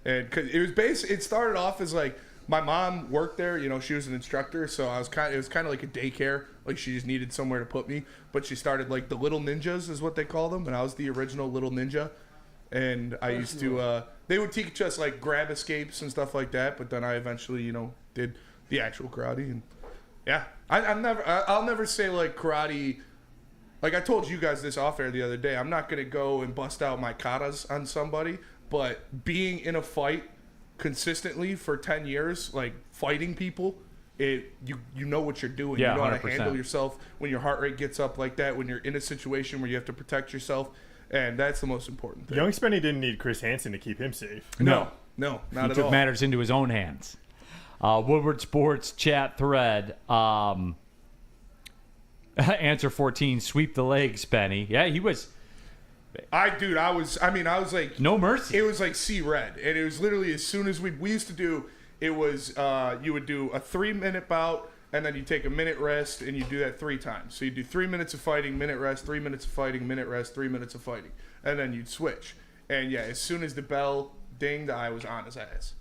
And cause it started off as like my mom worked there, she was an instructor, so it was kind of like a daycare, like she just needed somewhere to put me. But she started like the Little Ninjas is what they call them, and I was the original Little Ninja. And I used to they would teach us like grab escapes and stuff like that, but then I eventually, did the actual karate. And yeah, I'll never say like karate. Like I told you guys this off air the other day, I'm not gonna go and bust out my katas on somebody. But being in a fight consistently for 10 years, like fighting people, you know what you're doing. Yeah, you know 100%. how to handle yourself when your heart rate gets up like that, when you're in a situation where you have to protect yourself, and that's the most important thing. Young Spenny didn't need Chris Hansen to keep him safe. No, not at all. He took matters into his own hands. Woodward Sports chat thread. Answer 14, sweep the legs, Benny. Yeah, he was. I was like, no mercy. It was like see red. And it was literally as soon as we used to do, it was, you would do a 3-minute bout, and then you take a minute rest, and you do that 3 times. So you do 3 minutes of fighting, minute rest, 3 minutes of fighting, minute rest, 3 minutes of fighting. And then you'd switch. And yeah, as soon as the bell dinged, I was on his ass.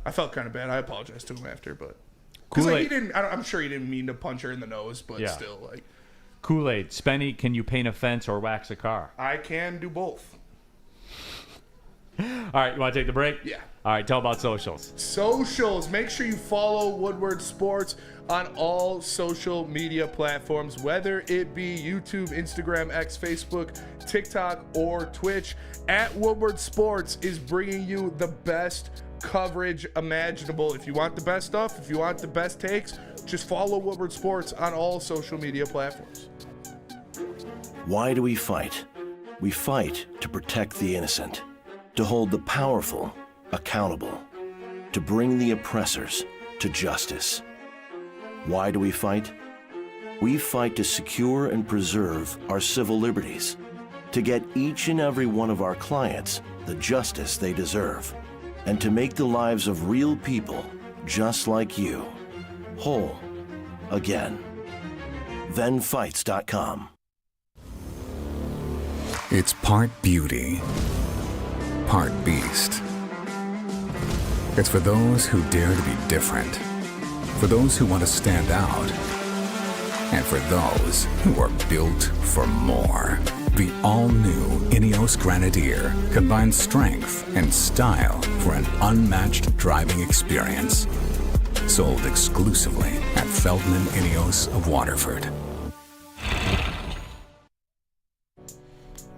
I felt kind of bad. I apologized to him after, but because like, I'm sure he didn't mean to punch her in the nose, but still, like Kool-Aid, Spenny, can you paint a fence or wax a car? I can do both. All right, you want to take the break? Yeah. All right, tell about socials. Socials. Make sure you follow Woodward Sports on all social media platforms, whether it be YouTube, Instagram, X, Facebook, TikTok, or Twitch. At Woodward Sports is bringing you the best coverage imaginable. If you want the best stuff, if you want the best takes, just follow Woodward Sports on all social media platforms. Why do we fight? We fight to protect the innocent, to hold the powerful accountable, to bring the oppressors to justice. Why do we fight? We fight to secure and preserve our civil liberties, to get each and every one of our clients the justice they deserve, and to make the lives of real people just like you whole again. ThenFights.com. It's part beauty, part beast. It's for those who dare to be different, for those who want to stand out, and for those who are built for more. The all-new Ineos Grenadier combines strength and style for an unmatched driving experience. Sold exclusively at Feldman Ineos of Waterford.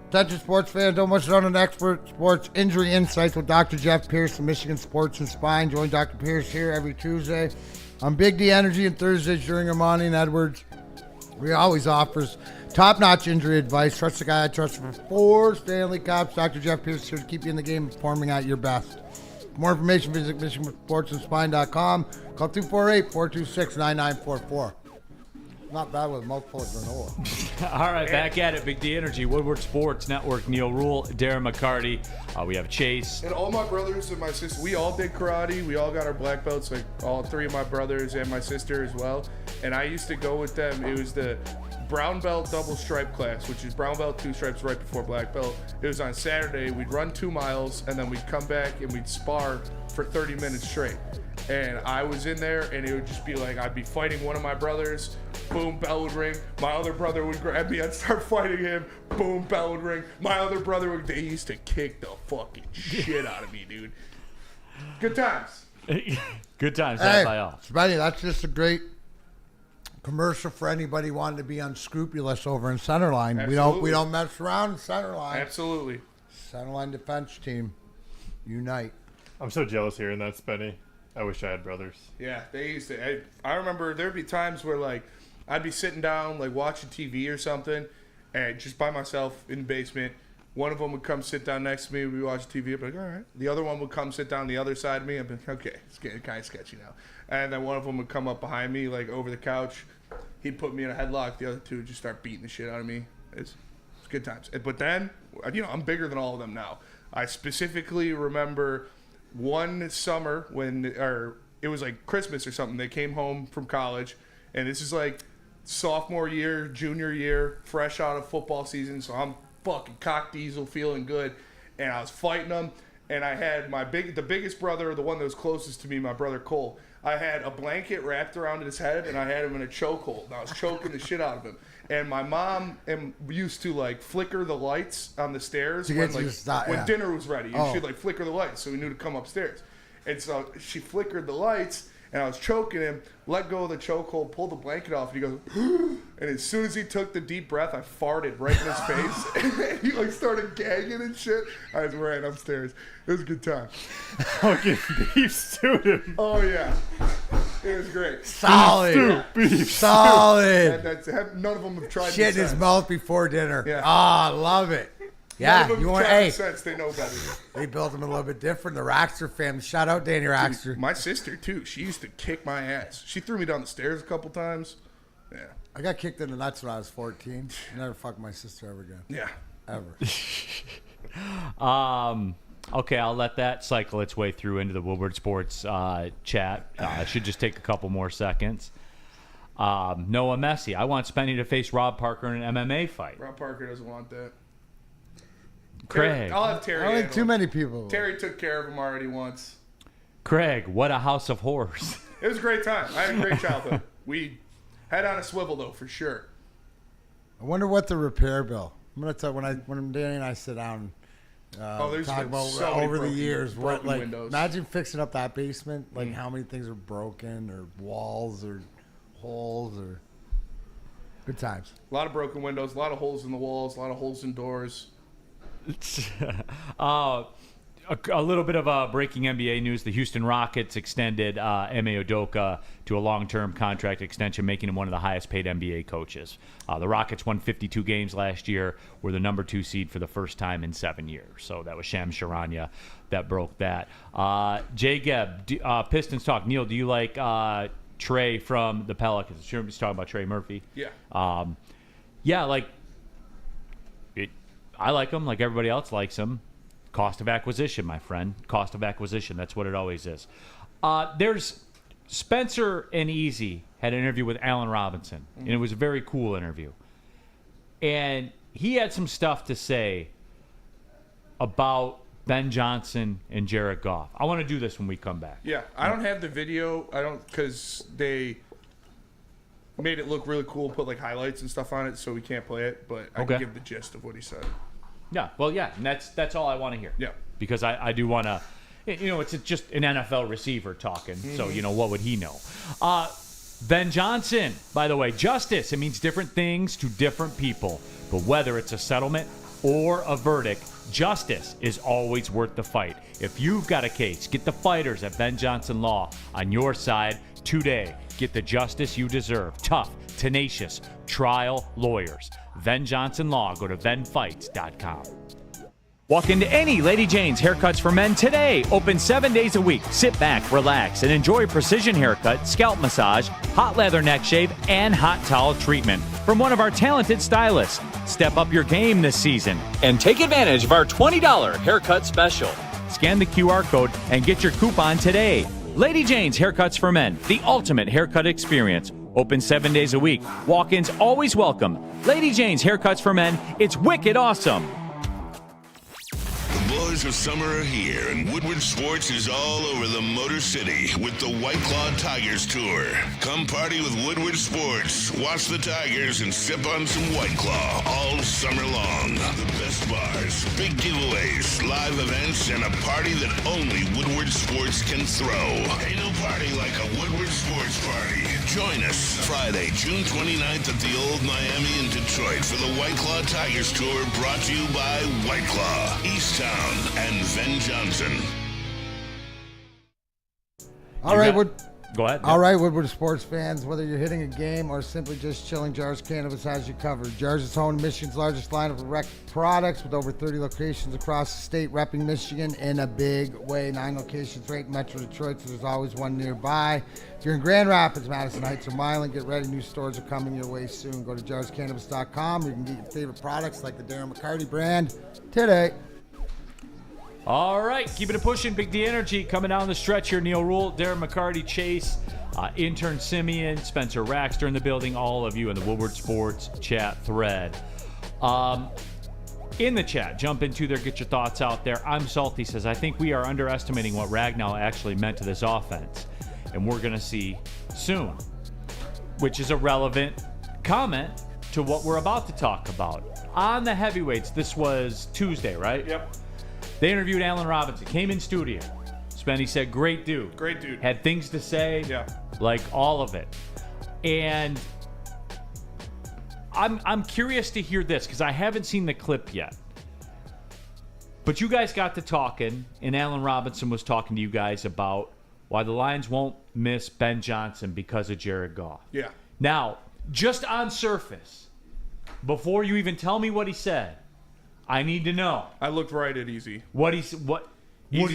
Attention sports fans, don't miss out on expert sports injury insights with Dr. Jeff Pierce from Michigan Sports and Spine. Join Dr. Pierce here every Tuesday on Big D Energy and Thursdays during Ermanni and Edwards. He always offers top-notch injury advice. Trust the guy I trust for 4 Stanley Cups. Dr. Jeff Pierce here to keep you in the game, performing at your best. For more information, visit MichiganSportsAndSpine.com. Call 248-426-9944. Not bad with a mouthful of granola. All right, back at it. Big D Energy, Woodward Sports Network, Neil Rule, Darren McCarty. We have Chase. And all my brothers and my sister, we all did karate. We all got our black belts, like all 3 of my brothers and my sister as well. And I used to go with them. It was the brown belt double stripe class, which is brown belt 2 stripes right before black belt. It was on Saturday. We'd run 2 miles, and then we'd come back and we'd spar for 30 minutes straight. And I was in there, and it would just be like, I'd be fighting one of my brothers, boom, bell would ring. My other brother would grab me, I'd start fighting him, boom, bell would ring. My other brother would, they used to kick the fucking shit out of me, dude. Good times. Good times, hey, by all. Spenny, that's just a great commercial for anybody wanting to be unscrupulous over in Centerline. Absolutely. We don't mess around in Centerline. Absolutely. Centerline defense team, unite. I'm so jealous hearing that, Spenny. I wish I had brothers. Yeah, they used to. I remember there'd be times where, like, I'd be sitting down, like, watching TV or something, and just by myself in the basement. One of them would come sit down next to me. We'd watch TV. I'd be like, all right. The other one would come sit down the other side of me. I'd be like, okay, it's getting kind of sketchy now. And then one of them would come up behind me, like, over the couch. He'd put me in a headlock. The other 2 would just start beating the shit out of me. It's good times. But then, I'm bigger than all of them now. I specifically remember one summer or it was like Christmas or something. They came home from college, and this is like sophomore year, junior year, fresh out of football season. So I'm fucking cock diesel, feeling good, and I was fighting them. And I had the biggest brother, the one that was closest to me, my brother Cole. I had a blanket wrapped around his head, and I had him in a chokehold. And I was choking the shit out of him. And my mom used to, like, flicker the lights on the stairs when dinner was ready. She'd, like, flicker the lights so we knew to come upstairs. And so she flickered the lights, and I was choking him, let go of the chokehold, pulled the blanket off, and he goes, and as soon as he took the deep breath, I farted right in his face. And he, like, started gagging and shit. I just ran upstairs. It was a good time. Fucking beef stewed him. Oh, yeah. It was great. Solid. Beef Solid. None of them have tried Shit in his mouth before dinner. Yeah. Ah, love it. Yeah, None of them you want common sense. They know better. They built them a little bit different. The Rockster family. Shout out Danny Rockster. My sister too. She used to kick my ass. She threw me down the stairs a couple times. Yeah. I got kicked in the nuts when I was 14. Never fucked my sister ever again. Yeah. Ever. Okay, I'll let that cycle its way through into the Woodward Sports chat. It should just take a couple more seconds. Noah Messi. I want Spenny to face Rob Parker in an MMA fight. Rob Parker doesn't want that. Craig. I'll have Terry. I don't think too many people. Terry took care of him already once. Craig, what a house of horrors. It was a great time. I had a great childhood. We had on a swivel though, for sure. I wonder what the repair bill. I'm gonna tell when Danny and I sit down. There's talk been about so many over the years what like windows. imagine fixing up that basement, like how many things are broken or walls or holes or good times. A lot of broken windows, a lot of holes in the walls, a lot of holes in doors. A little bit of breaking NBA news. The Houston Rockets extended Ime Udoka to a long-term contract extension, making him one of the highest-paid NBA coaches. The Rockets won 52 games last year, were the number 2 seed for the first time in 7 years. So that was Shams Charania that broke that. Jay Gebb, Pistons talk. Neil, do you like Trey from the Pelicans? Sure, he's talking about Trey Murphy. Yeah. Yeah, I like him like everybody else likes him. Cost of acquisition, my friend. Cost of acquisition. That's what it always is. There's Spencer and Easy had an interview with Allen Robinson, and it was a very cool interview. And he had some stuff to say about Ben Johnson and Jared Goff. I want to do this when we come back. Yeah, I don't have the video. Because they made it look really cool, put like highlights and stuff on it, so we can't play it. But I can give the gist of what he said. Yeah, well, yeah, and that's all I want to hear. Yeah. Because I do want to, it's just an NFL receiver talking, so, what would he know? Ben Johnson, by the way, justice, it means different things to different people. But whether it's a settlement or a verdict, justice is always worth the fight. If you've got a case, get the fighters at Ben Johnson Law on your side today. Get the justice you deserve. Tough, tenacious, trial lawyers. Ven Johnson Law. Go to venfights.com. Walk into any Lady Jane's Haircuts for Men today. Open 7 days a week. Sit back, relax, and enjoy precision haircut, scalp massage, hot leather neck shave, and hot towel treatment from one of our talented stylists. Step up your game this season and take advantage of our $20 haircut special. Scan the QR code and get your coupon today. Lady Jane's Haircuts for Men, the ultimate haircut experience. Open 7 days a week. Walk-ins always welcome. Lady Jane's Haircuts for Men. It's wicked awesome. The boys of summer are here, and Woodward Sports is all over the Motor City with the White Claw Tigers Tour. Come party with Woodward Sports, watch the Tigers, and sip on some White Claw all summer long. The best bars, big giveaways, live events, and a party that only Woodward Sports can throw. Ain't no party like a Woodward Sports party. Join us Friday, June 29th at the Old Miami in Detroit for the White Claw Tigers Tour, brought to you by White Claw, East Town, and Ven Johnson. All right, Go ahead. All right, Woodward Sports fans, whether you're hitting a game or simply just chilling, Jars Cannabis has you covered. Jars is home to Michigan's largest line of rec products with over 30 locations across the state, repping Michigan in a big way. 9 locations right in Metro Detroit, so there's always one nearby. If you're in Grand Rapids, Madison Heights, or Milan, get ready. New stores are coming your way soon. Go to jarscannabis.com. You can get your favorite products like the Darren McCarty brand today. All right, keeping it pushing. Big D Energy coming down the stretch here. Neil Rule, Darren McCarty, Chase, intern Simeon, Spencer Raxter in the building. All of you in the Woodward Sports chat thread. In the chat, jump into there, get your thoughts out there. I'm Salty says, I think we are underestimating what Ragnow actually meant to this offense, and we're going to see soon, which is a relevant comment to what we're about to talk about. On the heavyweights, this was Tuesday, right? Yep. They interviewed Allen Robinson, came in studio. Spenny said, great dude. Great dude. Had things to say, Yeah. like all of it. And I'm curious to hear this because I haven't seen the clip yet. But you guys got to talking, and Allen Robinson was talking to you guys about why the Lions won't miss Ben Johnson because of Jared Goff. Yeah. Now, just on surface, before you even tell me what he said, I need to know. I looked right at Easy. What he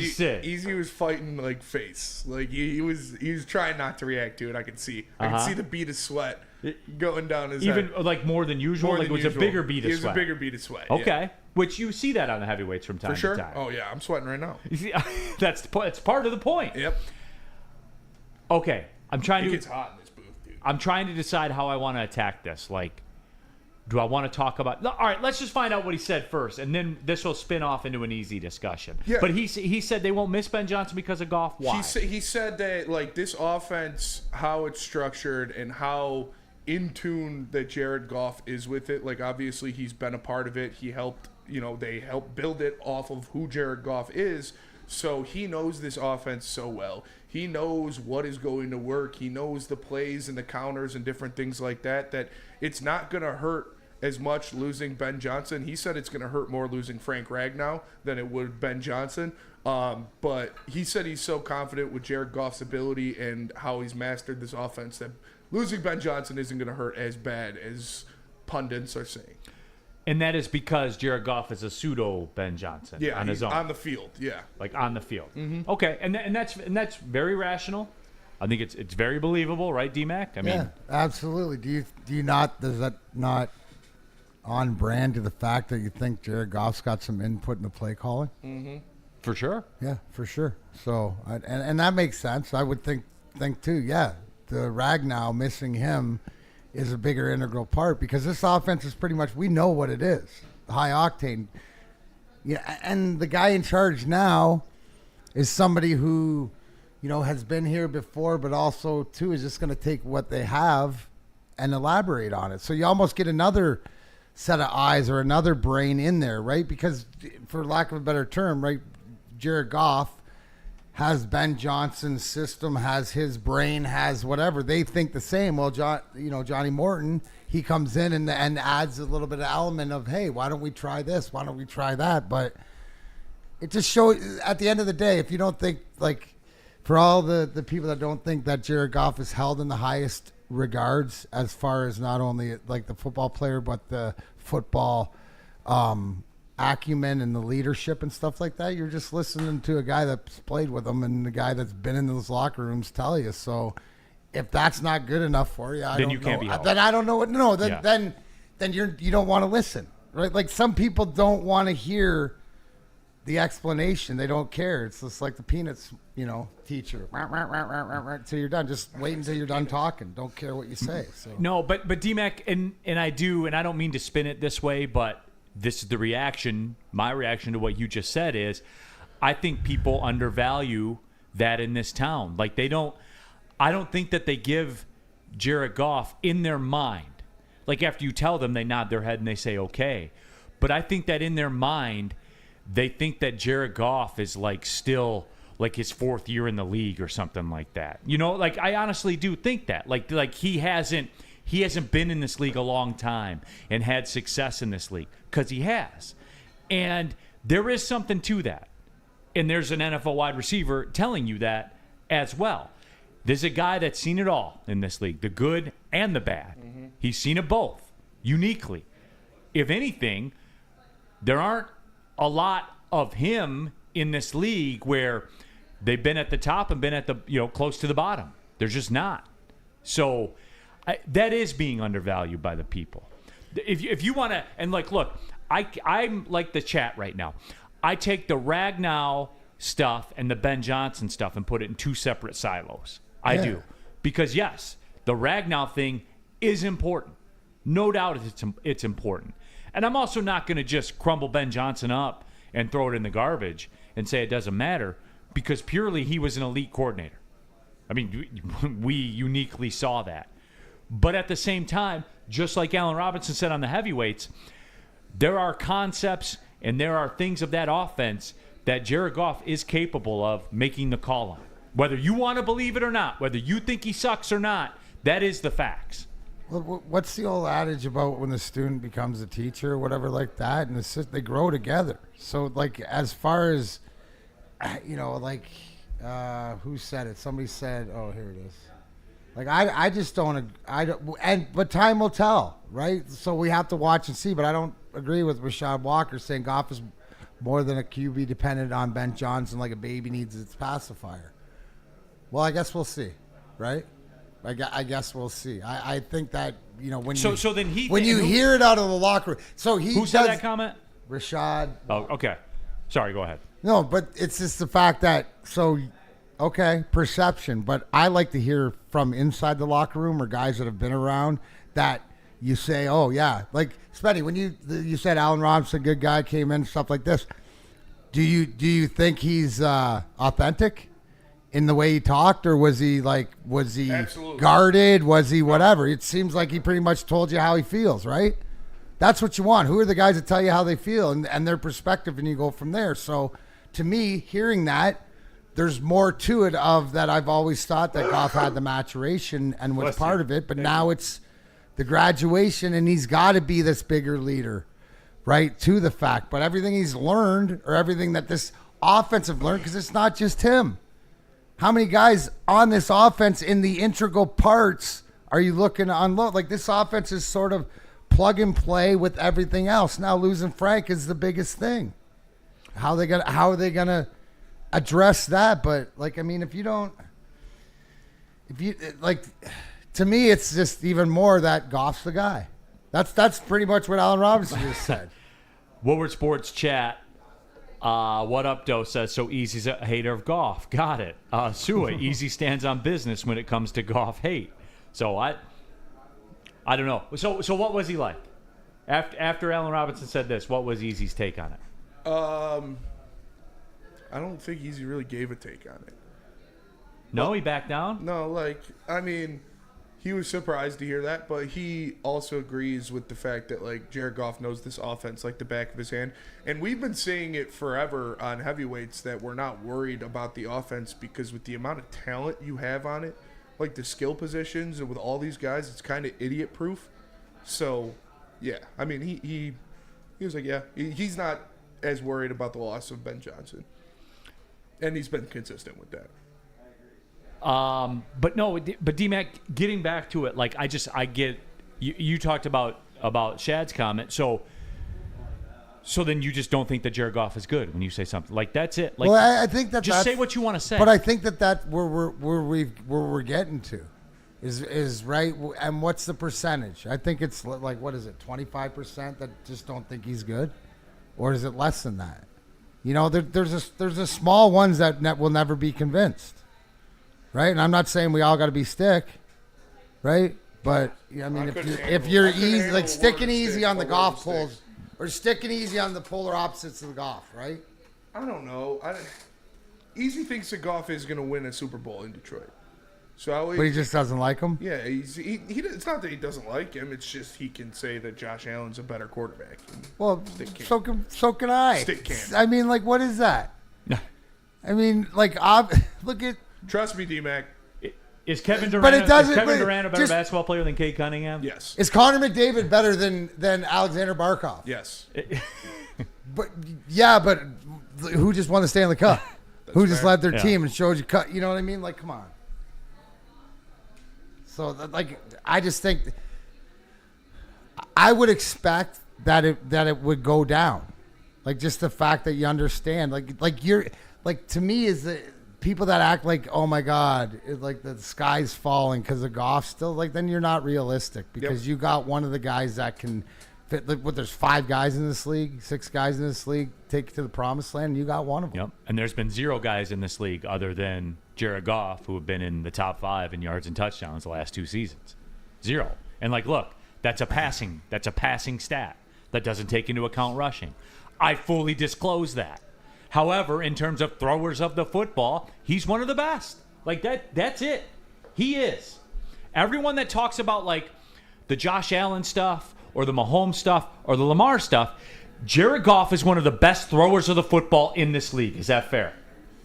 said. Easy was fighting like face. Like he was trying not to react to it. I could see. I could see the bead of sweat going down his head. Even like more than usual. More like than it was usual. a bigger bead of sweat. It was a bigger bead of sweat. Okay, yeah. which you see that on the heavyweights from time For sure. to time. Oh yeah, I'm sweating right now. You see, that's part of the point. Yep. Okay, I'm trying It to. gets hot in this booth, dude. I'm trying to decide how I want to attack this. Like, do I want to talk about? All right, let's just find out what he said first, and then this will spin off into an easy discussion. Yeah. But he said they won't miss Ben Johnson because of Goff. Why? He said that like this offense, how it's structured, and how in tune that Jared Goff is with it. Like obviously he's been a part of it. He helped. They helped build it off of who Jared Goff is. So he knows this offense so well. He knows what is going to work. He knows the plays and the counters and different things like that, that it's not going to hurt as much losing Ben Johnson. He said it's going to hurt more losing Frank Ragnow than it would Ben Johnson. But he said he's so confident with Jared Goff's ability and how he's mastered this offense that losing Ben Johnson isn't going to hurt as bad as pundits are saying. And that is because Jared Goff is a pseudo Ben Johnson on his own. On the field, yeah. Like on the field. Mm-hmm. Okay, and that's very rational. I think it's very believable, right, D-Mac? I mean, yeah, absolutely. Do you not? Does that not on brand to the fact that you think Jared Goff's got some input in the play calling? Mm-hmm. For sure. Yeah, for sure. So and that makes sense. I would think too. Yeah, the Ragnow missing him is a bigger integral part because this offense is pretty much, we know what it is, high octane. Yeah, and the guy in charge now is somebody who, has been here before, but also too is just going to take what they have and elaborate on it. So you almost get another set of eyes or another brain in there, right? Because for lack of a better term, right, Jared Goff has Ben Johnson's system, has his brain, has whatever. They think the same. Well, Johnny Morton, he comes in and adds a little bit of element of, hey, why don't we try this? Why don't we try that? But it just shows, at the end of the day, if you don't think, like, for all the people that don't think that Jared Goff is held in the highest regards as far as not only, like, the football player, but the football acumen and the leadership and stuff like that, you're just listening to a guy that's played with them and the guy that's been in those locker rooms tell you. So if that's not good enough for you, I don't know. Then I don't know what. No, then you don't want to listen, right? Like some people don't want to hear the explanation. They don't care. It's just like the Peanuts, teacher. Until you're done. Just wait until you're done talking. Don't care what you say. So no, but D-Mac and I do, and I don't mean to spin it this way, but this is the reaction. My reaction to what you just said is, I think people undervalue that in this town. Like I don't think that they give Jared Goff in their mind. Like after you tell them, they nod their head and they say, okay. But I think that in their mind, they think that Jared Goff is like still like his fourth year in the league or something like that. Like I honestly do think that. Like he hasn't been in this league a long time and had success in this league, because he has. And there is something to that. And there's an NFL wide receiver telling you that as well. There's a guy that's seen it all in this league, the good and the bad. Mm-hmm. He's seen it both, uniquely. If anything, there aren't a lot of him in this league where they've been at the top and been at the, close to the bottom. There's just not. So that is being undervalued by the people. If you want to, and like, look, I'm like the chat right now. I take the Ragnow stuff and the Ben Johnson stuff and put it in two separate silos. I do. Because yes, the Ragnow thing is important. No doubt it's important. And I'm also not going to just crumble Ben Johnson up and throw it in the garbage and say it doesn't matter, because purely he was an elite coordinator. I mean, we uniquely saw that. But at the same time, just like Allen Robinson said on the heavyweights, there are concepts and there are things of that offense that Jared Goff is capable of making the call on. Whether you want to believe it or not, whether you think he sucks or not, that is the facts. Well, what's the old adage about when the student becomes a teacher or whatever like that, and they grow together? So, like, as far as, who said it? Somebody said, oh, here it is. Like, I just don't, but time will tell, right? So we have to watch and see, but I don't agree with Rashad Walker saying Goff is more than a QB dependent on Ben Johnson like a baby needs its pacifier. Well, I guess we'll see, right? I guess we'll see. I think that, when you hear it out of the locker room. So who said that comment? Rashad. Oh, okay. Sorry, go ahead. No, but it's just the fact that, perception. But I like to hear from inside the locker room or guys that have been around that you say, oh, yeah. Like, Spenny, when you said Allen Robinson, good guy, came in, stuff like this, do you think he's authentic in the way he talked, or was he Absolutely. guarded? Was he whatever? It seems like he pretty much told you how he feels, right? That's what you want. Who are the guys that tell you how they feel and their perspective, and you go from there. So, to me, hearing that, there's more to it of that I've always thought that Goff had the maturation and was part of it, but now it's the graduation, and he's got to be this bigger leader, right, to the fact. But everything he's learned, or everything that this offense have learned, because it's not just him. How many guys on this offense in the integral parts are you looking to unload? Like, this offense is sort of plug and play with everything else. Now losing Frank is the biggest thing. How are they gonna address that? But to me, it's just even more that Goff's the guy. That's pretty much what Allen Robinson just said. Woodward Sports Chat. What up, Doe says, so Easy's a hater of Goff. Got it. Sua, Easy stands on business when it comes to Goff hate. So I don't know. So what was he like? After Allen Robinson said this, what was Easy's take on it? I don't think Easy really gave a take on it. No, he backed down? No, he was surprised to hear that, but he also agrees with the fact that, Jared Goff knows this offense like the back of his hand. And we've been saying it forever on heavyweights that we're not worried about the offense because with the amount of talent you have on it, like the skill positions and with all these guys, it's kind of idiot-proof. So, yeah. I mean, he was like, yeah, he's not as worried about the loss of Ben Johnson. And he's been consistent with that. But D-Mac, getting back to it, I get you talked about Shad's comment. So then you just don't think that Jared Goff is good when you say something like that's it. Like, well, I think that's say what you want to say. But I think that where we're getting to is right. And what's the percentage? I think it's what is it, 25% that just don't think he's good, or is it less than that? There's a small ones that will never be convinced. Right, and I'm not saying we all got to be stick, right? But I mean, if you're easy, sticking easy on the golf poles, or sticking easy on the polar opposites of the golf, right? I don't know. Easy thinks that Goff is going to win a Super Bowl in Detroit. But he just doesn't like him. Yeah, it's not that he doesn't like him. It's just he can say that Josh Allen's a better quarterback. Well, so can I. Stick can. I mean, what is that? I mean, look at. Trust me, D-Mac. Is Kevin Durant a better basketball player than Kate Cunningham? Yes. Is Connor McDavid better than Alexander Barkov? Yes. But who just won the Stanley Cup? Who just led their team and showed you cut? You know what I mean? Come on. So I just think I would expect that it would go down. Just the fact that you understand, to me is the people that act like, oh my God, the sky's falling because of Goff still, then you're not realistic because you got one of the guys that can fit. There's 5 guys in this league, 6 guys in this league, take you to the promised land, and you got one of them. Yep. And there's been 0 guys in this league other than Jared Goff who have been in the top 5 in yards and touchdowns the last 2 seasons. 0. And look, that's a passing stat that doesn't take into account rushing. I fully disclose that. However, in terms of throwers of the football, he's one of the best. That's it. He is. Everyone that talks about the Josh Allen stuff or the Mahomes stuff or the Lamar stuff, Jared Goff is one of the best throwers of the football in this league. Is that fair?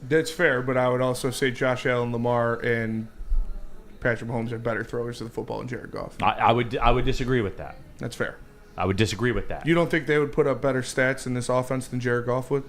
That's fair, but I would also say Josh Allen, Lamar, and Patrick Mahomes are better throwers of the football than Jared Goff. I would disagree with that. That's fair. I would disagree with that. You don't think they would put up better stats in this offense than Jared Goff would?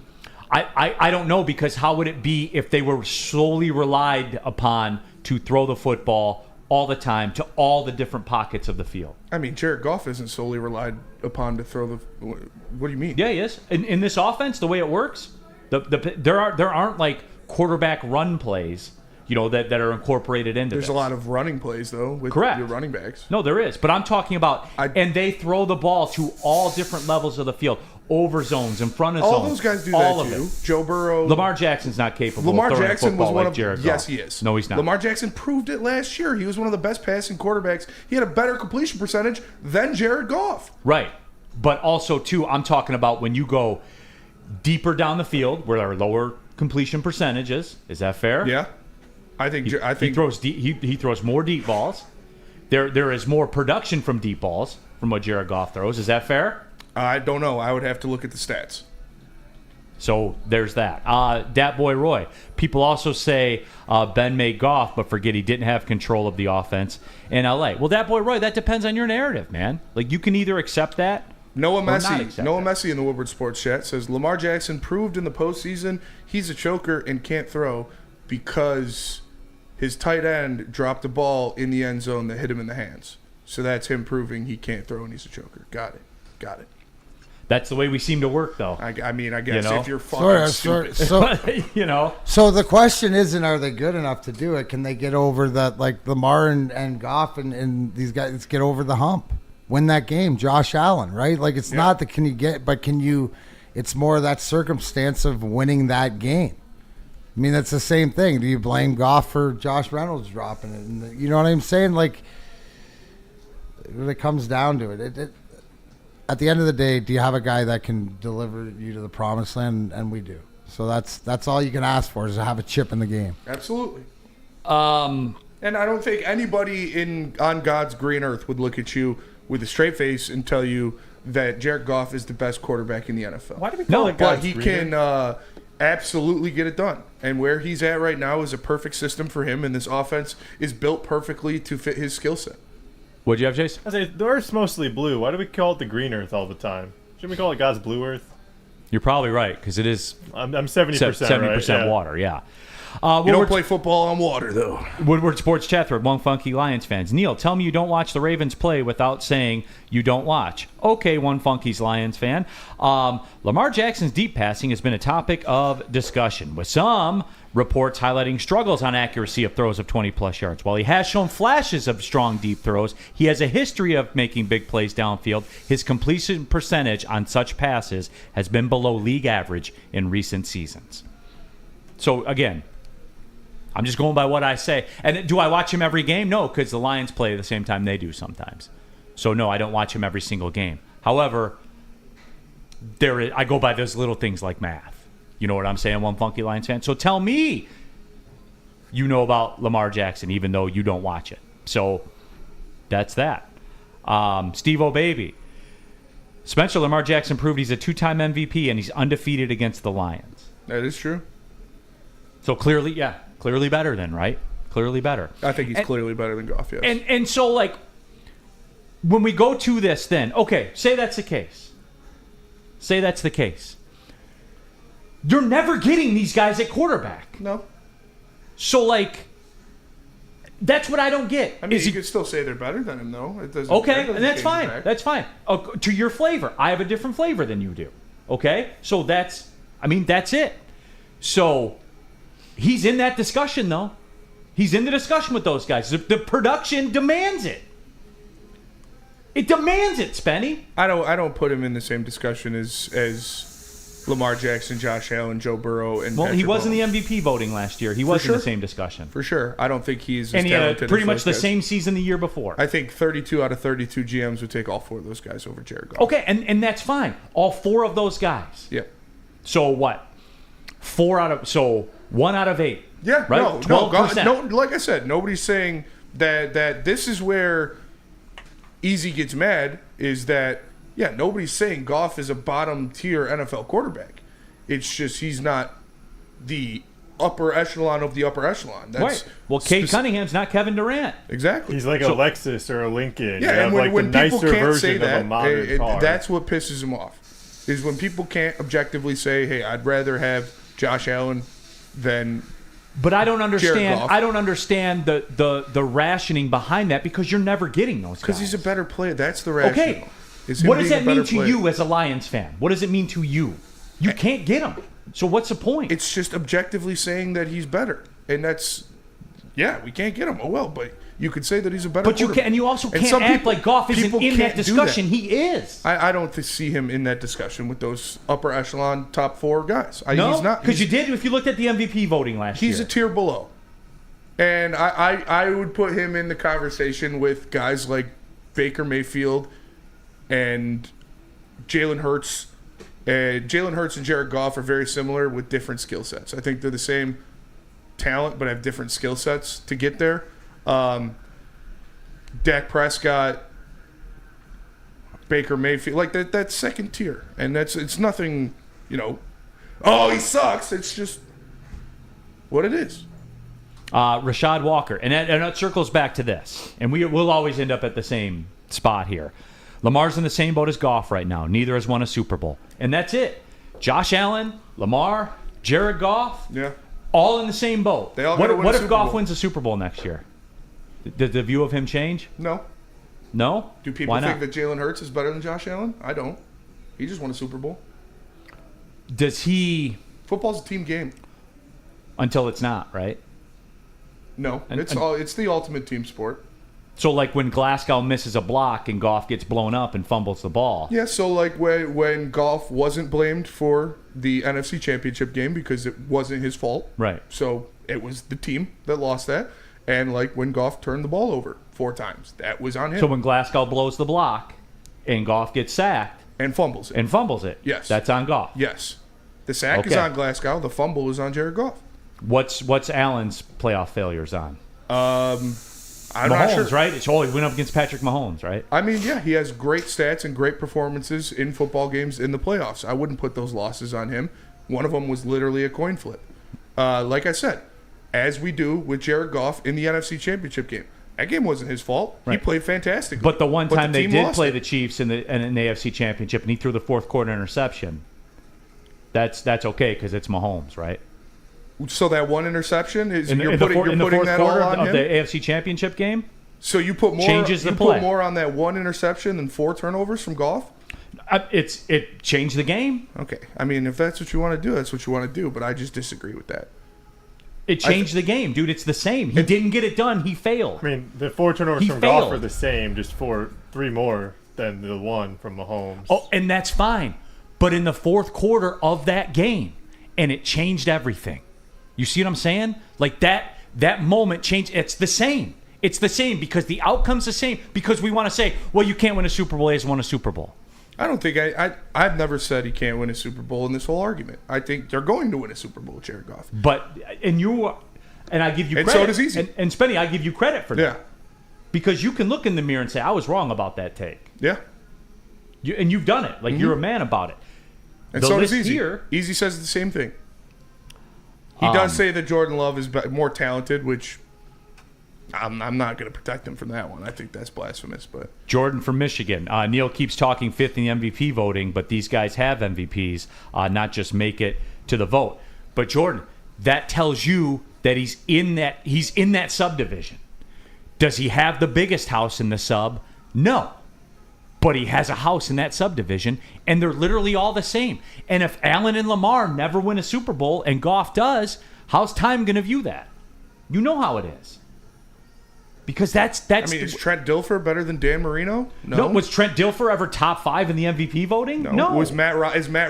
I don't know, because how would it be if they were solely relied upon to throw the football all the time to all the different pockets of the field. I mean, Jared Goff isn't solely relied upon to throw the. What do you mean? Yeah, he is. In this offense, the way it works, there aren't like quarterback run plays, that are incorporated into There's this. a lot of running plays, though, with Correct. your running backs. No, there is. But I'm talking about, and they throw the ball to all different levels of the field, over zones, in front of zones. All those guys do all that of too. it. Joe Burrow. Lamar Jackson's not capable Lamar of throwing Jackson a football was one like of Jared Goff. Yes, he is. No, he's not. Lamar Jackson proved it last year. He was one of the best passing quarterbacks. He had a better completion percentage than Jared Goff. Right. But also, too, I'm talking about when you go deeper down the field where there are lower completion percentages. Is that fair? Yeah. I think he throws he throws more deep balls. There is more production from deep balls from what Jared Goff throws. Is that fair? I don't know. I would have to look at the stats. So there's that. Dat Boy Roy. People also say Ben made Goff, but forget he didn't have control of the offense in L.A. Well, Dat Boy Roy, that depends on your narrative, man. Like, you can either accept that Noah or not Messi. accept Noah that. Messi in the Woodward Sports Chat says Lamar Jackson proved in the postseason he's a choker and can't throw because his tight end dropped the ball in the end zone that hit him in the hands. So that's him proving he can't throw and he's a choker. Got it. That's the way we seem to work, though. I mean, I guess if you're Sort fucking of, stupid. So the question isn't, are they good enough to do it? Can they get over that, like Lamar and Goff and these guys get over the hump? Win that game, Josh Allen, right? Like, it's not the it's more that circumstance of winning that game. I mean, that's the same thing. Do you blame Goff for Josh Reynolds dropping it? And you know what I'm saying? Like, when it comes down to it, at the end of the day, do you have a guy that can deliver you to the promised land? And we do. So that's all you can ask for, is to have a chip in the game. Absolutely. And I don't think anybody on God's green earth would look at you with a straight face and tell you that Jared Goff is the best quarterback in the NFL. Why do we call it God's but he green can absolutely get it done. And where he's at right now is a perfect system for him, and this offense is built perfectly to fit his skill set. What'd you have, Jason? I say the Earth's mostly blue. Why do we call it the green Earth all the time? Shouldn't we call it God's blue Earth? You're probably right, because it is I'm 70% 70% right? water, yeah. You don't play football on water, though. Woodward Sports Chat Thread, One Funky Lions fans. Neil, tell me you don't watch the Ravens play without saying you don't watch. Okay, One Funky's Lions fan. Lamar Jackson's deep passing has been a topic of discussion, with some reports highlighting struggles on accuracy of throws of 20-plus yards. While he has shown flashes of strong deep throws, he has a history of making big plays downfield. His completion percentage on such passes has been below league average in recent seasons. So, again, I'm just going by what I say. And do I watch him every game? No, because the Lions play at the same time they do sometimes. So, no, I don't watch him every single game. However, I go by those little things like math. You know what I'm saying, One Funky Lions fan? So tell me you know about Lamar Jackson, even though you don't watch it. So that's that. Steve O'Baby. Spencer, Lamar Jackson proved he's a 2-time MVP, and he's undefeated against the Lions. That is true. So clearly better then, right? Clearly better. I think he's clearly better than Goff, yes. And so, like, when we go to this then, okay, say that's the case. Say that's the case. You're never getting these guys at quarterback. No. So, like, that's what I don't get. I mean, you could still say they're better than him, though. It doesn't, okay, that and that's change fine. the fact. That's fine. To your flavor. I have a different flavor than you do. Okay? So that's it. So he's in that discussion, though. He's in the discussion with those guys. The production demands it. It demands it, Spenny. I don't put him in the same discussion as Lamar Jackson, Josh Allen, Joe Burrow, and well, Patrick he was in the Mahomes. MVP voting last year. He was in the same discussion. For sure. I don't think he's as and he had talented pretty as much those the guys. same season the year before. I think 32 out of 32 GMs would take all four of those guys over Jared Goff. Okay, and that's fine. All four of those guys. Yeah. So what? 1 out of 8. Yeah, right? no, 12%. no, like I said, nobody's saying that this is where Easy gets mad, is that, yeah, nobody's saying Goff is a bottom tier NFL quarterback. It's just he's not the upper echelon of the upper echelon. That's right. Well, Cade Cunningham's not Kevin Durant. Exactly. He's like a Lexus or a Lincoln. Yeah, and when the people nicer can't say version of a that, modern car. that's what pisses him off. Is when people can't objectively say, hey, I'd rather have Josh Allen than But I don't understand. Goff. I don't understand the rationing behind that because you're never getting those guys. Because he's a better player. That's the rationale. Okay. Is him What does being that a mean better to player. you as a Lions fan? What does it mean to you? You can't get him. So what's the point? It's just objectively saying that he's better, and that's we can't get him. Oh well, but you could say that he's a better. But you quarterback. can, and you also And can't some act people- like Goff isn't people in that can't do that. discussion. He is. I don't see him in that discussion with those upper echelon top 4 guys. No, he's not. because you did. If you looked at the MVP voting last year, He's a tier below. And I would put him in the conversation with guys like Baker Mayfield and Jalen Hurts. Jalen Hurts and Jared Goff are very similar with different skill sets. I think they're the same talent, but have different skill sets to get there. Dak Prescott, Baker Mayfield, like that's second tier. And it's nothing, oh, he sucks. It's just what it is. Rashad Walker, and that circles back to this, and we'll always end up at the same spot here. Lamar's in the same boat as Goff right now. Neither has won a Super Bowl, and that's it. Josh Allen, Lamar, Jared Goff, all in the same boat. They all gotta win what a if Super Goff Bowl. wins a Super Bowl next year? Did the view of him change? No. No? Do people Why think not? that Jalen Hurts is better than Josh Allen? I don't. He just won a Super Bowl. Does he? Football's a team game. Until it's not, right? No, it's the ultimate team sport. So, like when Glasgow misses a block and Goff gets blown up and fumbles the ball. Yeah, so like when Goff wasn't blamed for the NFC Championship game because it wasn't his fault. Right. So it was the team that lost that. And like when Goff turned the ball over 4 times, that was on him. So when Glasgow blows the block and Goff gets sacked. And fumbles it. Yes. That's on Goff. Yes. The sack is Okay. on Glasgow. The fumble is on Jared Goff. What's Allen's playoff failures on? I'm Mahomes, not sure. right? He went up against Patrick Mahomes, right? I mean, yeah, he has great stats and great performances in football games in the playoffs. I wouldn't put those losses on him. One of them was literally a coin flip. Like I said, as we do with Jared Goff in the NFC Championship game. That game wasn't his fault. He Right. played fantastically. But the one time they team did lost play it. the Chiefs in the AFC Championship and he threw the fourth quarter interception, that's okay because it's Mahomes, right? So that one interception is In the you're fourth putting that all quarter on of him? the AFC Championship game? So you put more changes the you play. put more on that one interception than 4 turnovers from Goff? It changed the game. Okay. I mean, if that's what you want to do, that's what you want to do, but I just disagree with that. It changed the game, dude. It's the same. He didn't get it done. He failed. I mean, the 4 turnovers He from failed. Goff are the same, just 3 more than the one from Mahomes. Oh, and that's fine. But in the fourth quarter of that game, and it changed everything. You see what I'm saying? Like that moment changed. It's the same. It's the same because the outcome's the same. Because we want to say, well, you can't win a Super Bowl. He hasn't won a Super Bowl. I don't think I've never said he can't win a Super Bowl in this whole argument. I think they're going to win a Super Bowl with Jared Goff. But and I give you And credit. so does Easy. And Spenny, I give you credit for that. Yeah. Because you can look in the mirror and say, I was wrong about that take. Yeah. And you've done it. Like you're a man about it. And The so does list Easy. here- Easy says the same thing. He does say that Jordan Love is more talented, which I'm not going to protect him from that one. I think that's blasphemous. But Jordan from Michigan. Neil keeps talking fifth in the MVP voting, but these guys have MVPs, not just make it to the vote. But Jordan, that tells you that he's in that subdivision. Does he have the biggest house in the sub? No. But he has a house in that subdivision, and they're literally all the same. And if Allen and Lamar never win a Super Bowl and Goff does, how's time going to view that? You know how it is. Because that's. I mean, is Trent Dilfer better than Dan Marino? No. Was Trent Dilfer ever top 5 in the MVP voting? No. Is Matt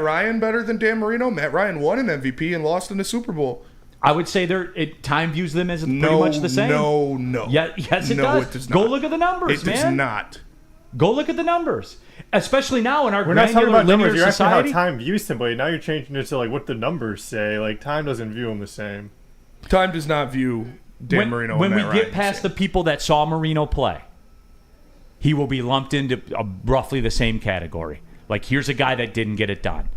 Ryan better than Dan Marino? Matt Ryan won an MVP and lost in the Super Bowl. I would say time views them as pretty much the same. No. Yeah, yes, it No, does. it does Go not. look at the numbers, It man. does not. Go look at the numbers, especially now in our We're not talking granular about numbers. linear You're asking society. how time views somebody. Now you're changing it to like what the numbers say. Like time doesn't view them the same. Time does not view Dan Marino when and we Matt get Ryan past the the people that saw Marino play, he will be lumped into roughly the same category. Like here's a guy that didn't get it done.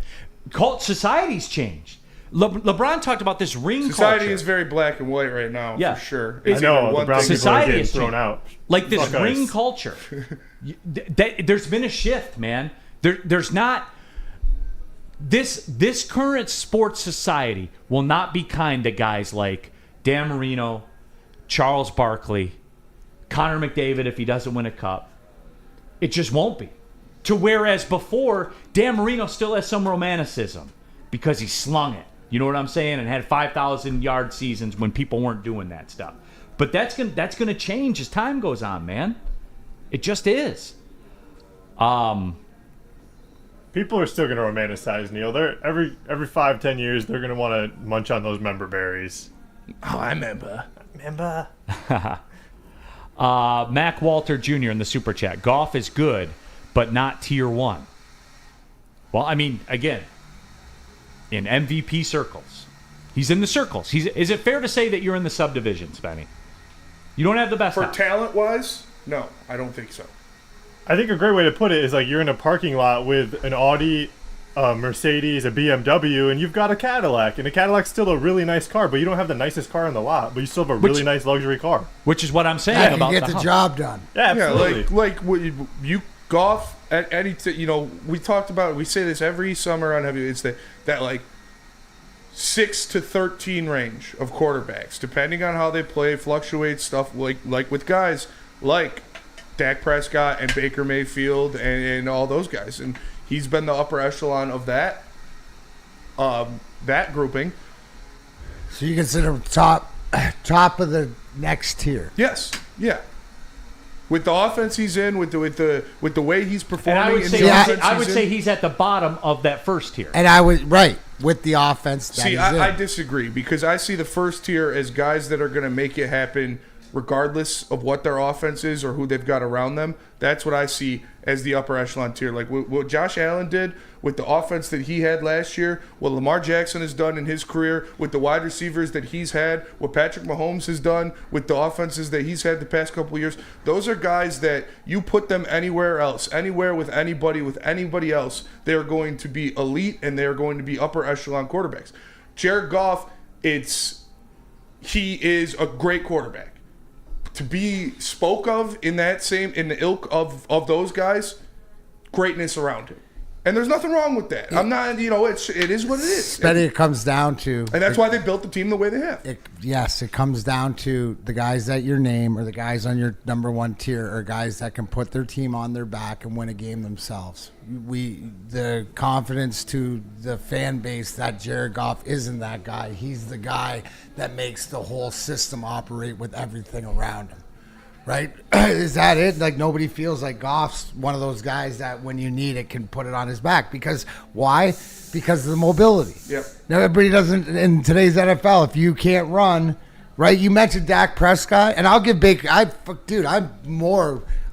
Cult society's changed. LeBron talked about this ring Society culture. is very black and white right now, Yeah. for sure. I know, either one the brown thing- people are Society getting has thrown changed. out. Like this Fuck ring ice. culture. There's been a shift, man. There's not this current sports society will not be kind to guys like Dan Marino, Charles Barkley, Connor McDavid if he doesn't win a cup. It just won't be. To whereas before, Dan Marino still has some romanticism because he slung it. You know what I'm saying? And had 5,000-yard seasons when people weren't doing that stuff. But that's gonna change as time goes on, man. It just is. People are still going to romanticize Neil. They're every 5-10 years they're going to want to munch on those member berries. Oh, I remember. Mac Walter Jr. in the super chat. Goff is good, but not tier 1. Well, I mean, again, in MVP circles, he's in the circles. Is it fair to say that you're in the subdivisions, Benny? You don't have the best For house. talent-wise, no, I don't think so. I think a great way to put it is like you're in a parking lot with an Audi, a Mercedes, a BMW, and you've got a Cadillac. And a Cadillac's still a really nice car, but you don't have the nicest car in the lot, but you still have a really nice luxury car. Which is what I'm saying That about can get the house. job done. Yeah, absolutely. Yeah, like you Goff at any we talked about, we say this every summer on Heavy. It's that like 6 to 13 range of quarterbacks, depending on how they play, fluctuates stuff like with guys like Dak Prescott and Baker Mayfield and all those guys, and he's been the upper echelon of that grouping. So you consider him top of the next tier. Yes, yeah. With the offense he's in, with the way he's performing, And I would in say, the offense I would he's say in, he's at the bottom of that first tier. And I was right with the offense. That see, he's I in. disagree because I see the first tier as guys that are going to make it happen regardless of what their offense is or who they've got around them. That's what I see as the upper echelon tier. Like what Josh Allen did with the offense that he had last year, what Lamar Jackson has done in his career with the wide receivers that he's had, what Patrick Mahomes has done with the offenses that he's had the past couple of years. Those are guys that you put them anywhere else, anywhere with anybody else, they're going to be elite and they're going to be upper echelon quarterbacks. Jared Goff, he is a great quarterback. To be spoke of in the ilk of those guys, greatness around him. And there's nothing wrong with that. I'm not, it is what it is. But it comes down to, And that's why they built the team the way they have. It comes down to the guys that your name or the guys on your number one tier are guys that can put their team on their back and win a game themselves. The confidence to the fan base that Jared Goff isn't that guy. He's the guy that makes the whole system operate with everything around him. Right? Is that it? Like nobody feels like Goff's one of those guys that when you need it can put it on his back. Because why? Because of the mobility. Yep. Now everybody doesn't in today's NFL. If you can't run, right? You mentioned Dak Prescott, and I'll give Baker. I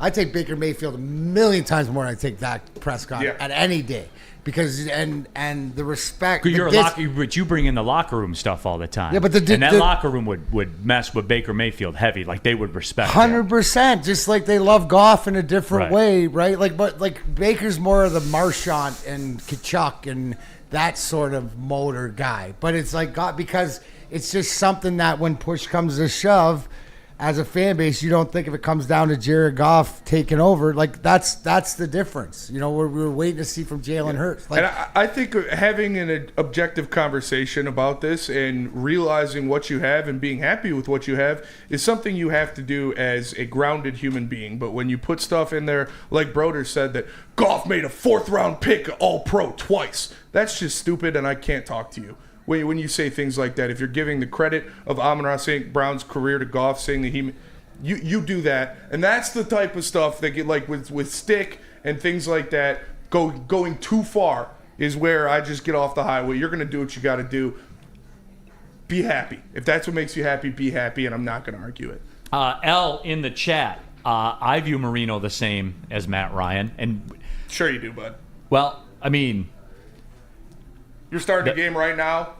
take Baker Mayfield a million times more than I take Dak Prescott at any day. Because and the respect. But you bring in the locker room stuff all the time. Yeah, but that locker room would mess with Baker Mayfield heavy. Like they would respect 100%. Just like they love Goff in a different way, right? Like Baker's more of the Marchant and Kachuk and that sort of motor guy. But it's like God because it's just something that when push comes to shove, as a fan base, you don't think if it comes down to Jared Goff taking over, like that's the difference. We're waiting to see from Jalen Hurts. And I think having an objective conversation about this and realizing what you have and being happy with what you have is something you have to do as a grounded human being. But when you put stuff in there, like Broder said, that Goff made a 4th-round pick All-Pro twice, that's just stupid, and I can't talk to you. When you say things like that, if you're giving the credit of Amon-Ra St. Brown's career to Goff, saying that you do that, and that's the type of stuff that get like with stick and things like that. Going too far is where I just get off the highway. You're going to do what you got to do. Be happy. If that's what makes you happy, be happy, and I'm not going to argue it. L in the chat. I view Marino the same as Matt Ryan, and sure you do, bud. Well, I mean. You're starting the game right now.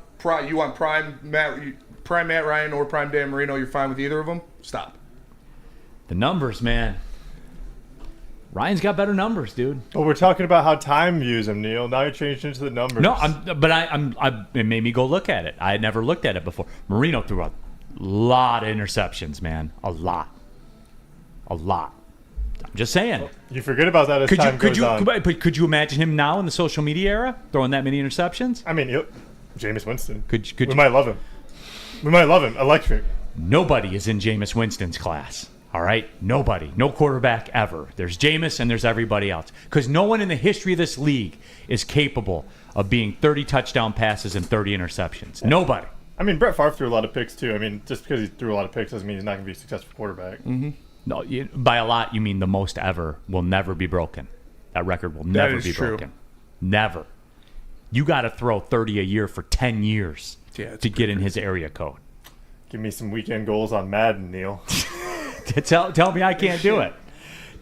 You want prime Matt Ryan or prime Dan Marino? You're fine with either of them? Stop. The numbers, man. Ryan's got better numbers, dude. Well, we're talking about how time views him, Neil. Now you're changing into the numbers. No, it made me go look at it. I had never looked at it before. Marino threw a lot of interceptions, man. A lot. I'm just saying. You forget about that as time goes on. Could you imagine him now in the social media era throwing that many interceptions? I mean, Jameis Winston. Could we might love him. We might love him. Electric. Nobody is in Jameis Winston's class. All right? Nobody. No quarterback ever. There's Jameis and there's everybody else. Because no one in the history of this league is capable of being 30 touchdown passes and 30 interceptions. Nobody. I mean, Brett Favre threw a lot of picks, too. I mean, just because he threw a lot of picks doesn't mean he's not going to be a successful quarterback. Mm-hmm. No, by a lot, you mean the most ever will never be broken. That record will never be broken. Never. You got to throw 30 a year for 10 years to get in his area code. Give me some weekend goals on Madden, Neil. Tell me I can't do it.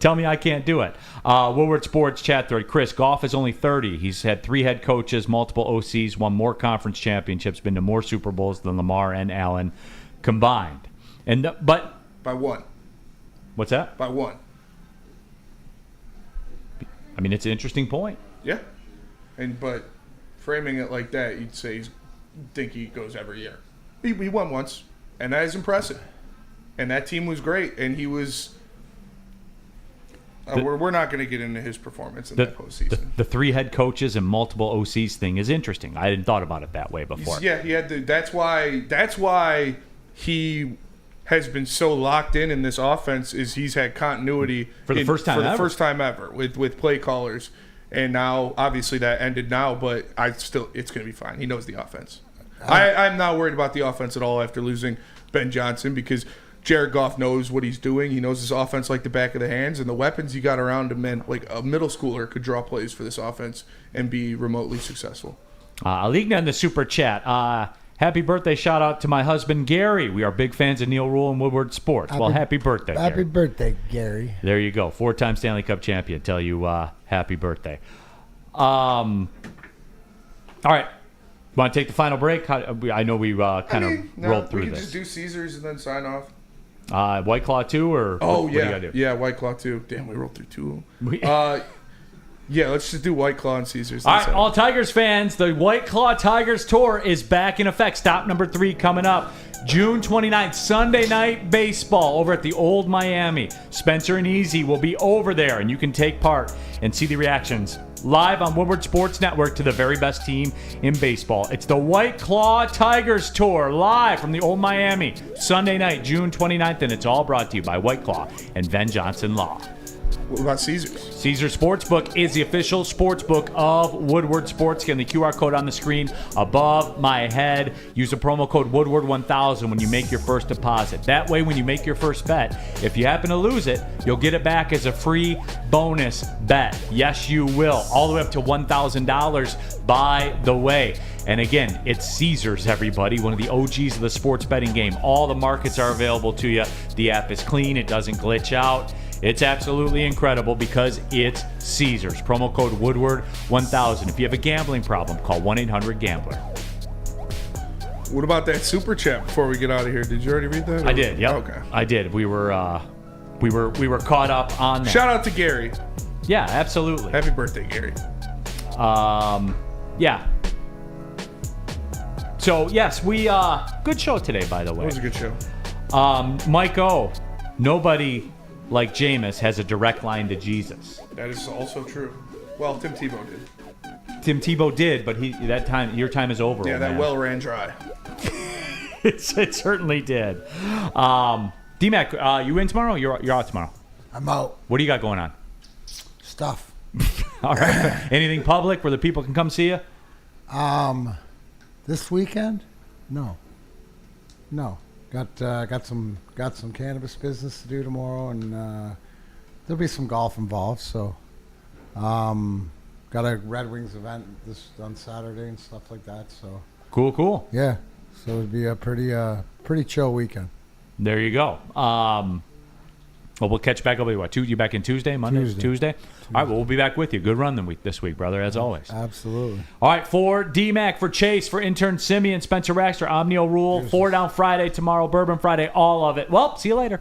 Tell me I can't do it. Woodward Sports chat thread. Chris, Goff is only 30. He's had 3 head coaches, multiple OCs, won more conference championships, been to more Super Bowls than Lamar and Allen combined. But by 1. What's that? By 1. I mean, it's an interesting point. Yeah. But framing it like that, you'd think he goes every year. He won once, and that is impressive. And that team was great, and he was. We're not going to get into his performance in that postseason. The 3 head coaches and multiple OCs thing is interesting. I hadn't thought about it that way before. Yeah, he had to. That's why he has been so locked in this offense. Is he's had continuity for the first time ever with play callers, and now obviously that ended now. But it's going to be fine. He knows the offense. I'm not worried about the offense at all after losing Ben Johnson because Jared Goff knows what he's doing. He knows his offense like the back of the hands, and the weapons he got around him, man, like a middle schooler could draw plays for this offense and be remotely successful. Aligna in the super chat. Happy birthday shout out to my husband Gary. We are big fans of Neil Rule and Woodward Sports. Happy birthday, Gary. Happy birthday, Gary. There you go. 4-time Stanley Cup champion. Tell you happy birthday. All right. Want to take the final break? I know we rolled through this. We can just do Caesars and then sign off. White Claw 2 or what do you gotta do? Yeah, White Claw 2. Damn, we rolled through 2 of them. Yeah, let's just do White Claw and Caesars. All right, all Tigers fans, the White Claw Tigers Tour is back in effect. Stop number 3 coming up. June 29th, Sunday night baseball over at the Old Miami. Spencer and Easy will be over there, and you can take part and see the reactions live on Woodward Sports Network to the very best team in baseball. It's the White Claw Tigers Tour live from the Old Miami. Sunday night, June 29th, and it's all brought to you by White Claw and Ben Johnson Law. What about Caesars? Caesars Sportsbook is the official sportsbook of Woodward Sports. Get the QR code on the screen above my head. Use the promo code Woodward1000 when you make your first deposit. That way, when you make your first bet, if you happen to lose it, you'll get it back as a free bonus bet. Yes, you will. All the way up to $1,000, by the way. And again, it's Caesars, everybody, one of the OGs of the sports betting game. All the markets are available to you. The app is clean. It doesn't glitch out. It's absolutely incredible because it's Caesars. Promo code Woodward1000. If you have a gambling problem, call 1-800-GAMBLER. What about that super chat before we get out of here? Did you already read that? I did, yep. Okay. I did. We were caught up on that. Shout out to Gary. Yeah, absolutely. Happy birthday, Gary. Yeah. So, yes, good show today, by the way. It was a good show. Mike O, nobody like Jameis has a direct line to Jesus. That is also true. Well, Tim Tebow did. Tim Tebow did, but your time is over. Yeah, that well ran dry. It certainly did. D-Mac, you in tomorrow? You're out tomorrow. I'm out. What do you got going on? Stuff. All right. Anything public where the people can come see you? This weekend? No. Got some cannabis business to do tomorrow, and there'll be some golf involved. So, got a Red Wings event on Saturday and stuff like that. So cool. Yeah. So it'd be a pretty chill weekend. There you go. Well, we'll catch back up with what? You back in Tuesday, Monday, Tuesday. All right. Well, we'll be back with you. Good run this week, brother, as always. Absolutely. All right. For D-Mac, for Chase, for intern Simeon, Spencer Raxter, I'm Neil Rule. 4 Down Friday tomorrow, Bourbon Friday, all of it. Well, see you later.